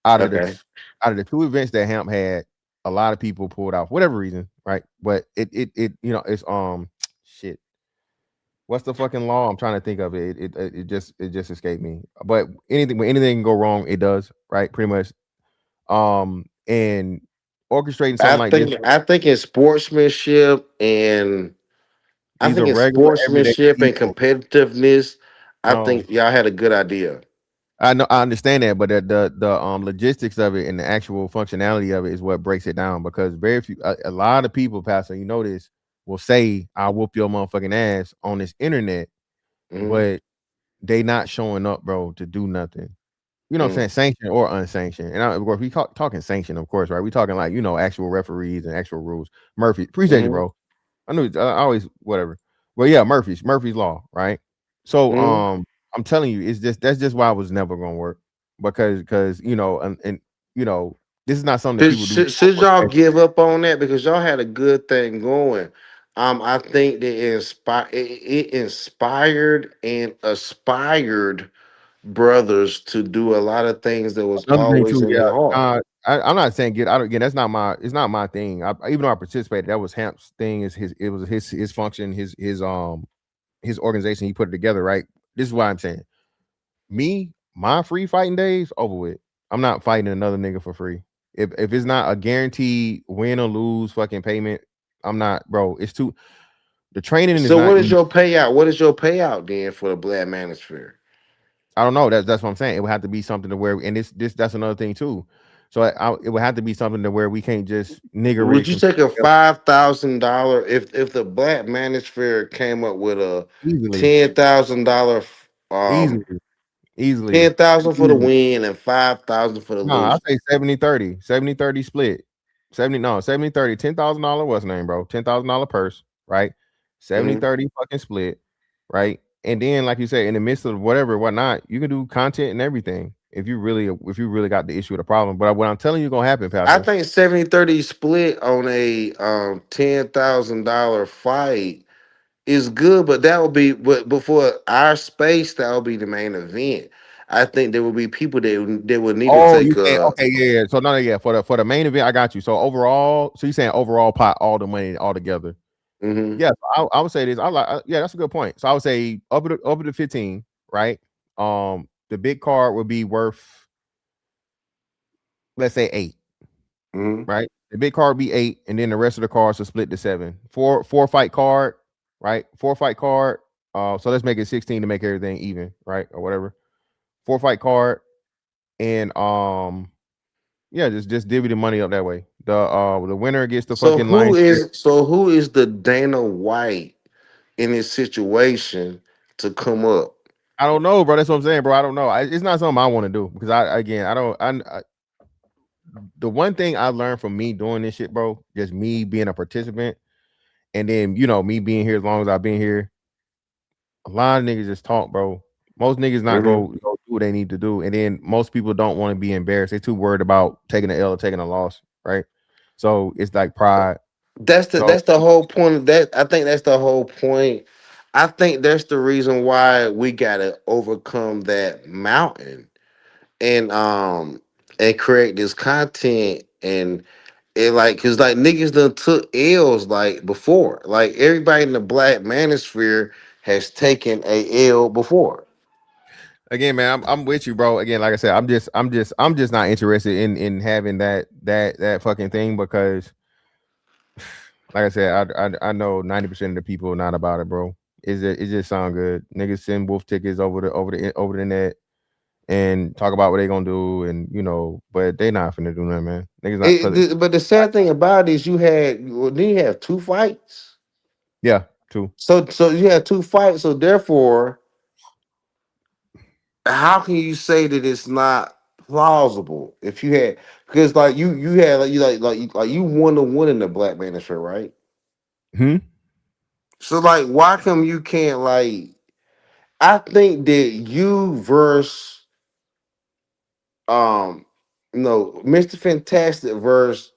S1: Out of the
S7: okay.
S1: out of the 2 events that Hamp had, a lot of people pulled out for whatever reason, right? But it it's shit. What's the fucking law? I'm trying to think of it. It just escaped me. But anything when anything can go wrong, it does, right? Pretty much. And orchestrating something like this,
S7: I think in sportsmanship and I
S1: these are
S7: think in
S1: regular everyday
S7: sportsmanship and
S1: people.
S7: competitiveness, I
S1: No,
S7: think y'all had a good idea.
S1: I know I understand that, but the logistics of it and the actual functionality of it is what breaks it down. Because very few, a lot of people, Pastor, you know this, will say, "I'll whoop your motherfucking ass" on this internet,
S7: Mm-hmm.
S1: but they not showing up, bro, to do nothing. You know what I'm
S7: Mm-hmm.
S1: saying? Sanctioned or unsanctioned. And of course, we talking sanctioned, of course, right? We talking like actual referees and actual rules. Murphy, appreciate you,
S7: Mm-hmm.
S1: bro. I knew I always whatever. Well, yeah, Murphy's law, right? So
S7: Mm-hmm.
S1: I'm telling you, it's just that's just why it was never gonna work. Because and you know, this is not something that people do
S7: Should
S1: for
S7: y'all
S1: the
S7: give up on that because y'all had a good thing going? I think that it inspired and aspired brothers to do a lot of things that was
S1: another thing
S7: always
S1: too,
S7: in
S1: yeah.
S7: their heart.
S1: I'm not saying get. I don't again. That's not my. It's not my thing. Even though I participated, that was Hamp's thing. Is his. It was his function. His organization. He put it together. Right. This is why I'm saying. Me, my free fighting days over with. I'm not fighting another nigga for free. If it's not a guaranteed win or lose fucking payment, I'm not, bro. It's too. The training is
S7: So
S1: not
S7: what is
S1: easy.
S7: your payout? What is your payout then for the Black Manosphere?
S1: I don't know. That's what I'm saying. It would have to be something to where, and this that's another thing too. So it would have to be something to where we can't just nigger
S7: Would
S1: rig
S7: you
S1: some
S7: take a
S1: shit else
S7: $5,000 if the Black Manosphere came up with a
S1: easily,
S7: $10,000
S1: easily,
S7: um
S1: easily,
S7: 10,000 for the
S1: easily.
S7: win and 5,000 for the
S1: No, I
S7: lose?
S1: say 70-30. 70-30 split. 70-30. $10,000 what's name, bro? $10,000 purse, right? Seventy
S7: Mhm.
S1: thirty fucking split, right? And then, like you said, in the midst of whatever, whatnot, you can do content and everything if you really got the issue with the problem. But what I'm telling you gonna happen,
S7: I
S1: Pastor.
S7: think 70-30 split on a $10,000 fight is good, but that would be but for our space, that would be the main event. I think there would be people that would need to
S1: Oh, you
S7: take
S1: saying okay, yeah, yeah. So no, no, yeah, for the main event, I got you. So overall, so you saying overall pot all the money all together.
S7: hmm
S1: Yeah, so I would say this. Yeah, that's a good point. So I would say up to 15, right? The big card would be worth, let's say, 8,
S7: hmm
S1: right? The big card would be 8, and then the rest of the cards are split to 7. Four fight card, right? Four fight card. So let's make it 16 to make everything even, right? Or whatever. Four fight card, and yeah, just divvy the money up that way. The winner gets the
S7: So
S1: fucking lion's share.
S7: who is the Dana White in this situation to come up?
S1: I don't know, bro. That's what I'm saying, bro. I don't know. It's not something I want to do because I again I don't. The one thing I learned from me doing this shit, bro, just me being a participant, and then me being here as long as I've been here. A lot of niggas just talk, bro. Most niggas not
S7: hmm
S1: go do what they need to do, and then most people don't want to be embarrassed. They're too worried about taking an L or taking a loss, right? So it's like pride. So
S7: That's the whole point of that. I think that's the whole point. I think that's the reason why we gotta overcome that mountain and create this content and it like cause like niggas done took L's like before. Like everybody in the Black Manosphere has taken a L before.
S1: again, man, I'm with you, bro. Again, like I said, I'm just not interested in having that fucking thing because, like I said, I know 90% of the people are not about it, bro. It just sound good. Niggas send wolf tickets over the net and talk about what they gonna do, and but they not finna do nothing, man. Niggas not because
S7: But the sad thing about it is then you have two fights.
S1: yeah, true.
S7: So you had two fights. So therefore, how can you say that it's not plausible if you had because like you had like you won the one in the Black Manosphere, right?
S1: Hmm.
S7: So like why come you can't like I think that you verse um Mr. Fantastic verse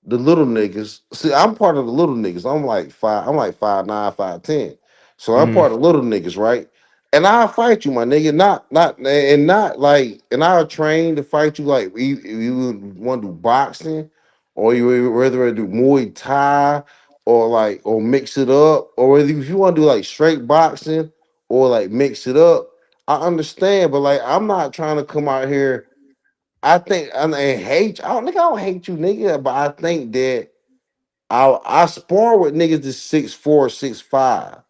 S7: the little niggas. See, I'm part of the little niggas. I'm like 5'9", 5'10". So I'm
S1: Hmm.
S7: part of the little niggas, right? And I'll fight you, my nigga. Not like and I'll train to fight you like you want to do boxing or you rather do Muay Thai or mix it up, or if you want to do like straight boxing or like mix it up, I understand. But like, I'm not trying to come out here. I think and hate. I don't hate you, nigga. But I think that I spar with niggas that's 6'4", 6'5",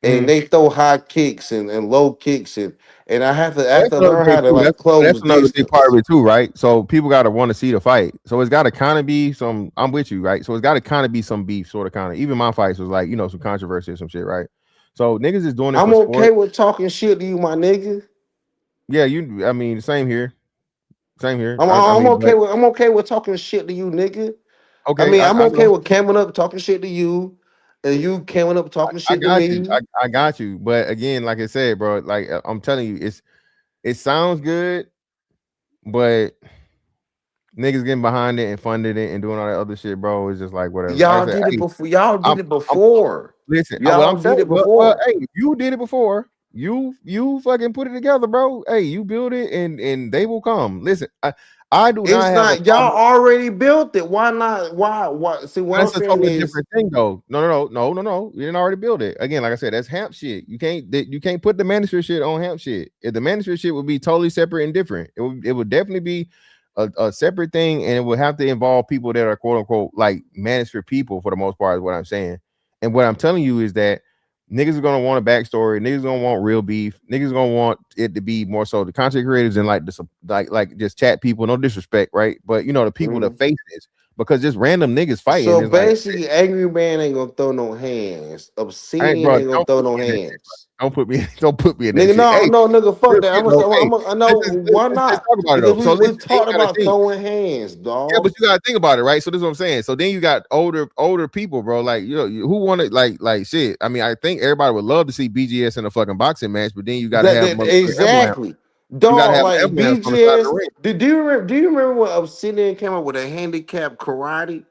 S7: and
S1: Mhm.
S7: they throw high kicks and low kicks and I have
S1: That's
S7: to
S1: another
S7: learn
S1: thing
S7: how to
S1: too.
S7: like
S1: That's
S7: close
S1: another big part
S7: distance.
S1: of it too, right? So people got to want to see the fight. So it's got to kind of be some. I'm with you, right? So it's got to kind of be some beef, sort of, kind of. Even my fights was like, some controversy or some shit, right? So niggas is doing it
S7: I'm
S1: for
S7: okay
S1: sport.
S7: with talking shit to you, my nigga.
S1: Yeah, you. I mean, same here. Same here.
S7: I'm
S1: I
S7: I'm
S1: mean,
S7: okay
S1: but
S7: with I'm okay with talking shit to you, nigga. I
S1: okay,
S7: mean, I'm
S1: I
S7: okay
S1: know.
S7: with coming up talking shit to you, and you coming up talking
S1: I
S7: shit to
S1: got you.
S7: me.
S1: I got you. But again, like I said, bro, like I'm telling you, it sounds good, but niggas getting behind it and funded it and doing all that other shit, bro, is just like whatever. Like I
S7: Y'all
S1: said,
S7: did it
S1: hey,
S7: before. Y'all
S1: I'm,
S7: did it
S1: I'm
S7: before.
S1: listen. What
S7: Y'all
S1: I'm saying,
S7: did it
S1: well,
S7: before.
S1: hey, you did it before. You fucking put it together, bro. Hey, you build it and they will come. Listen, I do not
S7: It's
S1: have a
S7: not y'all
S1: problem.
S7: already built it. Why not? Why? See, what I'm
S1: That's a
S7: saying
S1: totally
S7: is
S1: different thing, though. No. You didn't already build it. Again, like I said, that's Hamp shit. You can't put the manager shit on Hamp shit. If the manager shit would be totally separate and different, it would definitely be a separate thing, and it would have to involve people that are quote unquote like managed for people for the most part, is what I'm saying. And what I'm telling you is that niggas are gonna want a backstory. Niggas gonna want real beef. Niggas gonna want it to be more so the content creators and like this, like just chat people. No disrespect, right? But the people, the
S7: mhm.
S1: faces, because just random niggas fighting
S7: So
S1: is like,
S7: basically, Angry Man ain't gonna throw no hands.
S1: hey,
S7: Obsidian
S1: bro,
S7: ain't gonna
S1: don't
S7: throw
S1: put
S7: no
S1: me in that shit, bro.
S7: hands.
S1: Don't put me, don't put me in that
S7: Nigga,
S1: shit.
S7: no,
S1: Hey,
S7: no, nigga, fuck
S1: real
S7: that.
S1: shit though. Hey,
S7: I know why
S1: let's
S7: not?
S1: talk about it
S7: Because
S1: though. So
S7: we
S1: listen, then
S7: talked
S1: you gotta
S7: about
S1: think.
S7: throwing hands,
S1: Yeah, but
S7: dog.
S1: you gotta think about it, right? So this is what I'm saying. So then you got older people, bro. Like, who want it, like shit. I mean, I think everybody would love to see BGS in a fucking boxing match, but then you gotta have
S7: That
S1: motherfucking emblems.
S7: exactly,
S1: You gotta
S7: dog.
S1: have
S7: Like
S1: emblems on the side of the
S7: BGS.
S1: ring.
S7: Do you remember when Obsidian came up with a handicap karate?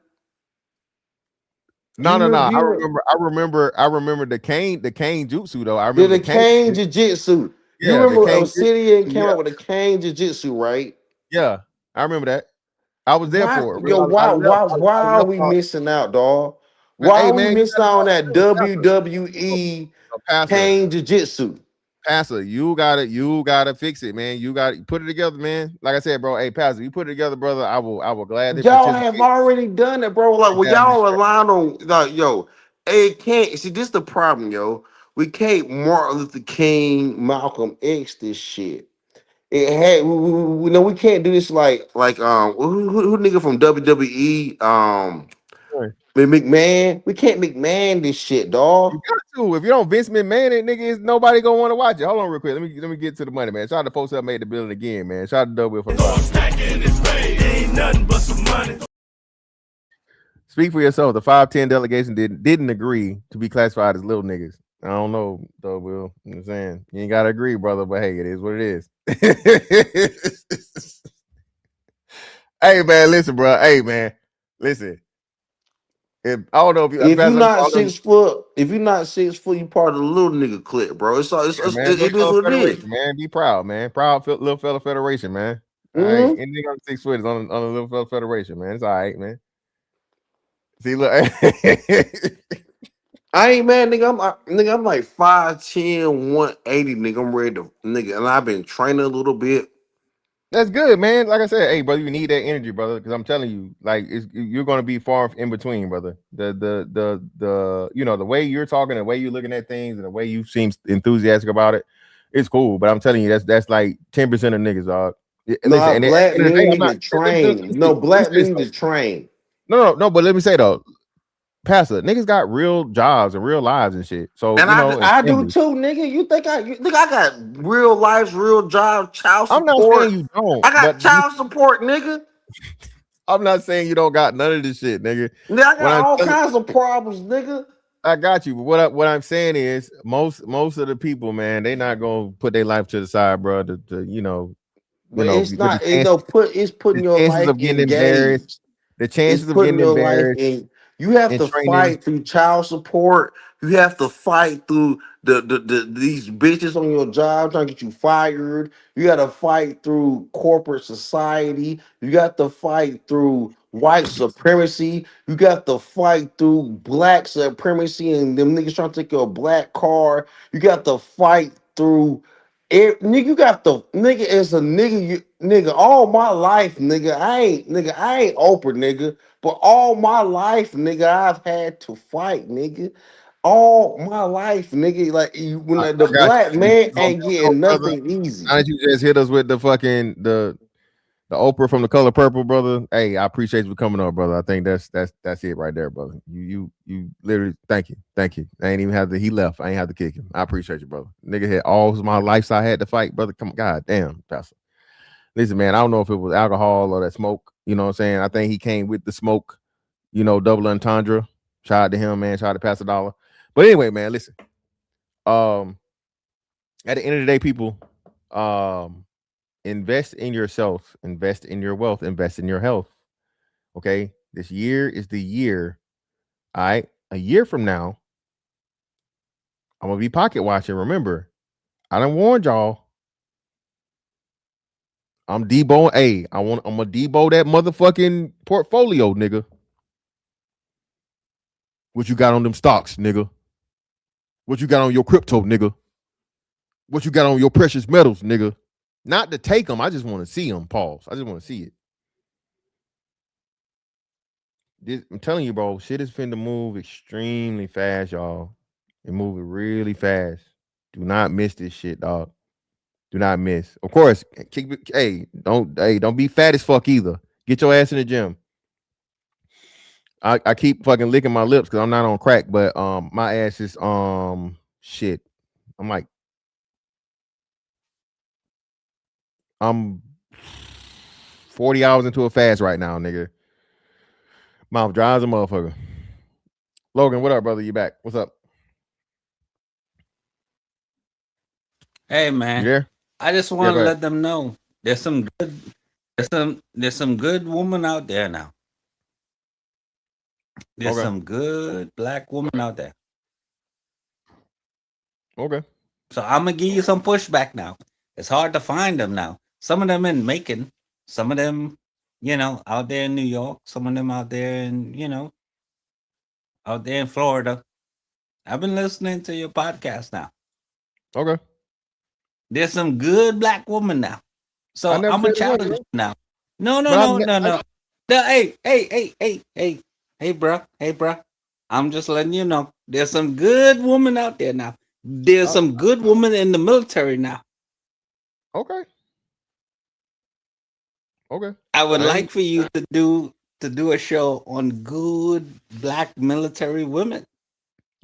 S7: Do you
S1: No, no, no.
S7: remember? Do
S1: I
S7: you remember?
S1: remember. I remember. I remember the cane jutsu though. I remember
S7: Did
S1: the
S7: the
S1: cane.
S7: cane jiu-jitsu? You
S1: Yeah, the
S7: remember
S1: cane jutsu.
S7: Obsidian came
S1: Yeah,
S7: up with a cane jiu-jitsu, right?
S1: yeah. I remember that. I was there
S7: Why,
S1: for it.
S7: yo,
S1: I left.
S7: why
S1: I
S7: are
S1: left.
S7: we missing out, dog? Why
S1: Hey
S7: are we
S1: man, you
S7: missing
S1: gotta
S7: out on that
S1: pastor,
S7: WWE
S1: pastor,
S7: cane jiu-jitsu?
S1: pastor. You gotta fix it, man. You got to put it together, man. Like I said, bro. Hey, pastor, you put it together, brother. I will gladly
S7: Y'all have
S1: participate.
S7: already done it, bro. Like, well,
S1: Gladly
S7: y'all relying on, like, yo, it can't. See, this the problem, yo. We can't Martin Luther King, Malcolm X this shit. It had, no, we can't do this like who nigga from WWE,
S1: share.
S7: McMahon. We can't McMahon this shit,
S1: You
S7: dog.
S1: got to. If you don't Vince McMahon it, nigga, is nobody gonna want to watch it. Hold on, real quick. Let me get to the money, man. Shout out to folks that made the building again, man. Shout out to Double for the
S2: So I'm
S1: $5.
S2: stacking this pay. Ain't nothing but some money.
S1: Speak for yourself. The 510 delegation didn't agree to be classified as little niggas. I don't know, though, Will. You know what I'm saying? You ain't gotta agree, brother, but hey, it is what it is. Hey man, listen, bro. Hey man, listen. If I don't know if you
S7: If you
S1: Pastor, let me
S7: not
S1: follow you.
S7: 6 foot, if you not 6 foot, you part of the little nigga clique, bro.
S1: Yeah, man. Little
S7: It is
S1: fella
S7: what it is.
S1: federation, man. Be proud, man. Proud little fella federation, man. All right.
S7: Mhm.
S1: Anything under 6 foot is on a little fella federation, man. It's all right, man. See, look.
S7: I ain't mad, nigga. Nigga, I'm like 5'10", 180, nigga. I'm ready to nigga, and I've been training a little bit.
S1: That's good, man. Like I said, hey, brother, you need that energy, brother, because I'm telling you, like, you're gonna be far in between, brother. The way you're talking, the way you're looking at things, and the way you seem enthusiastic about it, it's cool. But I'm telling you, that's like 10% of niggas, dog. Listen,
S7: No,
S1: and at the
S7: black
S1: end of the day,
S7: men
S1: I'm
S7: need
S1: not.
S7: to
S1: Let me
S7: train.
S1: say,
S7: No,
S1: let me
S7: black
S1: say this
S7: men need
S1: though.
S7: to train.
S1: No. But let me say though, Pastor, niggas got real jobs and real lives and shit. So
S7: And
S1: and
S7: I do
S1: families.
S7: too, nigga. You think I got real life, real job, child
S1: I'm not saying
S7: support?
S1: you don't,
S7: I got
S1: but
S7: child support, nigga.
S1: I'm not saying you don't got none of this shit, nigga.
S7: Nigga, I
S1: When
S7: got
S1: I'm
S7: all
S1: telling
S7: kinds of problems, nigga.
S1: I got you. But what I'm saying is most of the people, man, they not gonna put their life to the side, bro. To
S7: But it's
S1: with
S7: not. It no put. It's
S1: the
S7: putting your
S1: chances
S7: life
S1: of getting
S7: in
S1: embarrassed,
S7: games.
S1: the
S7: It's
S1: chances of
S7: putting
S1: getting
S7: your life
S1: embarrassed.
S7: in. You have
S1: and
S7: to
S1: training.
S7: fight through child support. You have to fight through these bitches on your job trying to get you fired. You got to fight through corporate society. You got to fight through white supremacy. You got to fight through black supremacy and them niggas trying to take your black car. You got to fight through it, nigga. You got the nigga as a nigga. Nigga, all my life, nigga. I ain't Oprah, nigga. But all my life, nigga, I've had to fight, nigga. All my life, nigga. Like when
S1: I
S7: the
S1: got
S7: black
S1: you.
S7: man
S1: No,
S7: ain't
S1: no,
S7: getting
S1: brother.
S7: nothing easy.
S1: Now that you just hit us with the fucking the Oprah from The Color Purple, brother. Hey, I appreciate you coming on, brother. I think that's it right there, brother. You literally thank you. I ain't even have to. He left. I ain't have to kick him. I appreciate you, brother. Nigga had all my life I had to fight, brother. Come on, god damn, Pastor. Listen, man, I don't know if it was alcohol or that smoke. You know what I'm saying? I think he came with the smoke. You know, double entendre. Shout out to him, man. Shout out to Pastor Dollar. But anyway, man, listen. At the end of the day, people, invest in yourself, invest in your wealth, invest in your health. Okay. This year is the year. All right. A year from now, I'm gonna be pocket watching. Remember, I done warned y'all. I'm Debo. Hey, I'm gonna Debo that motherfucking portfolio, nigga. What you got on them stocks, nigga? What you got on your crypto, nigga? What you got on your precious metals, nigga? Not to take them, I just want to see them. Pause. I just want to see it. I'm telling you, bro, shit is finna move extremely fast, y'all. It moving really fast. Do not miss this shit, dog. Do not miss. Of course, don't be fat as fuck either. Get your ass in the gym. I keep fucking licking my lips because I'm not on crack, but my ass is shit. I'm like I'm 40 hours into a fast right now, nigga. Mouth dry as a motherfucker. Logan, what up, brother? You back? What's up?
S5: Hey
S1: You
S5: man,
S1: there?
S5: I just
S1: Yeah,
S5: want
S1: go
S5: to
S1: ahead.
S5: let them know there's some good women out there now. There's
S1: Okay.
S5: some good black women out there.
S1: Okay.
S5: So I'm gonna give you some pushback now. It's hard to find them now. Some of them in Macon, some of them, out there in New York, some of them out there in, out there in Florida. I've been listening to your podcast now.
S1: Okay.
S5: There's some good black women now.
S1: I
S5: So
S1: never
S5: I'm gonna
S1: said it was,
S5: challenge
S1: bro.
S5: you now. No, no,
S1: But
S5: no, no, no. No, hey, bruh. I'm just letting you know. There's some good women out there now. There's
S1: I,
S5: some good women in the military now.
S1: okay. Okay.
S5: I would
S1: I ain't
S5: like for you to do a show on good black military women.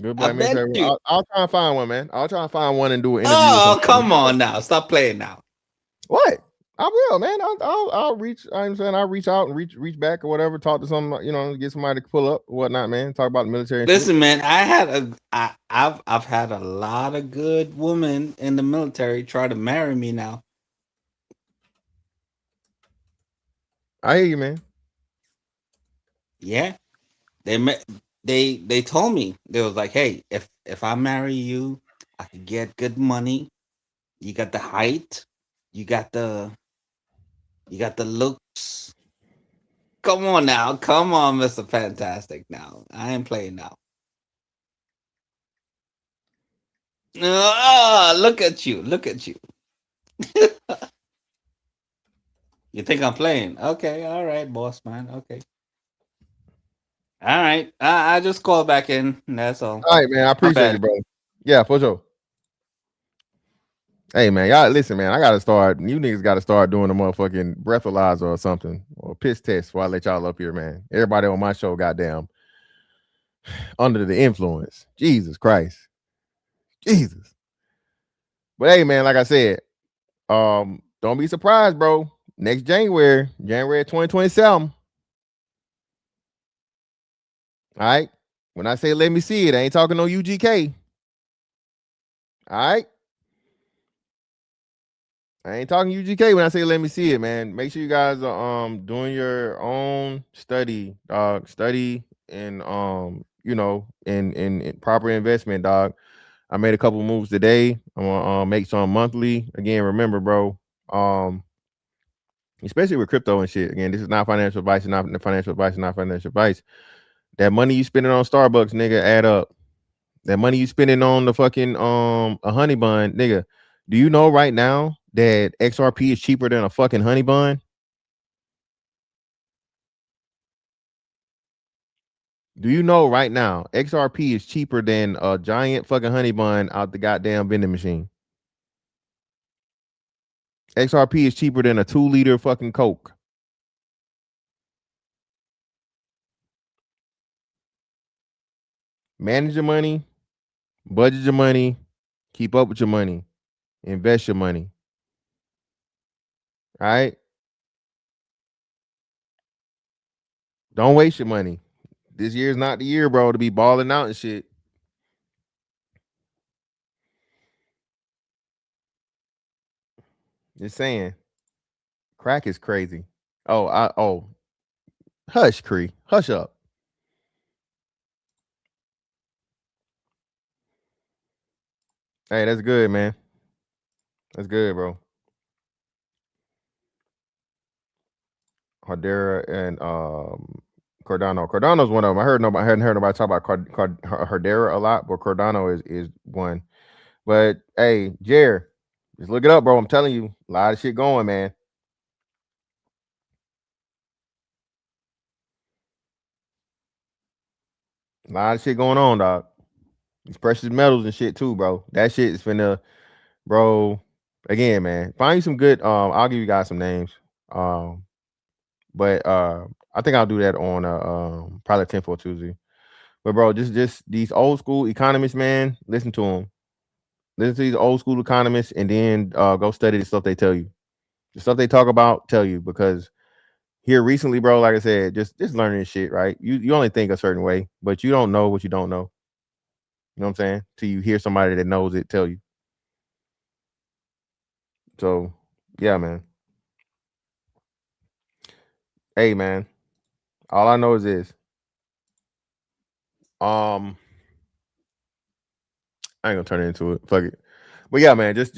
S1: good
S5: I
S1: black man.
S5: bet you.
S1: I'll try and find one, man. I'll try and find one and do an interview or
S5: Oh,
S1: something.
S5: come on now. Stop playing now.
S1: What? I will, man. I'll reach. I'm saying I'll reach out and reach back or whatever. Talk to some, get somebody to pull up or whatnot, man. Talk about the military and shit.
S5: Listen, man, I've had a lot of good women in the military try to marry me now.
S1: I hear you, man.
S5: Yeah. They met they told me they was like, "Hey, if I marry you, I could get good money. You got the height, you got the looks. Come on now. Come on, Mr. Fantastic now. I ain't playing now. Ah, look at you. Look at you. You think I'm playing? Okay, all right, boss man. Okay. All right. I just called back in. That's all.
S1: All right, man. I
S5: My
S1: appreciate
S5: bad.
S1: you, bro. Yeah, for sure. Hey, man, y'all listen, man. I gotta start. You niggas gotta start doing a motherfucking breathalyzer or something or piss test before I let y'all up here, man. Everybody on my show, goddamn, under the influence. Jesus Christ, Jesus. But hey, man, like I said, don't be surprised, bro. Next January 2027. All right. When I say let me see it, I ain't talking no UGK. All right. I ain't talking UGK when I say let me see it, man. Make sure you guys are doing your own study, dog. Study and in proper investment, dog. I made a couple moves today. I'm gonna make some monthly. Again, remember, bro. Especially with crypto and shit. Again, this is not financial advice, not financial advice, not financial advice. That money you spending on Starbucks, nigga, add up. That money you spending on the fucking a honey bun, nigga. Do you know right now that XRP is cheaper than a fucking honey bun? Do you know right now XRP is cheaper than a giant fucking honey bun out the goddamn vending machine? XRP is cheaper than a 2-liter fucking Coke. Manage your money, budget your money, keep up with your money, invest your money. All right? Don't waste your money. This year's not the year, bro, to be balling out and shit. Just saying. Crack is crazy. Hush, Cree. Hush up. Hey, that's good, man. That's good, bro. Cordera and Cardano. Cardano's one of them. I hadn't heard nobody talk about Cordera a lot, but Cardano is one. But hey, Jer, just look it up, bro. I'm telling you, a lot of shit going, man. A lot of shit going on, dog. These precious metals and shit too, bro. That shit is finna, bro. Again, man, find you some good. I'll give you guys some names. But I think I'll do that on probably 10 for Tuesday. But bro, just these old school economists, man. Listen to them. Listen to these old school economists, and then go study the stuff they tell you. The stuff they talk about, tell you, because here recently, bro, like I said, just learning this shit, right? You only think a certain way, but you don't know what you don't know. You know what I'm saying? Till you hear somebody that knows it tell you. So yeah, man. Hey, man. All I know is this. I ain't gonna turn it into it. Fuck it. But yeah, man, just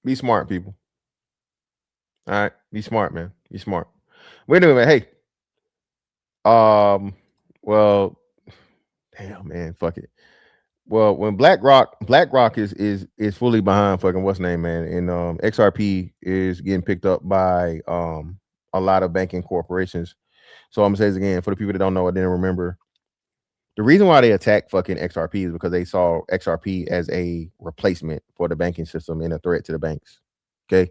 S1: be smart, people. All right, be smart, man. Be smart. Wait a minute, hey. Well, damn, man, fuck it. Well, when BlackRock is fully behind fucking what's name, man, and XRP is getting picked up by a lot of banking corporations. So I'm gonna say this again for the people that don't know or didn't remember. The reason why they attacked fucking XRP is because they saw XRP as a replacement for the banking system and a threat to the banks. Okay.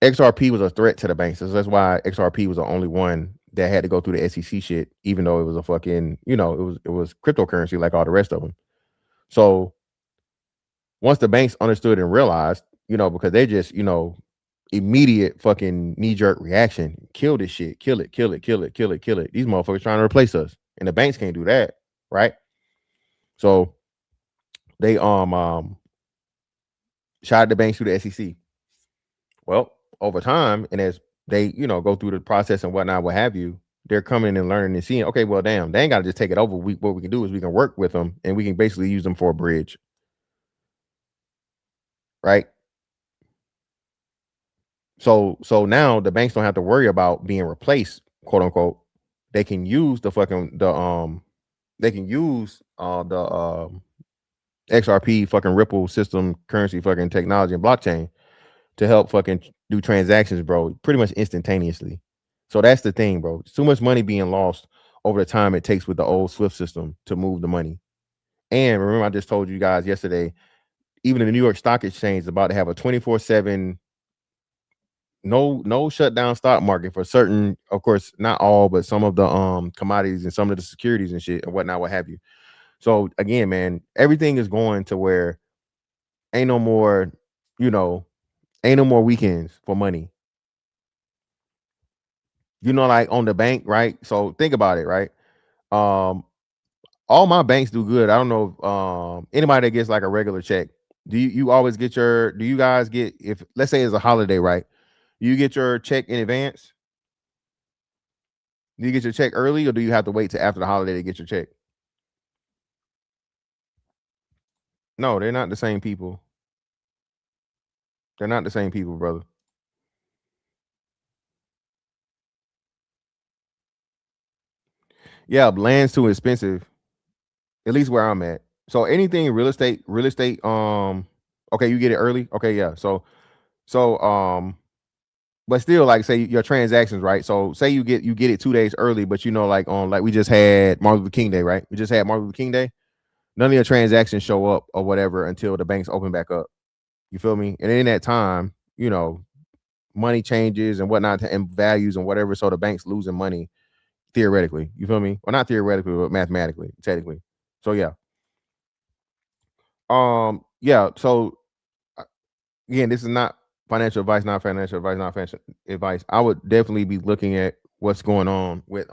S1: XRP was a threat to the banks. So that's why XRP was the only one that had to go through the SEC shit, even though it was a fucking, it was cryptocurrency like all the rest of them. So once the banks understood and realized, because they just, immediate fucking knee-jerk reaction, kill this shit, kill it, kill it, kill it, kill it, kill it. These motherfuckers trying to replace us. And the banks can't do that, right? So they shot the banks through the SEC. Well, over time, and as they, go through the process and whatnot, what have you, they're coming and learning and seeing, okay, well, damn, they ain't got to just take it over. What we can do is we can work with them and we can basically use them for a bridge. Right? So now the banks don't have to worry about being replaced, quote unquote. They can use the XRP fucking Ripple system currency fucking technology and blockchain to help fucking do transactions, bro, pretty much instantaneously. So that's the thing, bro. Too much money being lost over the time it takes with the old Swift system to move the money. And remember, I just told you guys yesterday, even the New York Stock Exchange is about to have a 24/7 no shutdown stock market for certain, of course, not all, but some of the commodities and some of the securities and shit and whatnot, what have you. So again, man, everything is going to where ain't no more, ain't no more weekends for money. Like on the bank, right? So think about it, right? All my banks do good. I don't know if anybody that gets like a regular check. Do you always get do you guys get, if let's say it's a holiday, right? You get your check in advance? Do you get your check early, or do you have to wait till after the holiday to get your check? No, they're not the same people. They're not the same people, brother. Yeah, land's too expensive. At least where I'm at. So anything real estate. Okay, you get it early. Okay, yeah. So, but still, like, say your transactions, right? So say you get it 2 days early, but like on like we just had Martin Luther King Day, right? We just had Martin Luther King Day. None of your transactions show up or whatever until the banks open back up. You feel me? And in that time, money changes and whatnot and values and whatever. So the bank's losing money theoretically. You feel me? Well, not theoretically, but mathematically, technically. So yeah. Yeah. So again, this is not financial advice, not financial advice, not financial advice. I would definitely be looking at what's going on with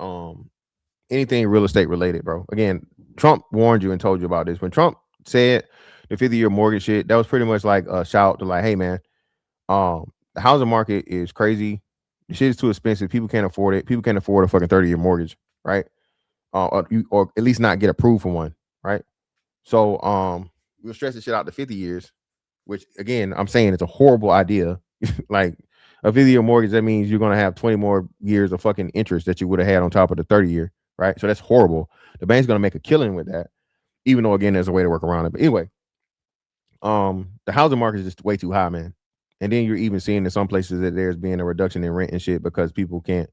S1: anything real estate related, bro. Again, Trump warned you and told you about this. When Trump said the 50-year mortgage shit, that was pretty much like a shout to like, hey man, the housing market is crazy. The shit is too expensive. People can't afford it. People can't afford a fucking 30-year mortgage, right? Or at least not get approved for one, right? So we'll stretch the shit out to 50 years, which again, I'm saying it's a horrible idea. Like a 50-year mortgage, that means you're gonna have 20 more years of fucking interest that you would have had on top of the 30-year, right? So that's horrible. The bank's gonna make a killing with that, even though again there's a way to work around it. But anyway, the housing market is just way too high, man. And then you're even seeing in some places that there's being a reduction in rent and shit because people can't.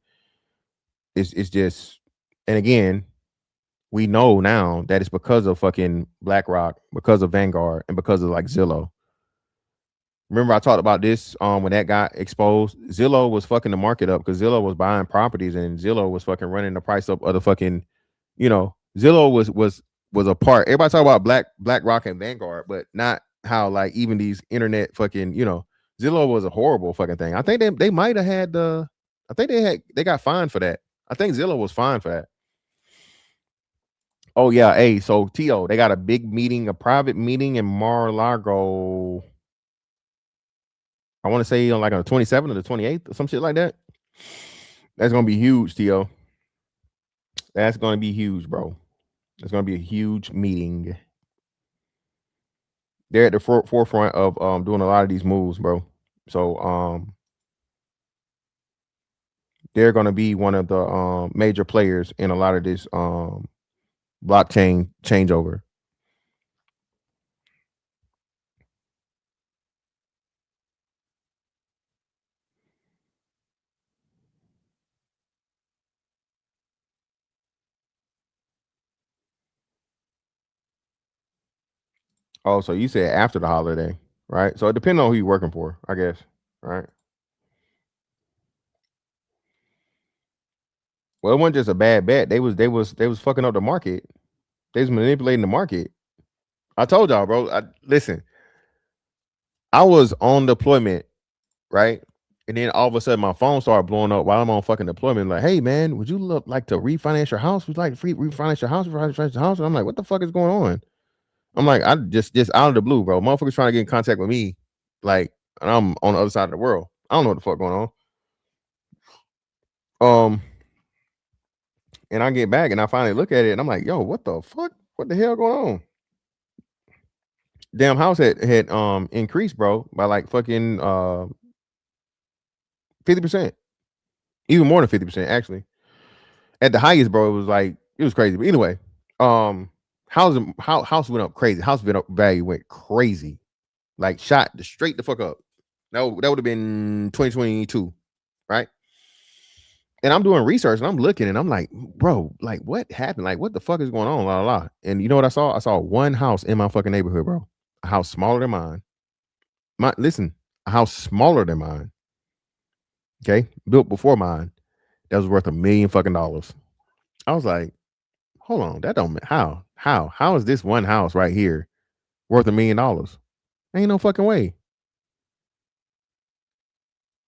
S1: It's just, and again, we know now that it's because of fucking BlackRock, because of Vanguard, and because of like Zillow. Remember I talked about this when that got exposed. Zillow was fucking the market up because Zillow was buying properties and Zillow was fucking running the price up of the fucking, Zillow was a part. Everybody talk about BlackRock and Vanguard, but not how like even these internet fucking, Zillow was a horrible fucking thing. I think they might have had I think they got fined for that. I think Zillow was fined for that. Oh yeah, hey, so T.O., they got a big meeting, a private meeting in Mar-a-Lago. I want to say on like on the 27th or the 28th or some shit like that. That's gonna be huge, T.O. That's gonna be huge, bro. It's gonna be a huge meeting. They're at the forefront of doing a lot of these moves, bro. So they're gonna be one of the major players in a lot of this blockchain changeover. Oh, so you said after the holiday, right? So it depends on who you're working for, I guess, right? Well, it wasn't just a bad bet. They was fucking up the market. They was manipulating the market. I told y'all, bro. Listen, I was on deployment, right? And then all of a sudden my phone started blowing up while I'm on fucking deployment. Like, hey man, would you like to refinance your house? Would you like to refinance your house? Refinance your house? And I'm like, what the fuck is going on? I'm like, I just out of the blue, bro. Motherfuckers trying to get in contact with me, like, and I'm on the other side of the world. I don't know what the fuck going on. And I get back and I finally look at it and I'm like, yo, what the fuck? What the hell going on? Damn house had increased, bro, by like fucking 50%. Even more than 50%, actually. At the highest, bro, it was crazy. But anyway, house went up crazy. House value went crazy. Like shot straight the fuck up. That would have been 2022, right? And I'm doing research and I'm looking and I'm like, bro, like what happened? Like what the fuck is going on? La la la. And you know what I saw? I saw one house in my fucking neighborhood, bro. A house smaller than mine. Listen, a house smaller than mine. Okay, built before mine. That was worth $1 million fucking dollars. I was like, hold on, that don't how is this one house right here worth $1 million? Ain't no fucking way.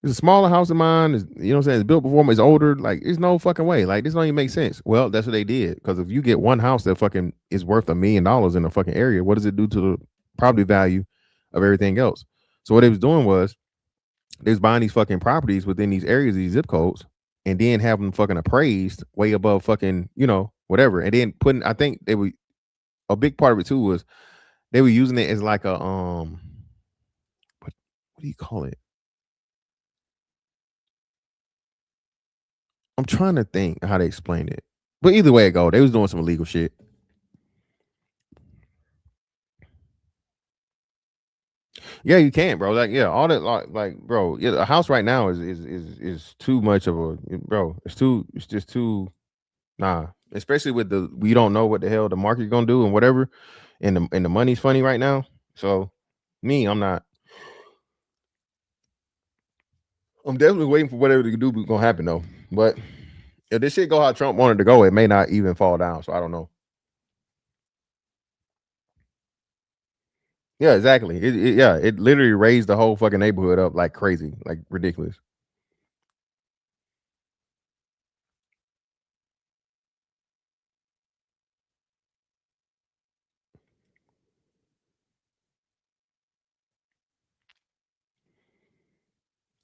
S1: It's a smaller house than mine. You know what I'm saying? It's built before me. It's older. Like, there's no fucking way. Like, this don't even make sense. Well, that's what they did. Because if you get one house that fucking is worth $1 million in a fucking area, what does it do to the property value of everything else? So what they was doing was they was buying these fucking properties within these areas, these zip codes, and then have them fucking appraised way above fucking, you know, whatever. And then putting, I think they were, a big part of it too was they were using it as like a what do you call it? I'm trying to think how they explained it. But either way it go, they was doing some illegal shit. Yeah, you can't, bro. Like, yeah, all that, like, bro. Yeah, a house right now is too much of a, bro. It's just too, nah. Especially with we don't know what the hell the market gonna do and whatever, and the money's funny right now. So, I'm not. I'm definitely waiting for whatever they do gonna happen though. But if this shit go how Trump wanted to go, it may not even fall down. So I don't know. Yeah, exactly. It literally raised the whole fucking neighborhood up like crazy, like ridiculous.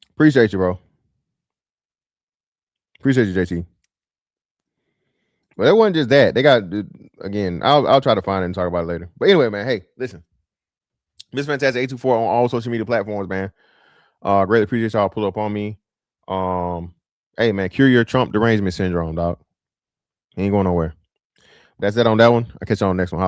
S1: Appreciate you, bro. Appreciate you, JT. But it wasn't just that. They got, again, I'll try to find it and talk about it later. But anyway, man, hey, listen. Miss Fantastic 824 on all social media platforms, man. Greatly appreciate y'all pull up on me. Hey, man, cure your Trump derangement syndrome, dog. He ain't going nowhere. That's that on that one. I'll catch y'all on the next one. Holla.